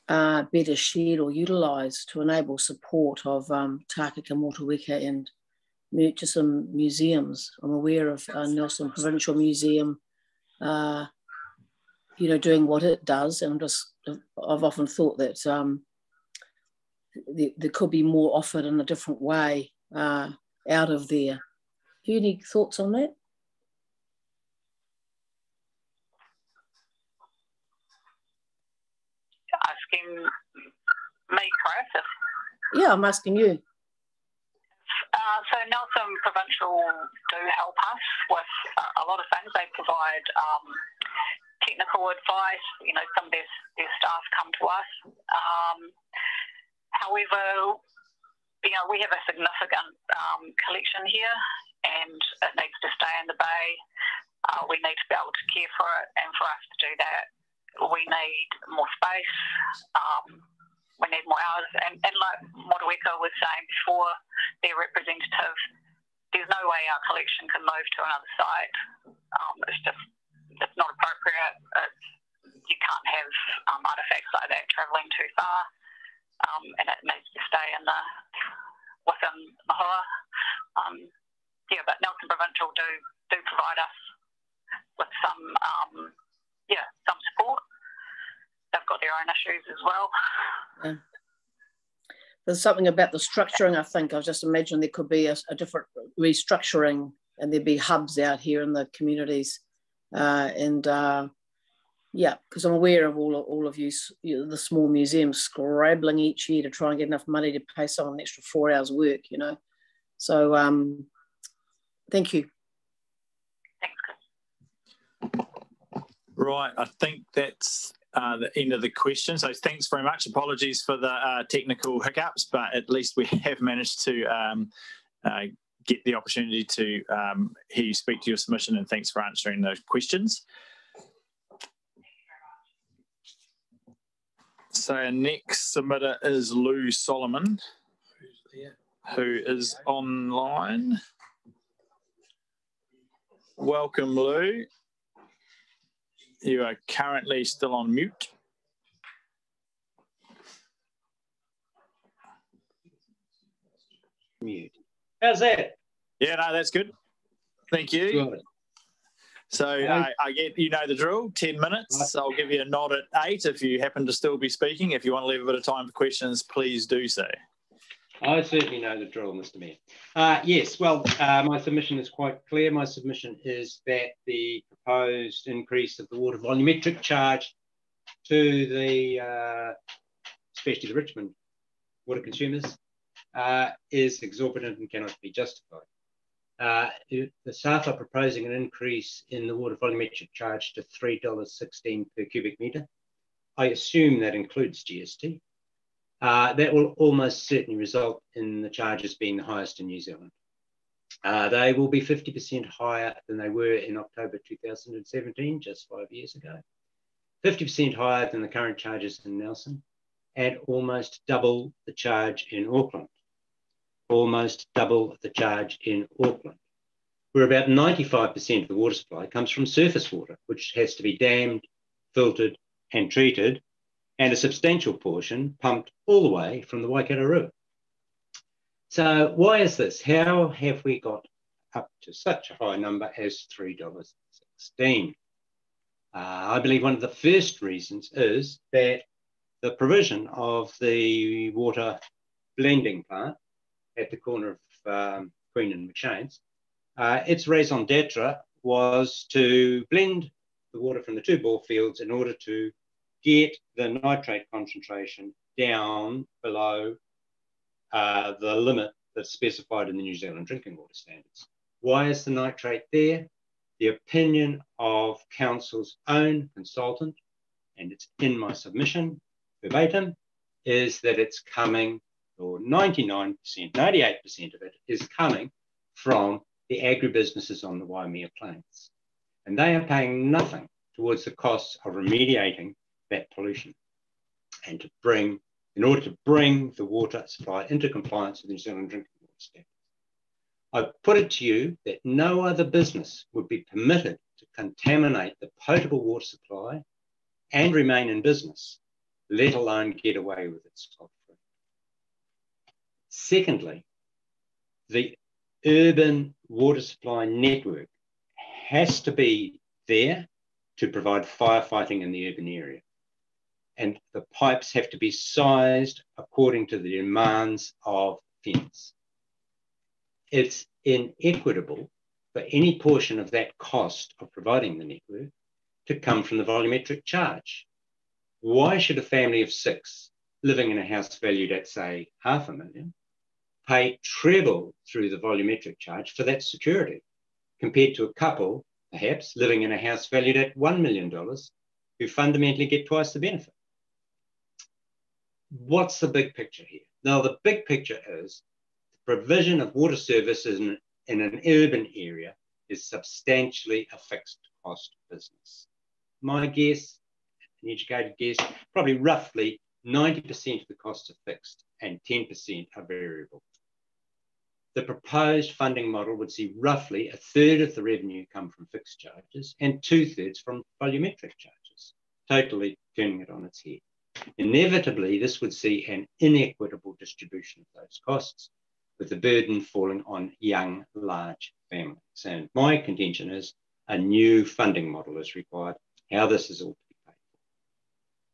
better shared or utilised to enable support of Tākaka Motueka and Murchison museums? I'm aware of Nelson Provincial Museum, doing what it does, and I've often thought that there could be more offered in a different way out of there. Have you any thoughts on that? Asking me, Chris? Yeah, I'm asking you. So Nelson Provincial do help us with a lot of things. They provide technical advice. Some of their staff come to us. However, we have a significant collection here, and it needs to stay in the bay. We need to be able to care for it, and for us to do that, we need more space. We need more hours. And like Motueka was saying before, their representative, there's no way our collection can move to another site. It's not appropriate. You can't have artefacts like that travelling too far, and it needs to stay within Mahua. But Nelson Provincial do provide us with some support. They've got their own issues as well. Yeah. There's something about the structuring, I think. I just imagine there could be a different restructuring, and there'd be hubs out here in the communities. Because I'm aware of all of you, the small museums scrabbling each year to try and get enough money to pay someone an extra 4 hours work, So thank you. Right, I think that's the end of the question. So thanks very much. Apologies for the technical hiccups, but at least we have managed to get the opportunity to hear you speak to your submission, and thanks for answering those questions. So our next submitter is Lou Solomon, who is online. Welcome, Lou. You are currently still on mute. Mute. How's that? Yeah, no, that's good. Thank you. Good. So I get the drill, 10 minutes. I'll give you a nod at 8 if you happen to still be speaking. If you want to leave a bit of time for questions, please do so. I certainly know the drill, Mr. Mayor. Yes, well, my submission is quite clear. My submission is that the proposed increase of the water volumetric charge to the, especially the Richmond water consumers, is exorbitant and cannot be justified. The staff are proposing an increase in the water volumetric charge to $3.16 per cubic metre. I assume that includes GST. That will almost certainly result in the charges being the highest in New Zealand. They will be 50% higher than they were in October 2017, just 5 years ago. 50% higher than the current charges in Nelson, and almost double the charge in Auckland. Almost double the charge in Auckland, where about 95% of the water supply comes from surface water, which has to be dammed, filtered and treated, and a substantial portion pumped all the way from the Waikato River. So why is this? How have we got up to such a high number as $3.16? I believe one of the first reasons is that the provision of the water blending plant at the corner of Queen and McShane's, its raison d'etre was to blend the water from the two bore fields in order to get the nitrate concentration down below the limit that's specified in the New Zealand drinking water standards. Why is the nitrate there? The opinion of Council's own consultant, and it's in my submission verbatim, is that it's coming or 99%, 98% of it is coming from the agribusinesses on the Waimea Plains. And they are paying nothing towards the costs of remediating that pollution and in order to bring the water supply into compliance with the New Zealand drinking water standards. I put it to you that no other business would be permitted to contaminate the potable water supply and remain in business, let alone get away with it scot-free. Secondly, the urban water supply network has to be there to provide firefighting in the urban area. And the pipes have to be sized according to the demands of fence. It's inequitable for any portion of that cost of providing the network to come from the volumetric charge. Why should a family of 6 living in a house valued at, say, $500,000 pay treble through the volumetric charge for that security compared to a couple, perhaps, living in a house valued at $1 million who fundamentally get twice the benefit? What's the big picture here? Now, the big picture is the provision of water services in an urban area is substantially a fixed cost business. My guess, an educated guess, probably roughly 90% of the costs are fixed and 10% are variable. The proposed funding model would see roughly 1/3 of the revenue come from fixed charges and 2/3 from volumetric charges, totally turning it on its head. Inevitably, this would see an inequitable distribution of those costs, with the burden falling on young, large families. And my contention is a new funding model is required. How this is all to be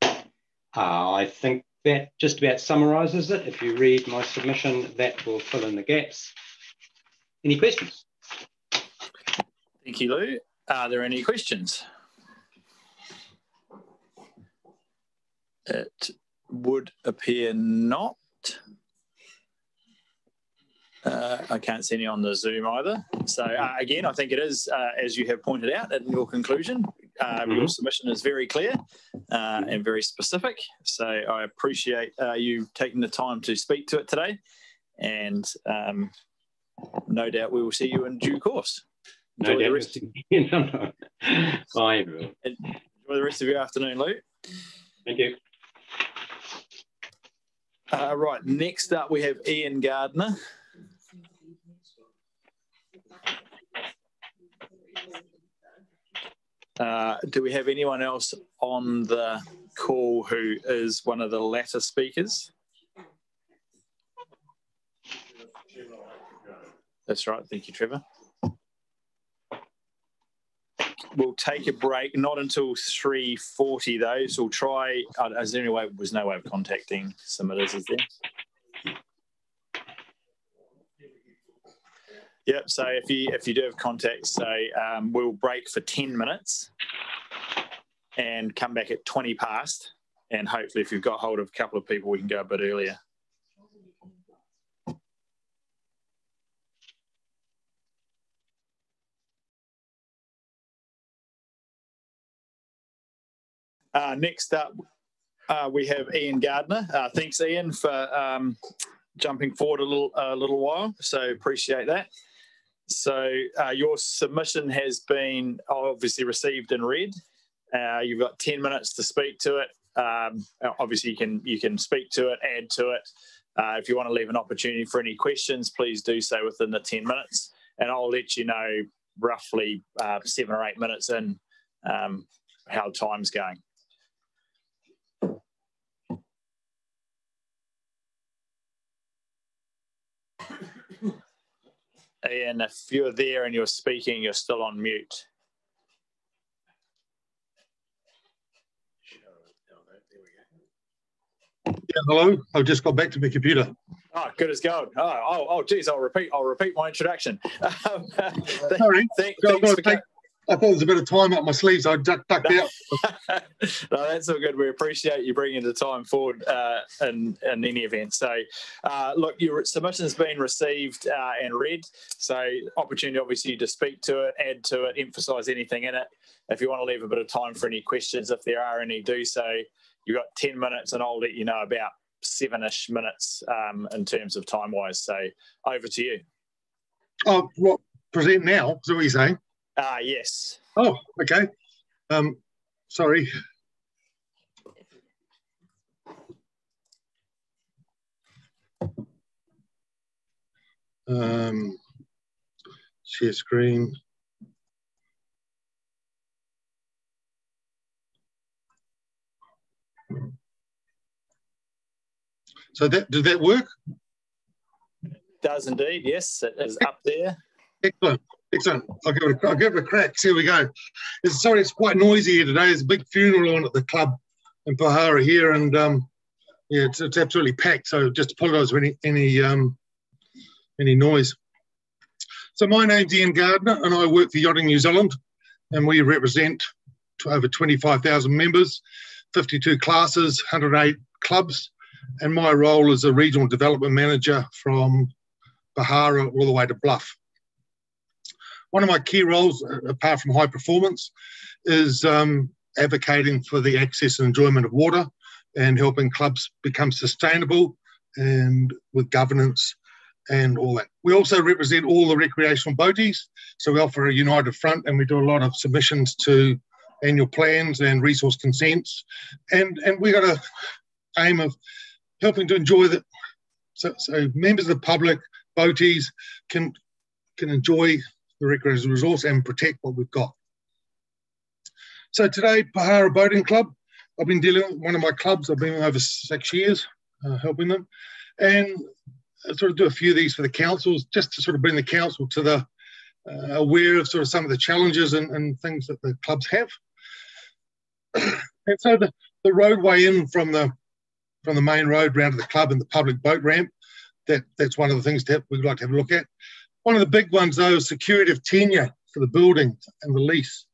paid for. I think that just about summarises it. If you read my submission, that will fill in the gaps. Any questions? Thank you, Lou. Are there any questions? It would appear not. I can't see any on the Zoom either. So again, I think it is, as you have pointed out in your conclusion, your submission is very clear and very specific. So I appreciate you taking the time to speak to it today. And no doubt we will see you in due course. No doubt we'll see you sometime. Bye, everyone. Enjoy the rest of your afternoon, Lou. Thank you. Right, next up we have Ian Gardner. Do we have anyone else on the call who is one of the latter speakers? That's right. Thank you, Trevor. We'll take a break, not until 3:40 though. So we'll try. Is there any way? There's no way of contacting submitters, is there? Yep. So if you do have contacts, say we'll break for 10 minutes and come back at 20 past. And hopefully, if you've got hold of a couple of people, we can go a bit earlier. Next up, we have Ian Gardner. Thanks, Ian, for jumping forward a little while. So appreciate that. So your submission has been obviously received and read. You've got 10 minutes to speak to it. Obviously, you can speak to it, add to it. If you want to leave an opportunity for any questions, please do so within the 10 minutes. And I'll let you know roughly 7 or 8 minutes in how time's going. Ian, if you're there and you're speaking, you're still on mute. Yeah, hello. I've just got back to my computer. Oh, good as gold. Oh, geez, I'll repeat my introduction. Sorry. I thought there was a bit of time up my sleeves. I ducked out. No, that's all good. We appreciate you bringing the time forward in any event. So, look, your submission's been received and read. So, opportunity obviously to speak to it, add to it, emphasise anything in it. If you want to leave a bit of time for any questions, if there are any, do so. You've got 10 minutes, and I'll let you know about 7-ish minutes in terms of time-wise. So over to you. Oh, what, present now? Is that what you're saying? Yes. Oh, okay. Sorry. Share screen. So did that work? Does indeed, yes. It is up there. Excellent, excellent. I'll give it a crack. So here we go. Sorry, it's quite noisy here today. There's a big funeral on at the club in Pahara here, and yeah, it's absolutely packed. So just apologise for any noise. So my name's Ian Gardner, and I work for Yachting New Zealand, and we represent over 25,000 members, 52 classes, 108 clubs, and my role is a regional development manager from Pahara all the way to Bluff. One of my key roles, apart from high performance, is advocating for the access and enjoyment of water and helping clubs become sustainable and with governance and all that. We also represent all the recreational boaties, so we offer a united front, and we do a lot of submissions to annual plans and resource consents, and we got a aim of helping to enjoy that, so members of the public, boaties, can enjoy the recreational resource and protect what we've got. So today, Pahara Boating Club, I've been dealing with one of my clubs. I've been over 6 years helping them, and I sort of do a few of these for the councils, just to sort of bring the council to the aware of sort of some of the challenges and things that the clubs have. And so the roadway in from the main road round to the club and the public boat ramp, that's one of the things that we'd like to have a look at. One of the big ones, though, is security of tenure for the building and the lease.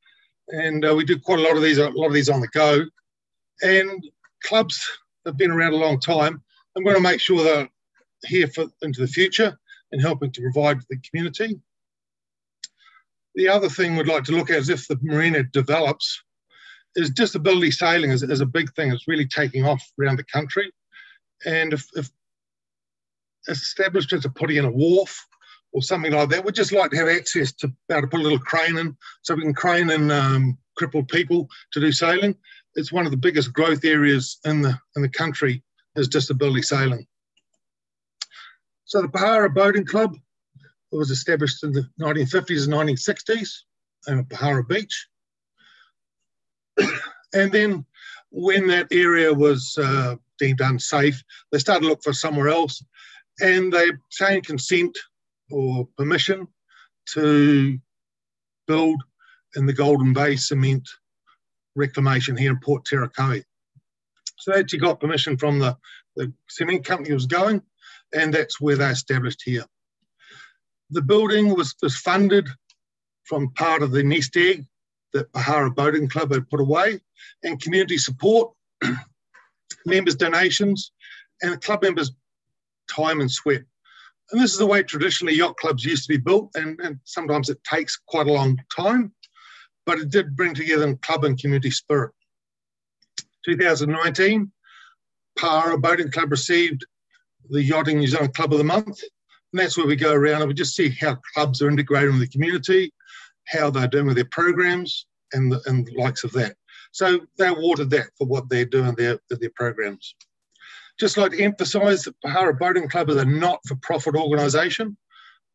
And we do quite a lot of these on the go. And clubs have been around a long time. I'm going to make sure they're here into the future and helping to provide for the community. The other thing we'd like to look at is if the marina develops, is disability sailing is a big thing. It's really taking off around the country. And if establishments are putting in a wharf or something like that, we'd just like to have access to be able to put a little crane in, so we can crane in crippled people to do sailing. It's one of the biggest growth areas in the country is disability sailing. So the Pahara Boating Club was established in the 1950s and 1960s at Pahara Beach. And then when that area was deemed unsafe, they started to look for somewhere else, and they obtained consent or permission to build in the Golden Bay cement reclamation here in Port Tarakoe. So they actually got permission from the cement company that was going, and that's where they established here. The building was funded from part of the nest egg that Pahara Boating Club had put away, and community support, members' donations, and club members' time and sweat. And this is the way traditionally yacht clubs used to be built, and sometimes it takes quite a long time, but it did bring together club and community spirit. 2019, Pahara Boating Club received the Yachting New Zealand Club of the Month, and that's where we go around and we just see how clubs are integrated in the community, how they're doing with their programs, and the likes of that. So they awarded that for what they're doing their programs. Just like to emphasise that Pahara Boating Club is a not-for-profit organisation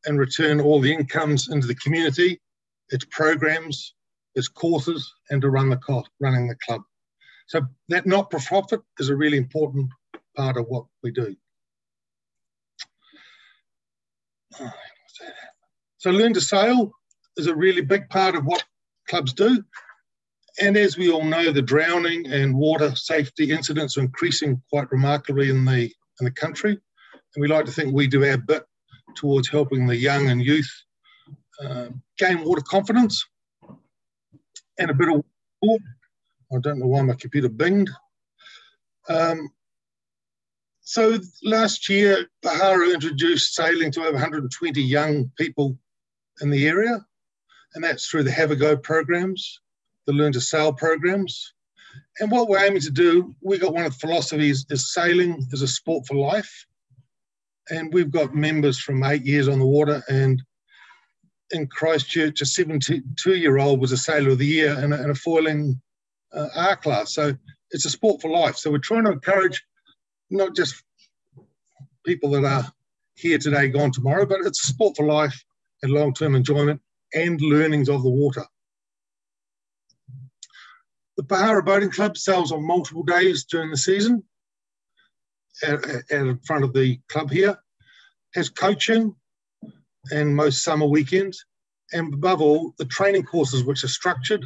and return all the incomes into the community, its programs, its courses, and to run running the club. So that not-for-profit is a really important part of what we do. So Learn to Sail is a really big part of what clubs do. And as we all know, the drowning and water safety incidents are increasing quite remarkably in the country. And we like to think we do our bit towards helping the young and youth gain water confidence and a bit of water. I don't know why my computer binged. So last year, Pahara introduced sailing to over 120 young people in the area, and that's through the Have a Go programs, the Learn to Sail programs, And what we're aiming to do, we got one of the philosophies is sailing is a sport for life. And we've got members from 8 years on the water, and in Christchurch, a 72-year-old was a Sailor of the Year in a foiling R class. So it's a sport for life. So we're trying to encourage not just people that are here today, gone tomorrow, but it's a sport for life and long-term enjoyment and learnings of the water. The Pahara Boating Club sails on multiple days during the season out in front of the club here, has coaching and most summer weekends, and above all, the training courses which are structured,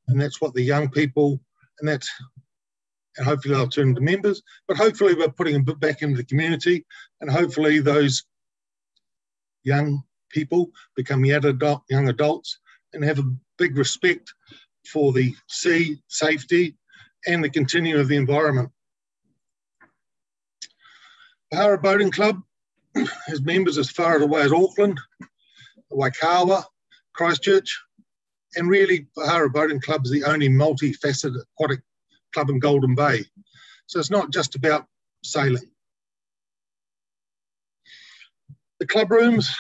and that's what the young people, and hopefully they'll turn into members, but hopefully we're putting them back into the community, and hopefully those young people become young adults and have a big respect for the sea, safety, and the continuing of the environment. Pahara Boating Club has members as far away as Auckland, Waikawa, Christchurch, and really Pahara Boating Club is the only multi-faceted aquatic club in Golden Bay. So it's not just about sailing. The club rooms,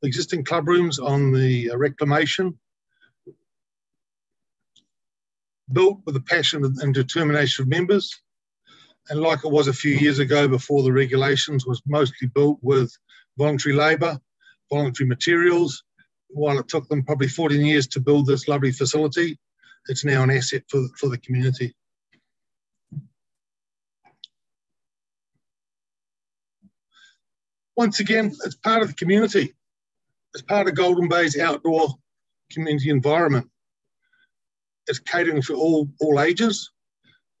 the existing club rooms on the reclamation, built with the passion and determination of members. And like it was a few years ago before the regulations, was mostly built with voluntary labour, voluntary materials. While it took them probably 14 years to build this lovely facility, it's now an asset for the community. Once again, it's part of the community. It's part of Golden Bay's outdoor community environment. It's catering for all ages.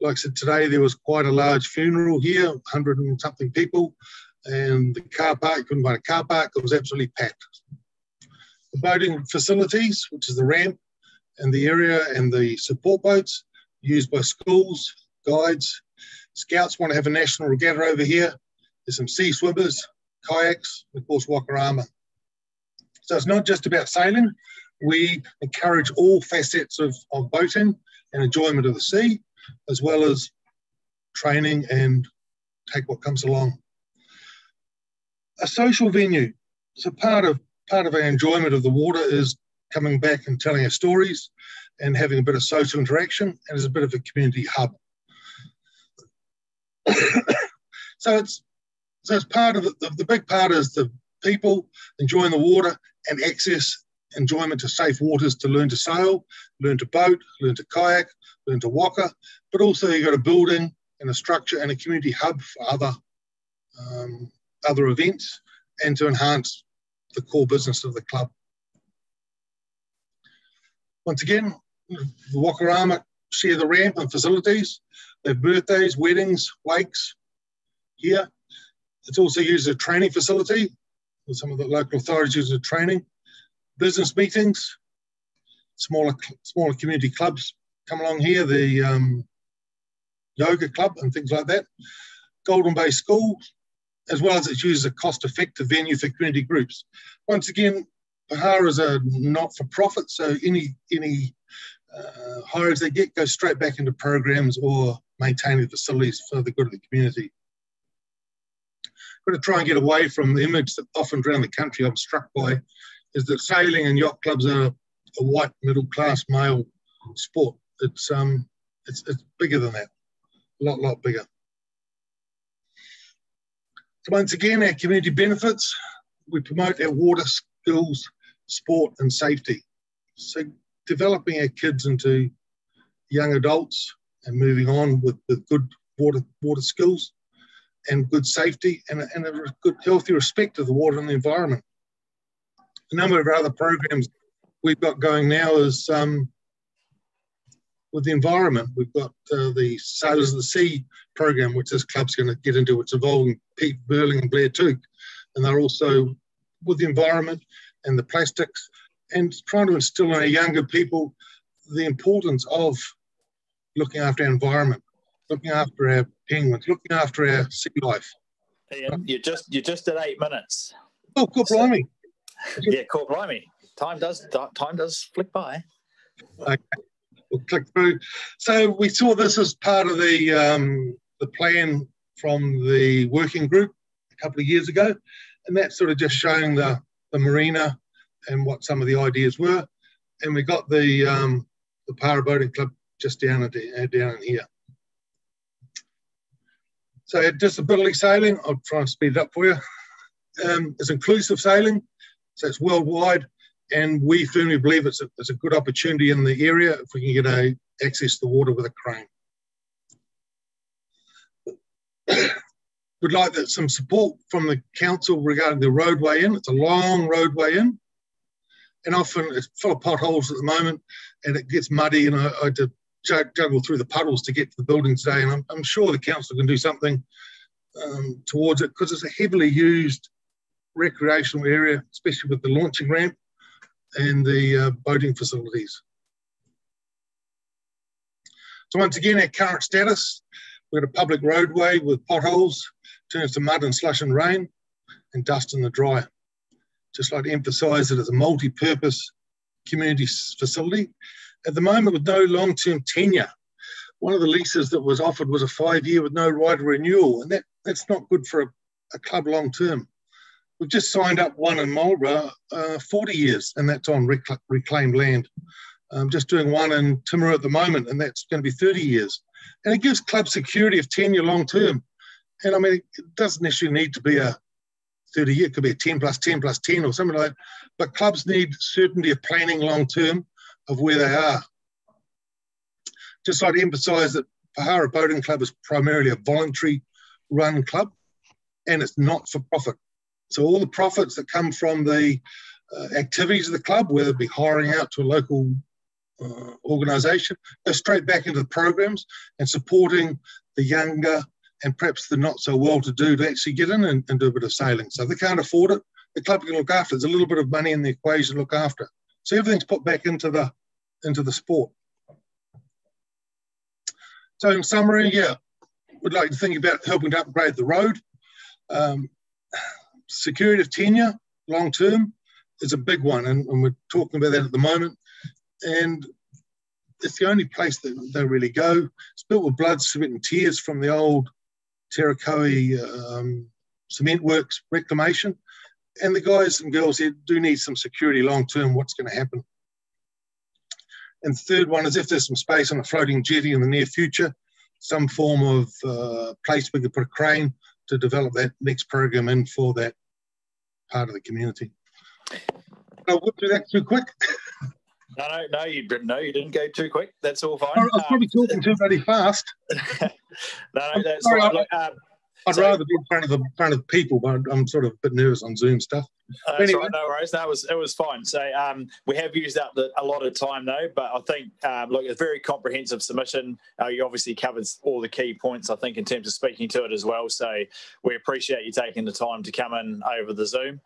Like I said, today there was quite a large funeral here, 100 and something people, and the car park, you couldn't find a car park, it was absolutely packed. The boating facilities, which is the ramp and the area and the support boats, used by schools, guides. Scouts want to have a national regatta over here. There's some sea swimmers, kayaks, and of course Wakarama. So it's not just about sailing. We encourage all facets of boating and enjoyment of the sea, as well as training and take what comes along. A social venue. So part of our enjoyment of the water is coming back and telling our stories and having a bit of social interaction, and as a bit of a community hub. So it's part of the big part is the people enjoying the water and access enjoyment to safe waters to learn to sail, learn to boat, learn to kayak, learn to waka, but also you've got a building and a structure and a community hub for other events and to enhance the core business of the club. Once again, the Wakarama share the ramp and facilities. They have birthdays, weddings, wakes here. It's also used as a training facility. Some of the local authorities use it as training. Business meetings, smaller community clubs come along here, the yoga club and things like that. Golden Bay School, as well as it's used as a cost-effective venue for community groups. Once again, Pahara is a not-for-profit, so any hires they get go straight back into programs or maintaining facilities for the good of the community. Got to try and get away from the image that often around the country I'm struck by, is that sailing and yacht clubs are a white middle-class male sport. It's bigger than that, a lot bigger. So once again, our community benefits, we promote our water skills, sport and safety. So developing our kids into young adults and moving on with good water skills and good safety and a good healthy respect of the water and the environment. A number of other programs we've got going now is with the environment. We've got the Sailors of the Sea program, which this club's going to get into. It's involving Pete Burling and Blair Took, and they're also with the environment and the plastics and trying to instill in our younger people the importance of looking after our environment, looking after our penguins, looking after our sea life. Ian, you're just at 8 minutes. Oh, cool, blimey. Yeah, cool, blimey. Time does flick by. Okay. we'll click through. So we saw this as part of the plan from the working group a couple of years ago, and that's sort of just showing the marina and what some of the ideas were. And we got the Para Boating Club just down in here. So disability sailing, I'll try and speed it up for you. It's inclusive sailing, so it's worldwide, and we firmly believe it's a good opportunity in the area if we can get access to the water with a crane. We'd like some support from the council regarding the roadway in. It's a long roadway in, and often it's full of potholes at the moment, and it gets muddy, and I had to juggle through the puddles to get to the building today, and I'm sure the council can do something towards it, because it's a heavily used recreational area, especially with the launching ramp and the boating facilities. So once again, our current status, we've got a public roadway with potholes, turns to mud and slush and rain, and dust in the dry. Just like to emphasise that it's a multi-purpose community facility. At the moment, with no long-term tenure, one of the leases that was offered was a 5-year with no right of renewal, and that's not good for a club long-term. We've just signed up one in Marlborough, 40 years, and that's on reclaimed land. Just doing one in Timaru at the moment, and that's going to be 30 years. And it gives club security of tenure long-term. And I mean, it doesn't necessarily need to be a 30-year, it could be a 10 plus 10 plus 10 or something like that. But clubs need certainty of planning long-term of where they are. Just like to emphasise that Pahara Boating Club is primarily a voluntary run club, and it's not for profit. So all the profits that come from the activities of the club, whether it be hiring out to a local organisation, go straight back into the programs and supporting the younger and perhaps the not so well-to-do to actually get in and do a bit of sailing. So if they can't afford it, the club can look after it. There's a little bit of money in the equation to look after. So everything's put back into the sport. So in summary, yeah, we'd like to think about helping to upgrade the road. Security of tenure, long term, is a big one, and we're talking about that at the moment. And it's the only place that they really go. It's built with blood, sweat and tears from the old Terakoe cement works reclamation. And the guys and girls here do need some security long term, what's going to happen. And the third one is if there's some space on a floating jetty in the near future, some form of place we could put a crane to develop that next program in for that part of the community. I whipped through that too quick. No, you didn't go too quick. That's all fine. I was probably talking too bloody fast. No, that's fine. Look, I'd rather be in front of people, but I'm sort of a bit nervous on Zoom stuff. That's anyway. Right, no worries. No, it was fine. So we have used up a lot of time though, but I think look, it's a very comprehensive submission. You obviously covered all the key points, I think, in terms of speaking to it as well. So we appreciate you taking the time to come in over the Zoom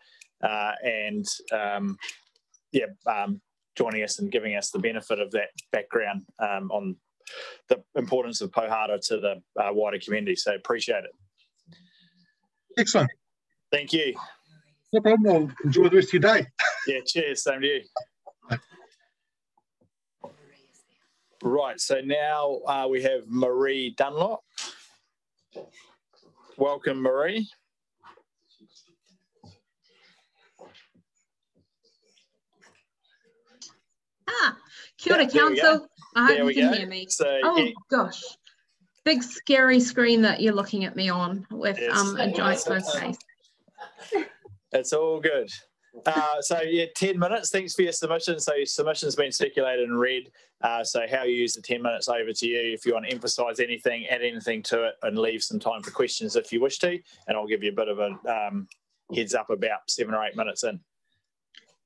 joining us and giving us the benefit of that background on the importance of Pohara to the wider community. So appreciate it. Excellent. Thank you. No problem. I'll enjoy the rest of your day. Yeah, cheers. Same to you. Right, so now we have Marie Dunlop. Welcome, Marie. Kia ora, Council. I hope you can hear me. So, gosh. Big scary screen that you're looking at me on with a giant face. It's all good. So yeah, 10 minutes. Thanks for your submission. So your submission's been circulated and read. So how you use the 10 minutes over to you. If you want to emphasise anything, add anything to it, and leave some time for questions if you wish to. And I'll give you a bit of a heads up about 7 or 8 minutes in.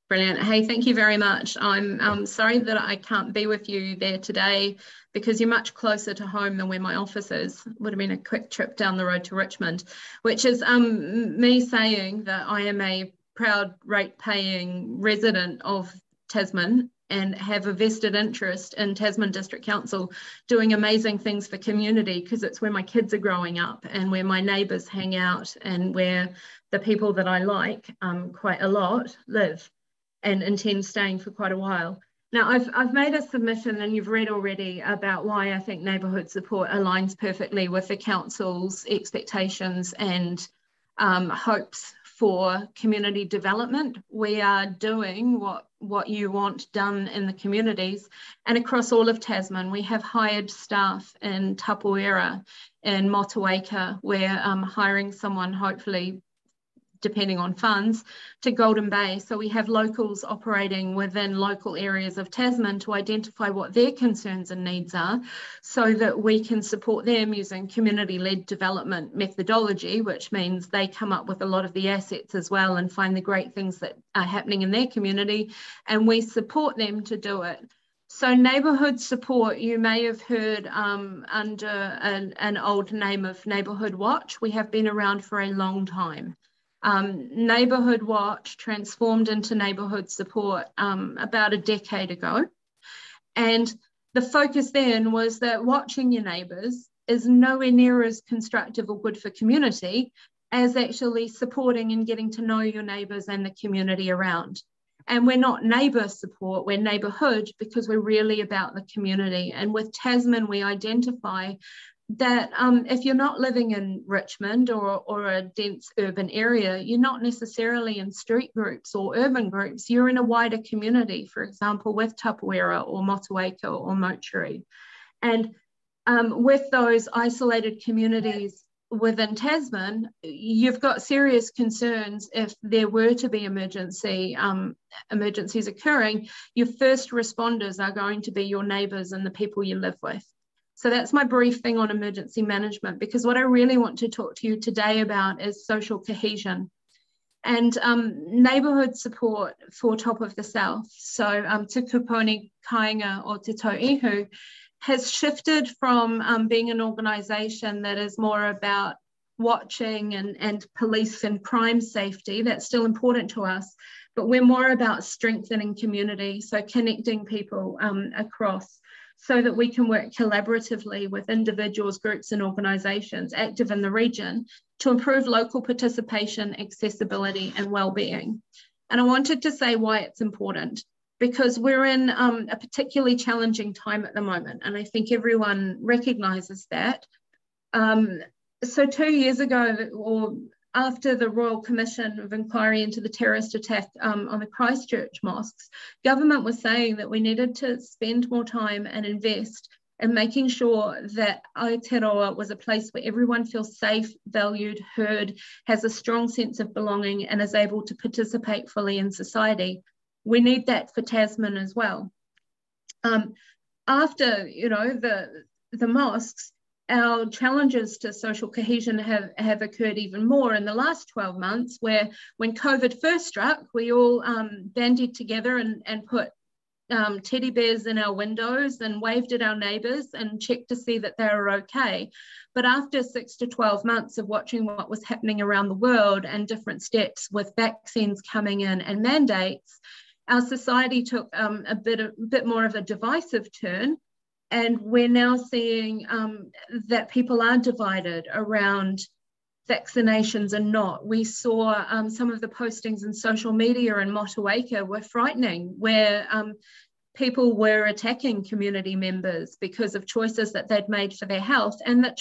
Brilliant. Hey, thank you very much. I'm sorry that I can't be with you there today because you're much closer to home than where my office is. It would have been a quick trip down the road to Richmond, which is me saying that I am a proud rate-paying resident of Tasman and have a vested interest in Tasman District Council doing amazing things for community, because it's where my kids are growing up and where my neighbours hang out and where the people that I like quite a lot live and intend staying for quite a while. Now, I've made a submission, and you've read already about why I think neighbourhood support aligns perfectly with the council's expectations and hopes for community development. We are doing what you want done in the communities, and across all of Tasman. We have hired staff in Tapawera, in Motueka. We're hiring someone, hopefully, depending on funds, to Golden Bay. So we have locals operating within local areas of Tasman to identify what their concerns and needs are, so that we can support them using community-led development methodology, which means they come up with a lot of the assets as well and find the great things that are happening in their community, and we support them to do it. So neighbourhood support, you may have heard under an old name of Neighbourhood Watch. We have been around for a long time. Neighbourhood Watch transformed into neighbourhood support about a decade ago. And the focus then was that watching your neighbours is nowhere near as constructive or good for community as actually supporting and getting to know your neighbours and the community around. And we're not neighbour support, we're neighbourhood, because we're really about the community. And with Tasman, we identify that if you're not living in Richmond or a dense urban area, you're not necessarily in street groups or urban groups, you're in a wider community, for example, with Tapawera or Motueka or Mochiri. And with those isolated communities within Tasman, you've got serious concerns if there were to be emergencies occurring. Your first responders are going to be your neighbours and the people you live with. So that's my brief thing on emergency management, because what I really want to talk to you today about is social cohesion and neighbourhood support for Top of the South. So Te Kuponi Kāinga or Te Tauihu has shifted from being an organisation that is more about watching and police and crime safety. That's still important to us, but we're more about strengthening community, so connecting people across, so that we can work collaboratively with individuals, groups and organisations active in the region to improve local participation, accessibility and well-being. And I wanted to say why it's important, because we're in a particularly challenging time at the moment, and I think everyone recognises that. So 2 years ago, or after the Royal Commission of Inquiry into the terrorist attack on the Christchurch mosques, government was saying that we needed to spend more time and invest in making sure that Aotearoa was a place where everyone feels safe, valued, heard, has a strong sense of belonging and is able to participate fully in society. We need that for Tasman as well. After, you know, the mosques, our challenges to social cohesion have occurred even more in the last 12 months, where when COVID first struck, we all bandied together and put teddy bears in our windows and waved at our neighbours and checked to see that they were okay. But after 6 to 12 months of watching what was happening around the world and different steps with vaccines coming in and mandates, our society took a bit more of a divisive turn. And we're now seeing that people are divided around vaccinations and not. We saw some of the postings in social media in Motueka were frightening, where people were attacking community members because of choices that they'd made for their health, and that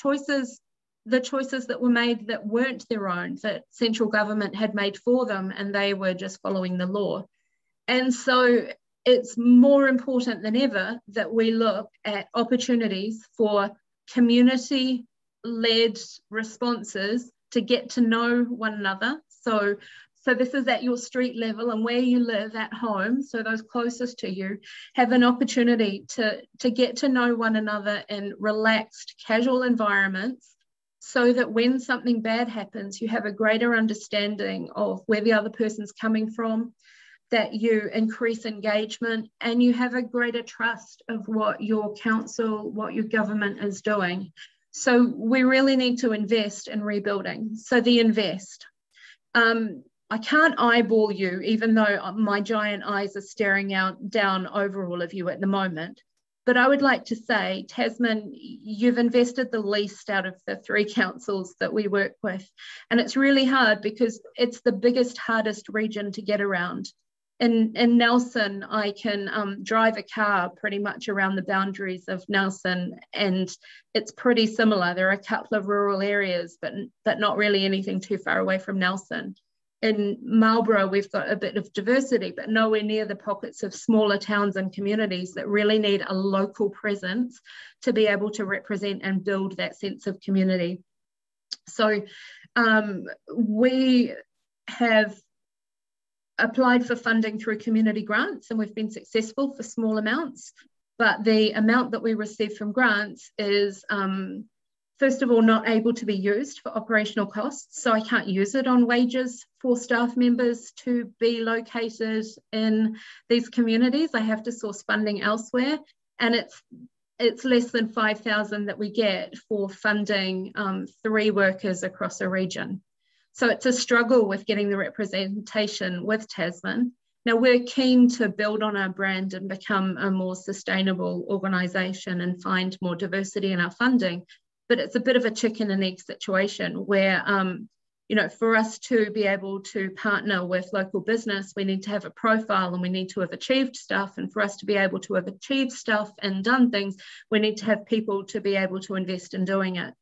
the choices that were made that weren't their own, that central government had made for them, and they were just following the law. And so it's more important than ever that we look at opportunities for community-led responses to get to know one another. So this is at your street level and where you live at home, so those closest to you have an opportunity to get to know one another in relaxed, casual environments, so that when something bad happens, you have a greater understanding of where the other person's coming from, that you increase engagement and you have a greater trust of what your council, what your government is doing. So we really need to invest in rebuilding. So the invest. I can't eyeball you, even though my giant eyes are staring down over all of you at the moment. But I would like to say, Tasman, you've invested the least out of the 3 councils that we work with. And it's really hard because it's the biggest, hardest region to get around. In Nelson, I can drive a car pretty much around the boundaries of Nelson, and it's pretty similar. There are a couple of rural areas, but not really anything too far away from Nelson. In Marlborough, we've got a bit of diversity, but nowhere near the pockets of smaller towns and communities that really need a local presence to be able to represent and build that sense of community. So we have applied for funding through community grants, and we've been successful for small amounts, but the amount that we receive from grants is first of all, not able to be used for operational costs. So I can't use it on wages for staff members to be located in these communities. I have to source funding elsewhere. And it's less than 5,000 that we get for funding 3 workers across a region. So it's a struggle with getting the representation with Tasman. Now we're keen to build on our brand and become a more sustainable organisation and find more diversity in our funding. But it's a bit of a chicken and egg situation where, you know, for us to be able to partner with local business, we need to have a profile and we need to have achieved stuff. And for us to be able to have achieved stuff and done things, we need to have people to be able to invest in doing it.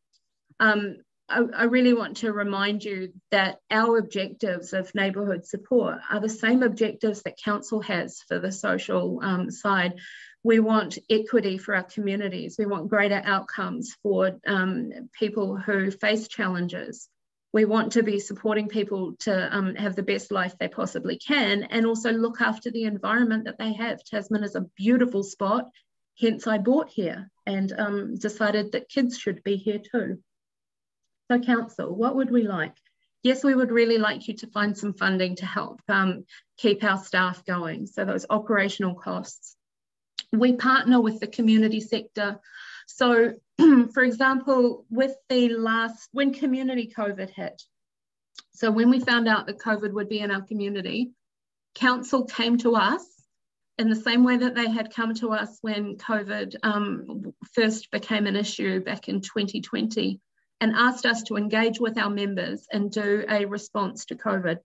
I really want to remind you that our objectives of neighbourhood support are the same objectives that council has for the social side. We want equity for our communities. We want greater outcomes for people who face challenges. We want to be supporting people to have the best life they possibly can and also look after the environment that they have. Tasman is a beautiful spot, hence I bought here and decided that kids should be here too. So council, what would we like? Yes, we would really like you to find some funding to help keep our staff going. So those operational costs. We partner with the community sector. So for example, with when community COVID hit, so when we found out that COVID would be in our community, council came to us in the same way that they had come to us when COVID first became an issue back in 2020 and asked us to engage with our members and do a response to COVID.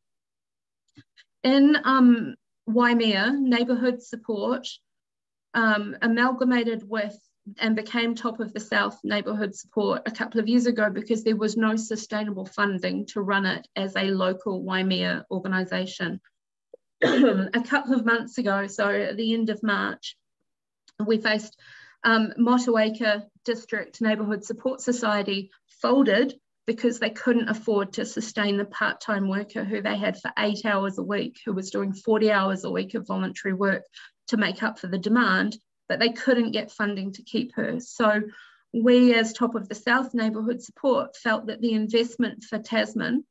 In Waimea, neighbourhood support amalgamated with and became Top of the South neighbourhood support a couple of years ago because there was no sustainable funding to run it as a local Waimea organisation. A couple of months ago, so at the end of March, we faced Motueka District Neighbourhood Support Society folded because they couldn't afford to sustain the part-time worker who they had for 8 hours a week, who was doing 40 hours a week of voluntary work to make up for the demand, but they couldn't get funding to keep her. So we as Top of the South Neighbourhood Support felt that the investment for Tasman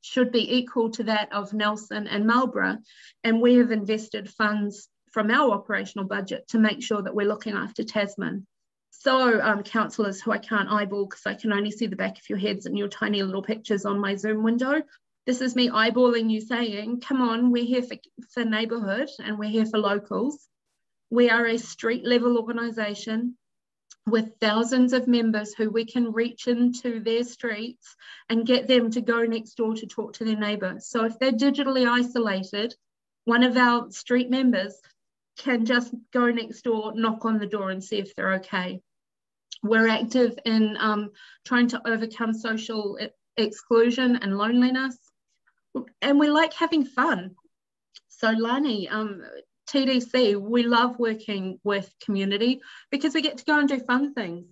should be equal to that of Nelson and Marlborough, and we have invested funds from our operational budget to make sure that we're looking after Tasman. So councillors who I can't eyeball because I can only see the back of your heads and your tiny little pictures on my Zoom window, this is me eyeballing you saying, come on, we're here for neighbourhood and we're here for locals. We are a street level organisation with thousands of members who we can reach into their streets and get them to go next door to talk to their neighbour. So if they're digitally isolated, one of our street members can just go next door, knock on the door and see if they're okay. We're active in trying to overcome social exclusion and loneliness, and we like having fun. So Lani, TDC, we love working with community because we get to go and do fun things.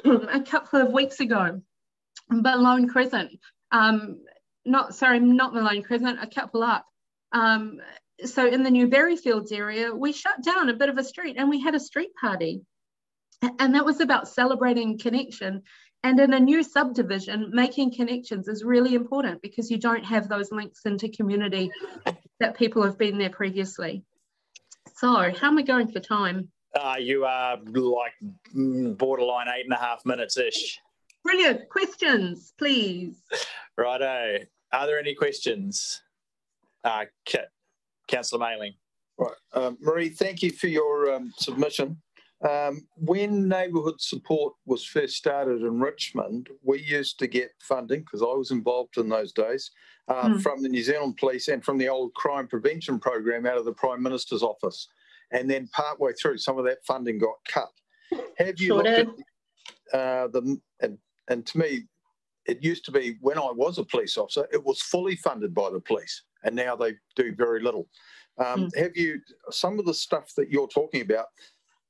A couple of weeks ago, Malone Crescent, not Malone Crescent, a couple up. So in the New Berryfields area, we shut down a bit of a street and we had a street party. And that was about celebrating connection. And in a new subdivision, making connections is really important because you don't have those links into community that people have been there previously. So how am I going for time? You are like borderline 8.5 minutes-ish. Brilliant. Questions, please. Righto. Are there any questions? Councillor Mayling. Right. Marie, thank you for your submission. When neighbourhood support was first started in Richmond, we used to get funding, because I was involved in those days, from the New Zealand Police and from the old crime prevention program out of the Prime Minister's office. And then partway through, some of that funding got cut. Have you looked at and to me, it used to be, when I was a police officer, it was fully funded by the police, and now they do very little. Have you, some of the stuff that you're talking about,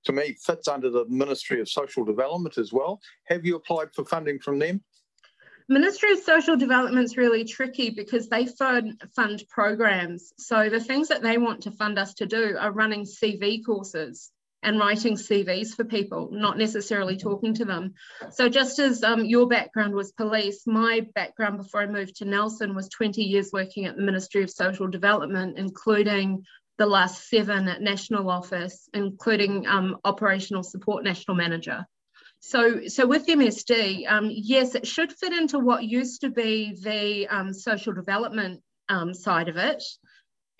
to me, fits under the Ministry of Social Development as well. Have you applied for funding from them? Ministry of Social Development's really tricky because they fund programs. So the things that they want to fund us to do are running CV courses and writing CVs for people, not necessarily talking to them. So just as your background was police, my background before I moved to Nelson was 20 years working at the Ministry of Social Development, including the last 7 at National Office, including Operational Support National Manager. So with MSD, yes, it should fit into what used to be the social development side of it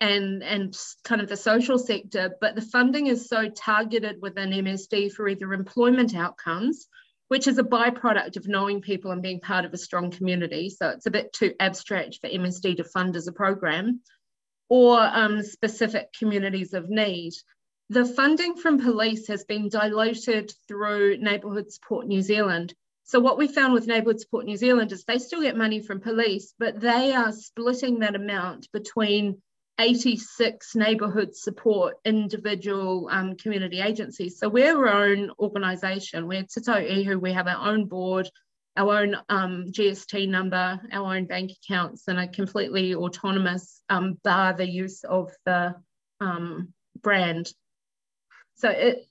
and kind of the social sector, but the funding is so targeted within MSD for either employment outcomes, which is a byproduct of knowing people and being part of a strong community. So it's a bit too abstract for MSD to fund as a program, or specific communities of need. The funding from police has been diluted through Neighbourhood Support New Zealand. So what we found with Neighbourhood Support New Zealand is they still get money from police, but they are splitting that amount between 86 neighbourhood support individual community agencies. So we're our own organisation. We're Te Tau Ihu. We have our own board, our own GST number, our own bank accounts, and are completely autonomous, bar the use of the brand. So it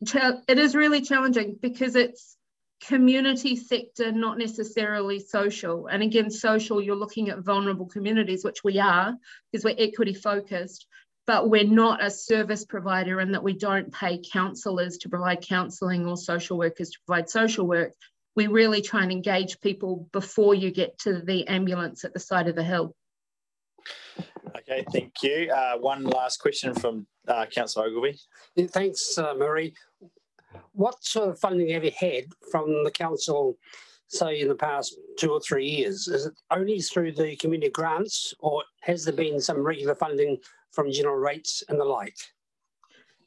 is really challenging because it's community sector, not necessarily social. And again, social, you're looking at vulnerable communities, which we are, because we're equity focused, but we're not a service provider in that we don't pay counsellors to provide counselling or social workers to provide social work. We really try and engage people before you get to the ambulance at the side of the hill. Okay, thank you. One last question from Councillor Ogilvie. Yeah, thanks, Marie. What sort of funding have you had from the council, say, in the past 2 or 3 years? Is it only through the community grants, or has there been some regular funding from general rates and the like?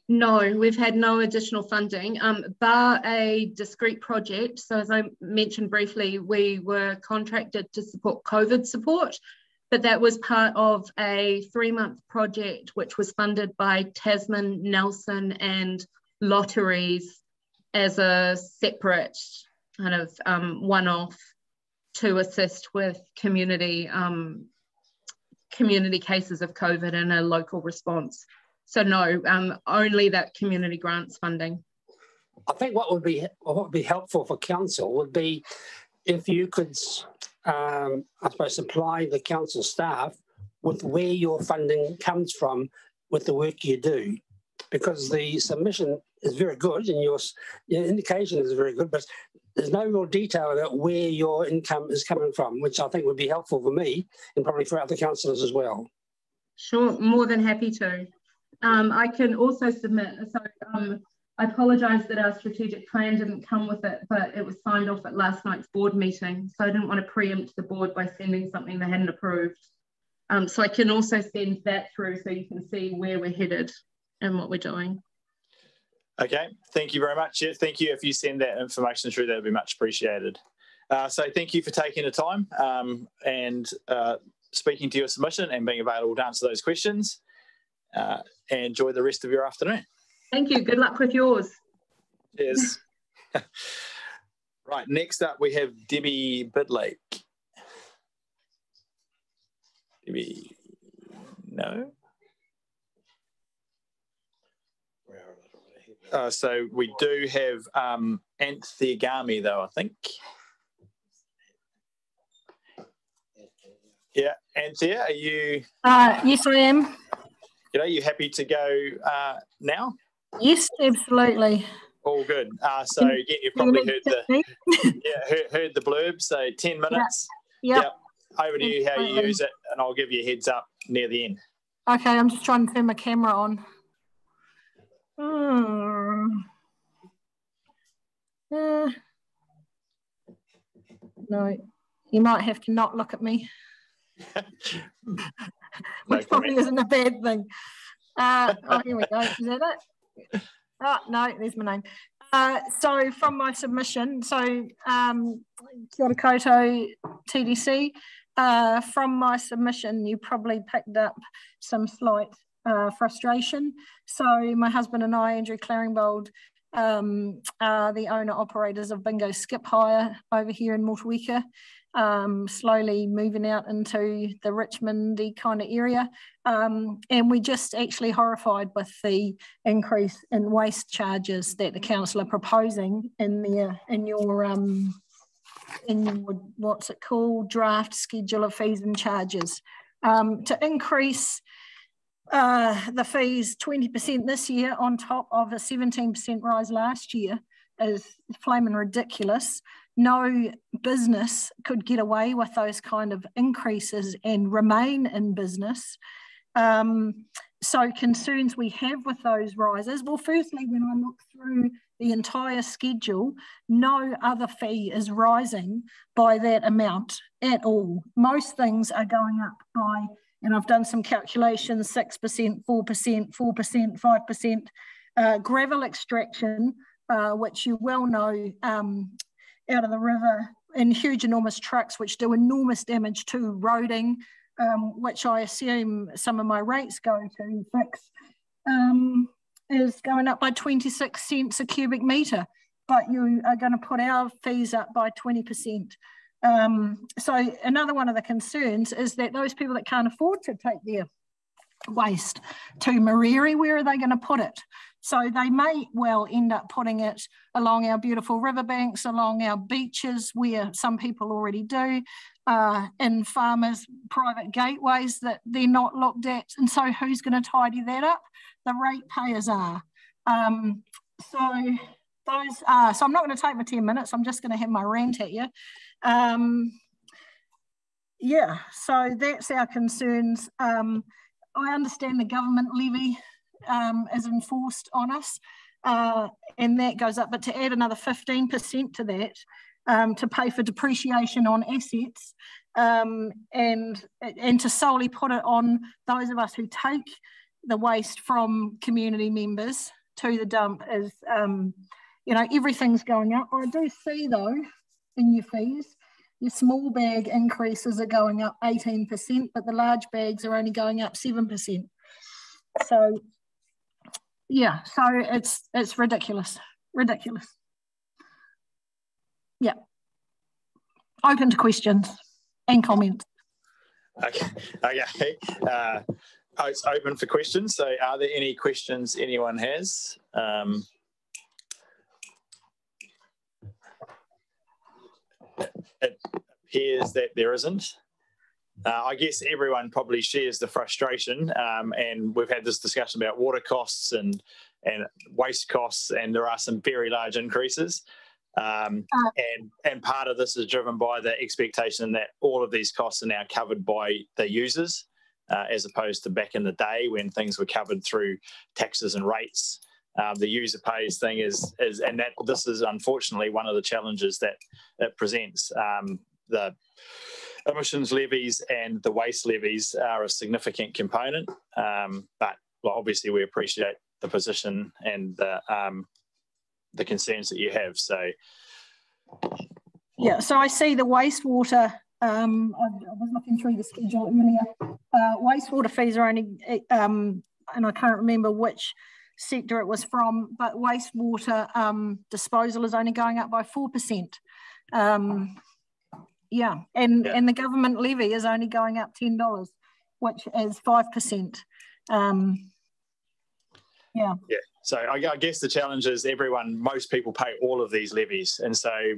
No, we've had no additional funding, bar a discrete project. So as I mentioned briefly, we were contracted to support COVID support, but that was part of a 3-month project which was funded by Tasman, Nelson and Lotteries as a separate kind of one-off to assist with community cases of COVID and a local response. So no, only that community grants funding. I think what would be helpful for council would be if you could, I suppose, supply the council staff with where your funding comes from with the work you do, because the submission is very good and your indication is very good, but there's no real detail about where your income is coming from, which I think would be helpful for me and probably for other councillors as well. Sure, more than happy to. I can also submit, so I apologise that our strategic plan didn't come with it, but it was signed off at last night's board meeting. So I didn't want to preempt the board by sending something they hadn't approved. So I can also send that through so you can see where we're headed and what we're doing. Okay, thank you very much. Yeah, thank you. If you send that information through, that would be much appreciated. So thank you for taking the time and speaking to your submission and being available to answer those questions. Enjoy the rest of your afternoon. Thank you. Good luck with yours. Cheers. Right, next up we have Debbie Bidlake. Debbie, no? So we do have Anthea Gami though, I think. Yeah, Anthea, are you? Yes, I am. Are you happy to go now? Yes, absolutely. All good. So yeah, you've probably heard the heard the blurb. So 10 minutes. Yep. Over to you how you use it, and I'll give you a heads up near the end. Okay, I'm just trying to turn my camera on. No, you might have to not look at me. Which probably isn't a bad thing. Oh, here we go. Is that it? Oh, no, there's my name. So from my submission, so kia ora koutou TDC, from my submission, you probably picked up some slight frustration. So my husband and I, Andrew Claringbold, are the owner-operators of Bingo Skip Hire over here in Motueka, slowly moving out into the Richmond-y kind of area. And we're just actually horrified with the increase in waste charges that the council are proposing in your what's it called, draft schedule of fees and charges. To increase the fees 20% this year on top of a 17% rise last year is flaming ridiculous. No business could get away with those kind of increases and remain in business. So concerns we have with those rises, well, firstly, when I look through the entire schedule, no other fee is rising by that amount at all. Most things are going up by, and I've done some calculations, 6%, 4%, 4%, 5%. Gravel extraction, which you well know, out of the river in huge, enormous trucks, which do enormous damage to roading, which I assume some of my rates go to fix, is going up by 26 cents a cubic metre, but you are going to put our fees up by 20%. So another one of the concerns is that those people that can't afford to take their waste to Mariri, where are they going to put it? So they may well end up putting it along our beautiful riverbanks, along our beaches, where some people already do, in farmers' private gateways that they're not looked at. And so who's going to tidy that up? The ratepayers are. So I'm not going to take my 10 minutes. I'm just going to have my rant at you. Yeah, so that's our concerns. I understand the government levy is enforced on us, and that goes up, but to add another 15% to that, to pay for depreciation on assets, and to solely put it on those of us who take the waste from community members to the dump is, everything's going up. I do see though, in your fees, your small bag increases are going up 18%, but the large bags are only going up 7%. So, yeah, so it's ridiculous, ridiculous. Yeah. Open to questions and comments. Okay. It's open for questions. So are there any questions anyone has? It appears that there isn't. I guess everyone probably shares the frustration, and we've had this discussion about water costs and waste costs, and there are some very large increases. And part of this is driven by the expectation that all of these costs are now covered by the users, as opposed to back in the day when things were covered through taxes and rates. The user pays thing and that this is unfortunately one of the challenges that it presents. The emissions levies and the waste levies are a significant component, but obviously we appreciate the position and the concerns that you have. So, yeah. So I see the wastewater. I was looking through the schedule earlier. Wastewater fees are only, and I can't remember which sector it was from, but wastewater disposal is only going up by 4%. Yeah, and the government levy is only going up $10, which is 5%. Yeah. So I guess the challenge is most people pay all of these levies, and so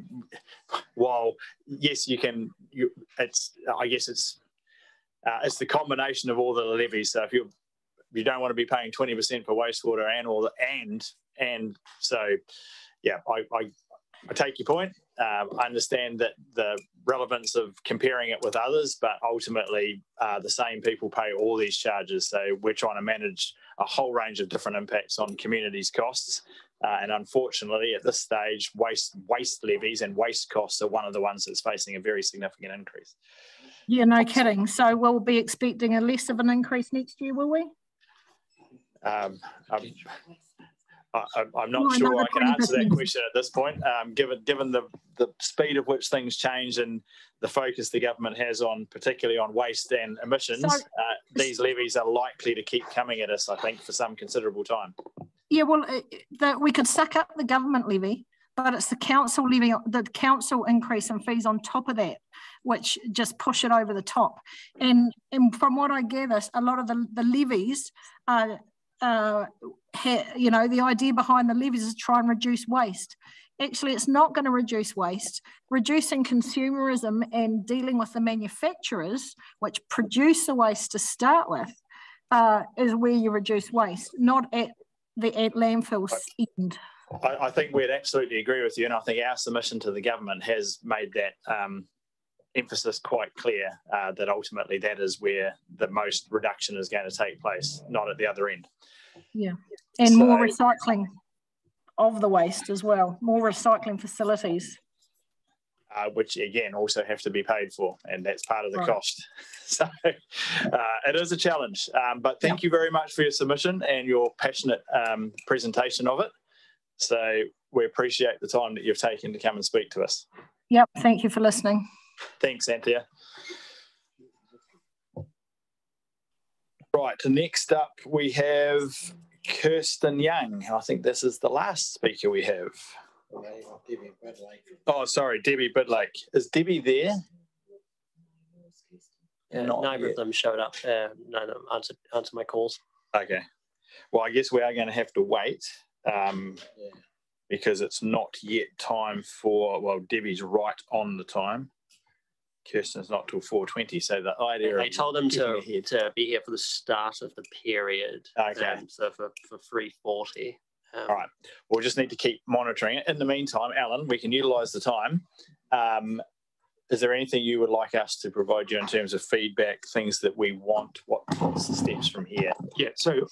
while yes, it's the combination of all the levies. So if you don't want to be paying 20% for wastewater and so yeah, I take your point. I understand that the relevance of comparing it with others, but ultimately the same people pay all these charges. So we're trying to manage a whole range of different impacts on communities' costs. And unfortunately, at this stage, waste levies and waste costs are one of the ones that's facing a very significant increase. Yeah, no kidding. So we'll be expecting a less of an increase next year, will we? I'm not sure I can answer that question at this point, given the speed of which things change and the focus the government has on, particularly on waste and emissions. These levies are likely to keep coming at us, I think, for some considerable time. Yeah, well, we could suck up the government levy, but it's the council levy, the council increase in fees on top of that, which just push it over the top. And from what I gather, a lot of the levies are, you know, the idea behind the levies is to try and reduce waste. Actually, it's not going to reduce waste. Reducing consumerism and dealing with the manufacturers, which produce the waste to start with, is where you reduce waste, not at landfill's end. I think we'd absolutely agree with you, and I think our submission to the government has made that emphasis quite clear, that ultimately that is where the most reduction is going to take place, not at the other end. Yeah, and so, more recycling of the waste as well, more recycling facilities. Which again also have to be paid for, and that's part of the cost. So it is a challenge, but thank you very much for your submission and your passionate presentation of it. So we appreciate the time that you've taken to come and speak to us. Yep, thank you for listening. Thanks, Anthea. Right, next up we have Kirsten Young. I think this is the last speaker we have. Oh, sorry, Debbie Bidlake. Is Debbie there? Neither of them showed up. No, answer my calls. Okay. Well, I guess we are going to have to wait because it's not yet time for, well, Debbie's right on the time. Kirsten's not till 4:20, so the idea I told them to be here for the start of the period. Okay. So for 3:40. All right. We'll just need to keep monitoring it. In the meantime, Alan, we can utilise the time. Is there anything you would like us to provide you in terms of feedback, things that we want? What's the steps from here? Yeah, so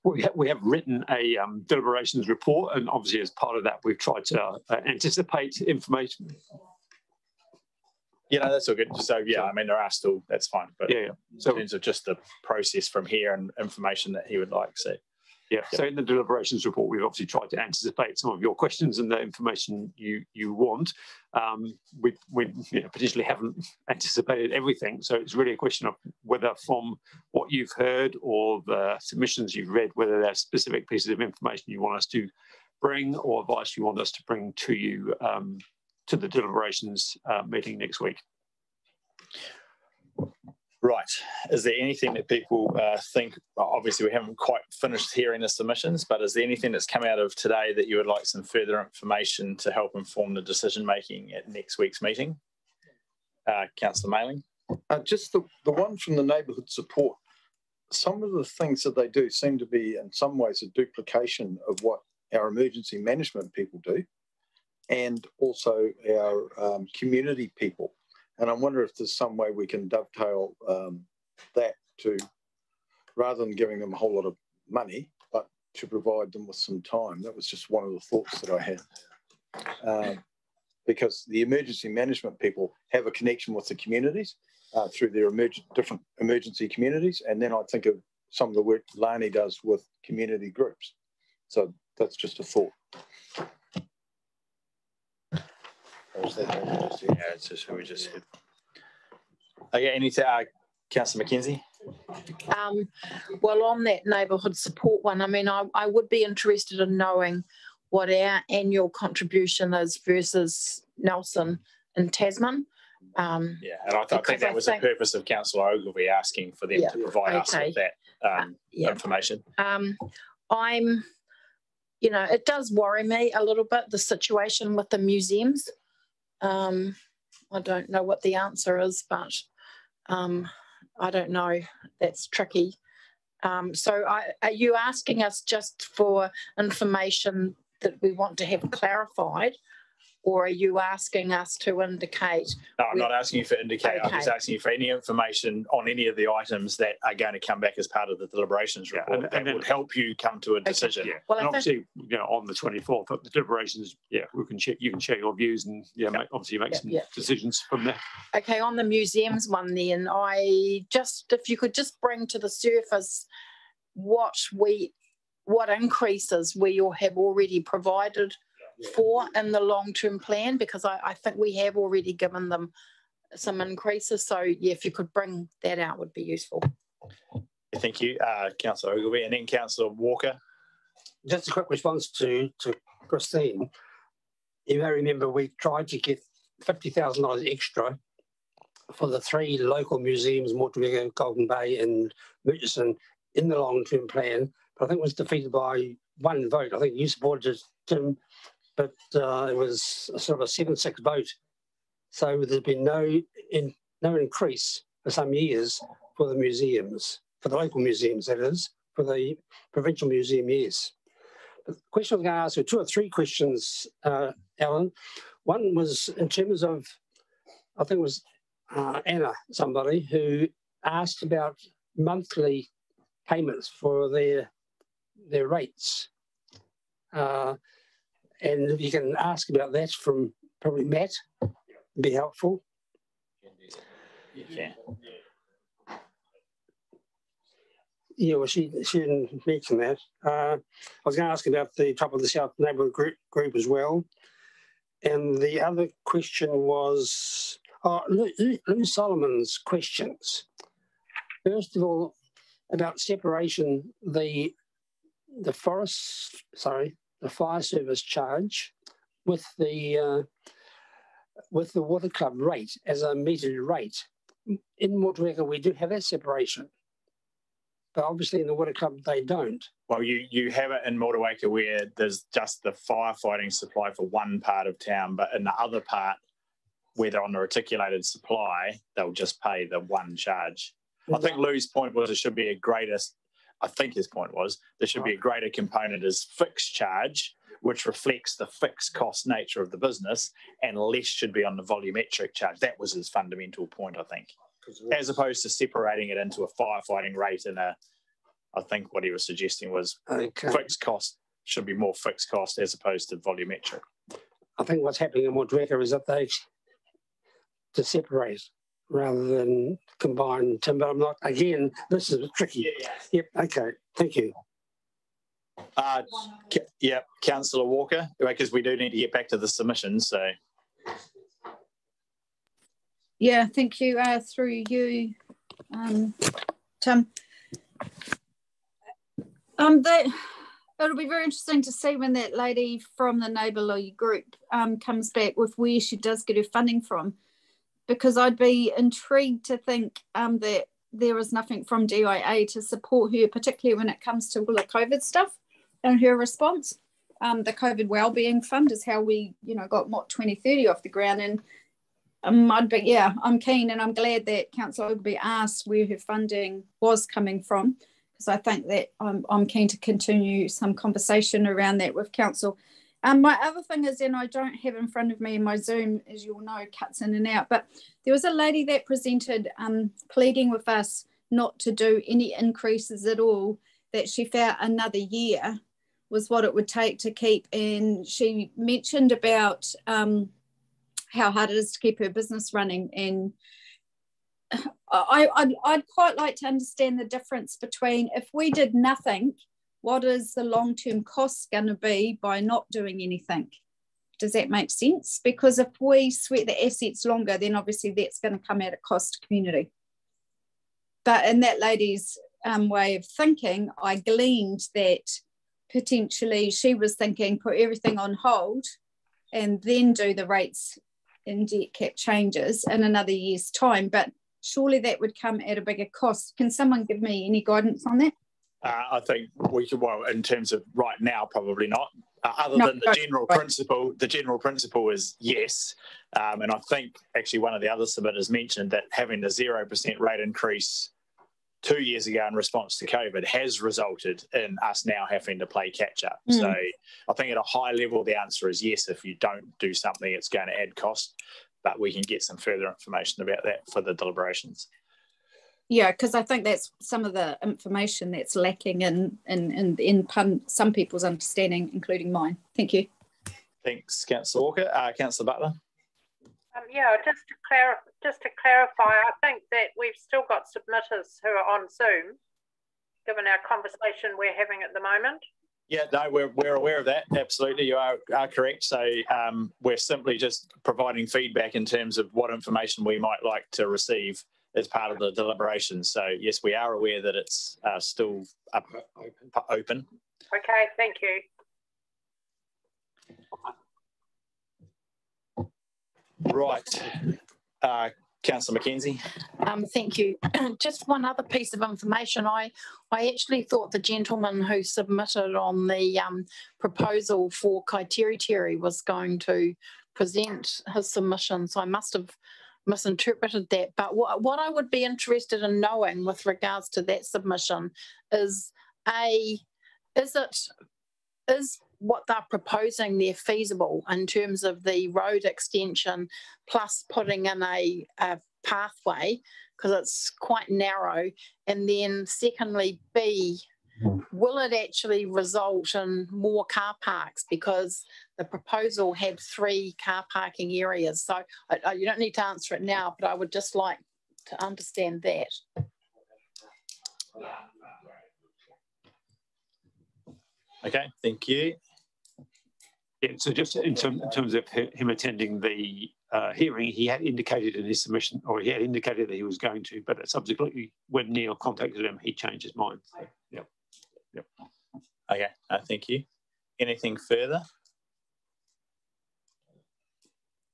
we have written a deliberations report, and obviously as part of that, we've tried to anticipate information. You know, that's all good. So, yeah, I mean, there are still, that's fine. But yeah. So, in terms of just the process from here and information that he would like to see. Yeah, so in the deliberations report, we've obviously tried to anticipate some of your questions and the information you want. We potentially haven't anticipated everything, so it's really a question of whether from what you've heard or the submissions you've read, whether there are specific pieces of information you want us to bring or advice you want us to bring to you to the deliberations meeting next week. Right. Is there anything that people think, well, obviously we haven't quite finished hearing the submissions, but is there anything that's come out of today that you would like some further information to help inform the decision making at next week's meeting? Councillor Mailing? Just the one from the neighbourhood support. Some of the things that they do seem to be in some ways a duplication of what our emergency management people do and also our community people. And I wonder if there's some way we can dovetail that to, rather than giving them a whole lot of money, but to provide them with some time. That was just one of the thoughts that I had. Because the emergency management people have a connection with the communities through their different emergency communities. And then I think of some of the work Lani does with community groups. So that's just a thought. Yeah, it's just who we just said. Okay, anything, Councillor McKenzie? Well, on that neighbourhood support one, I mean, I would be interested in knowing what our annual contribution is versus Nelson and Tasman. Yeah, and I think that was the purpose of Councillor Ogilvie asking for them to provide us with that information. You know, it does worry me a little bit, the situation with the museums. I don't know what the answer is, but I don't know. That's tricky. So are you asking us just for information that we want to have clarified, or are you asking us to indicate? No, I'm not asking you for indicate. I'm just asking you for any information on any of the items that are going to come back as part of the deliberations report that would help you come to a decision. Yeah. Well, and obviously, on the 24th of the deliberations, we can share, you can share your views and obviously make some decisions from there. Okay, on the museums one then, if you could just bring to the surface what increases we have already provided for in the long-term plan, because I think we have already given them some increases. So if you could bring that out would be useful. Thank you, Councillor Ogilvie, and then Councillor Walker. Just a quick response to Christine. You may remember we tried to get $50,000 extra for the 3 local museums, Motueka, Golden Bay and Murchison, in the long-term plan, but I think it was defeated by 1 vote. I think you supported it, Tim, but it was sort of a 7-6 vote. So there's been no increase for some years for the museums, for the local museums, that is. For the provincial museum, yes. The question I was going to ask you, 2 or 3 questions, Alan. One was in terms of, I think it was Anna, somebody, who asked about monthly payments for their rates. And if you can ask about that from probably Matt, it'd be helpful. Yeah. Yeah, well, she didn't mention that. I was going to ask about the Top of the South Neighbourhood group as well. And the other question was Lou Solomon's questions. First of all, about separation, the fire service charge with the water club rate as a metered rate. In Motueka, we do have that separation, but obviously in the water club they don't. Well, you have it in Motueka where there's just the firefighting supply for one part of town, but in the other part, where they're on the reticulated supply, they'll just pay the one charge. I think Lou's point was there should be a greater, I think his point was there should be a greater component as fixed charge, which reflects the fixed cost nature of the business, and less should be on the volumetric charge. That was his fundamental point, I think, as opposed to separating it into a firefighting rate and I think what he was suggesting was fixed cost should be more fixed cost as opposed to volumetric. I think what's happening in Motueka is that they to separate rather than combine, Tim, but I'm not, again, this is tricky. Yep, okay, thank you. Councillor Walker, because we do need to get back to the submission, so. Yeah, thank you. Through you, Tim. It'll be very interesting to see when that lady from the neighbourly group comes back with where she does get her funding from, because I'd be intrigued to think that there is nothing from DIA to support her, particularly when it comes to all the COVID stuff and her response. The COVID Wellbeing Fund is how we, got Mott 2030 off the ground, and I'm keen, and I'm glad that Councillor Ogilvie asked where her funding was coming from, because I think that I'm keen to continue some conversation around that with Council. My other thing is, and I don't have in front of me, my Zoom, as you all know, cuts in and out, but there was a lady that presented pleading with us not to do any increases at all, that she felt another year was what it would take to keep, and she mentioned about how hard it is to keep her business running, and I'd quite like to understand the difference between, if we did nothing, what is the long-term cost going to be by not doing anything? Does that make sense? Because if we sweat the assets longer, then obviously that's going to come at a cost to community. But in that lady's way of thinking, I gleaned that potentially she was thinking put everything on hold and then do the rates and debt cap changes in another year's time. But surely that would come at a bigger cost. Can someone give me any guidance on that? I think we could, well, in terms of right now, probably not. Other than the general principle is yes. And I think actually one of the other submitters mentioned that having the 0% rate increase 2 years ago in response to COVID has resulted in us now having to play catch up. So I think at a high level, the answer is yes. If you don't do something, it's going to add cost, but we can get some further information about that for the deliberations. Yeah, because I think that's some of the information that's lacking in some people's understanding, including mine. Thank you. Thanks, Councillor Walker. Councillor Butler. Yeah, just to clarify, I think that we've still got submitters who are on Zoom, given our conversation we're having at the moment. Yeah, no, we're aware of that. Absolutely, you are correct. So we're simply just providing feedback in terms of what information we might like to receive as part of the deliberation. So yes, we are aware that it's still open. Okay, thank you. Right, Councillor Mackenzie. Thank you. Just one other piece of information. I actually thought the gentleman who submitted on the proposal for Kaiteri was going to present his submission, so I must have misinterpreted that. But what I would be interested in knowing with regards to that submission is is what they're proposing there feasible in terms of the road extension plus putting in a pathway, because it's quite narrow, and then secondly, B, will it actually result in more car parks, because the proposal had 3 car parking areas. So you don't need to answer it now, but I would just like to understand that. Okay, thank you. Yeah, so just in terms of him attending the hearing, he had indicated in his submission, or he had indicated that he was going to, but subsequently when Neil contacted him, he changed his mind. So, yep. Okay, thank you. Anything further?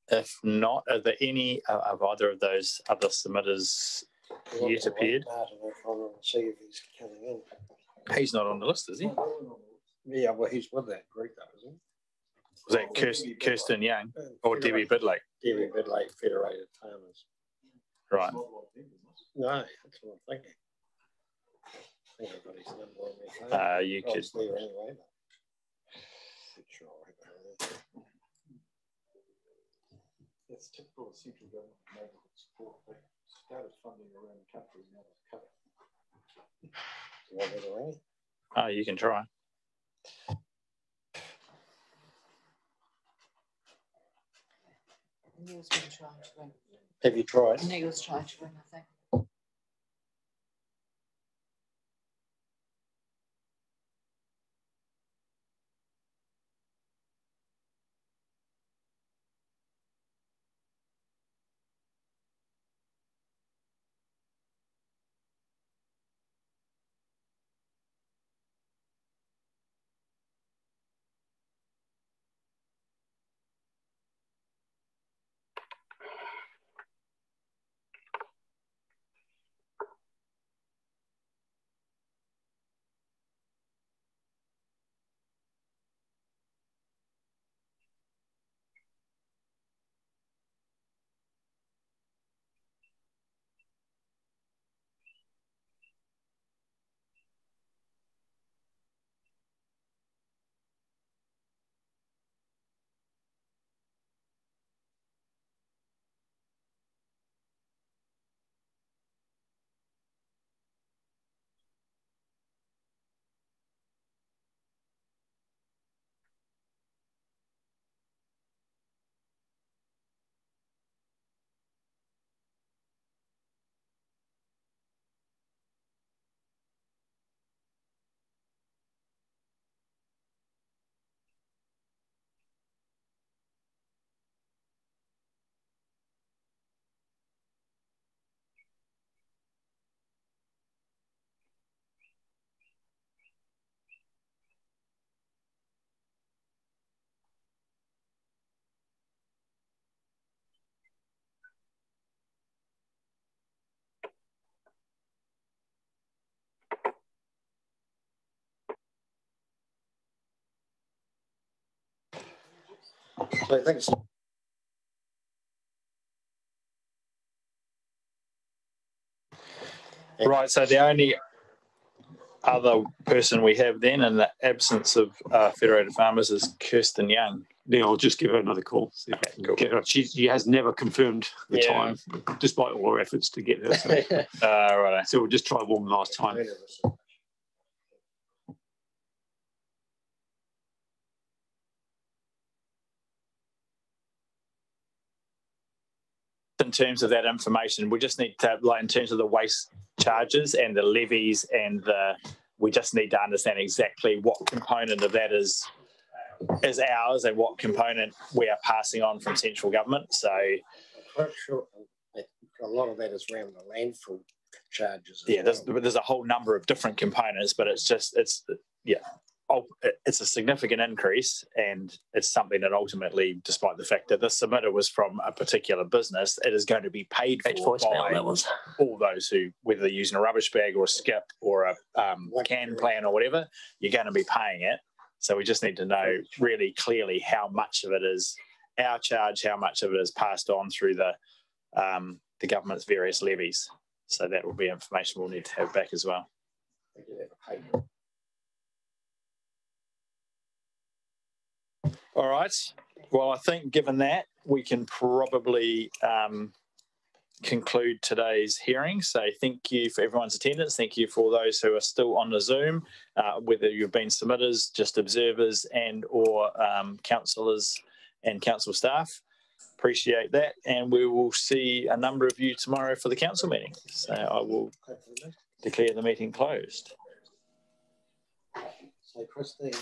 If not, are there any of either of those other submitters yet appeared? See if he's coming in. He's not on the list, is he? Yeah, well, he's with that group, though, isn't he? Was that Kirsten Young or Debbie Bidlake? Debbie Bidlake, Federated Farmers. Right. No, that's what I'm thinking. I think I've got his number on my phone. You could. There anyway, sure. It's typical of central government neighbourhood support. They started funding around the country and now they've cut it. Do you want me to ring? You can try. Neil's been trying to ring. Have you tried? Neil's trying to ring, I think. So thanks. Right, so the only other person we have then in the absence of Federated Farmers is Kirsten Young. Then I'll just give her another call. Cool. She has never confirmed the time, despite all our efforts to get her. So, right. So we'll just try one last time. In terms of that information, we just need to, like, in terms of the waste charges and the levies and we just need to understand exactly what component of that is ours and what component we are passing on from central government. So I'm quite sure a lot of that is around the landfill charges. There's a whole number of different components, but it's a significant increase, and it's something that ultimately, despite the fact that the submitter was from a particular business, it is going to be paid for by all those who, whether they're using a rubbish bag or a skip or a can plan or whatever, you're going to be paying it. So we just need to know really clearly how much of it is our charge, how much of it is passed on through the government's various levies. So that will be information we'll need to have back as well. All right. Well, I think given that, we can probably conclude today's hearing. So thank you for everyone's attendance. Thank you for those who are still on the Zoom, whether you've been submitters, just observers and or councillors and council staff. Appreciate that. And we will see a number of you tomorrow for the council meeting. So I will declare the meeting closed. So Christine,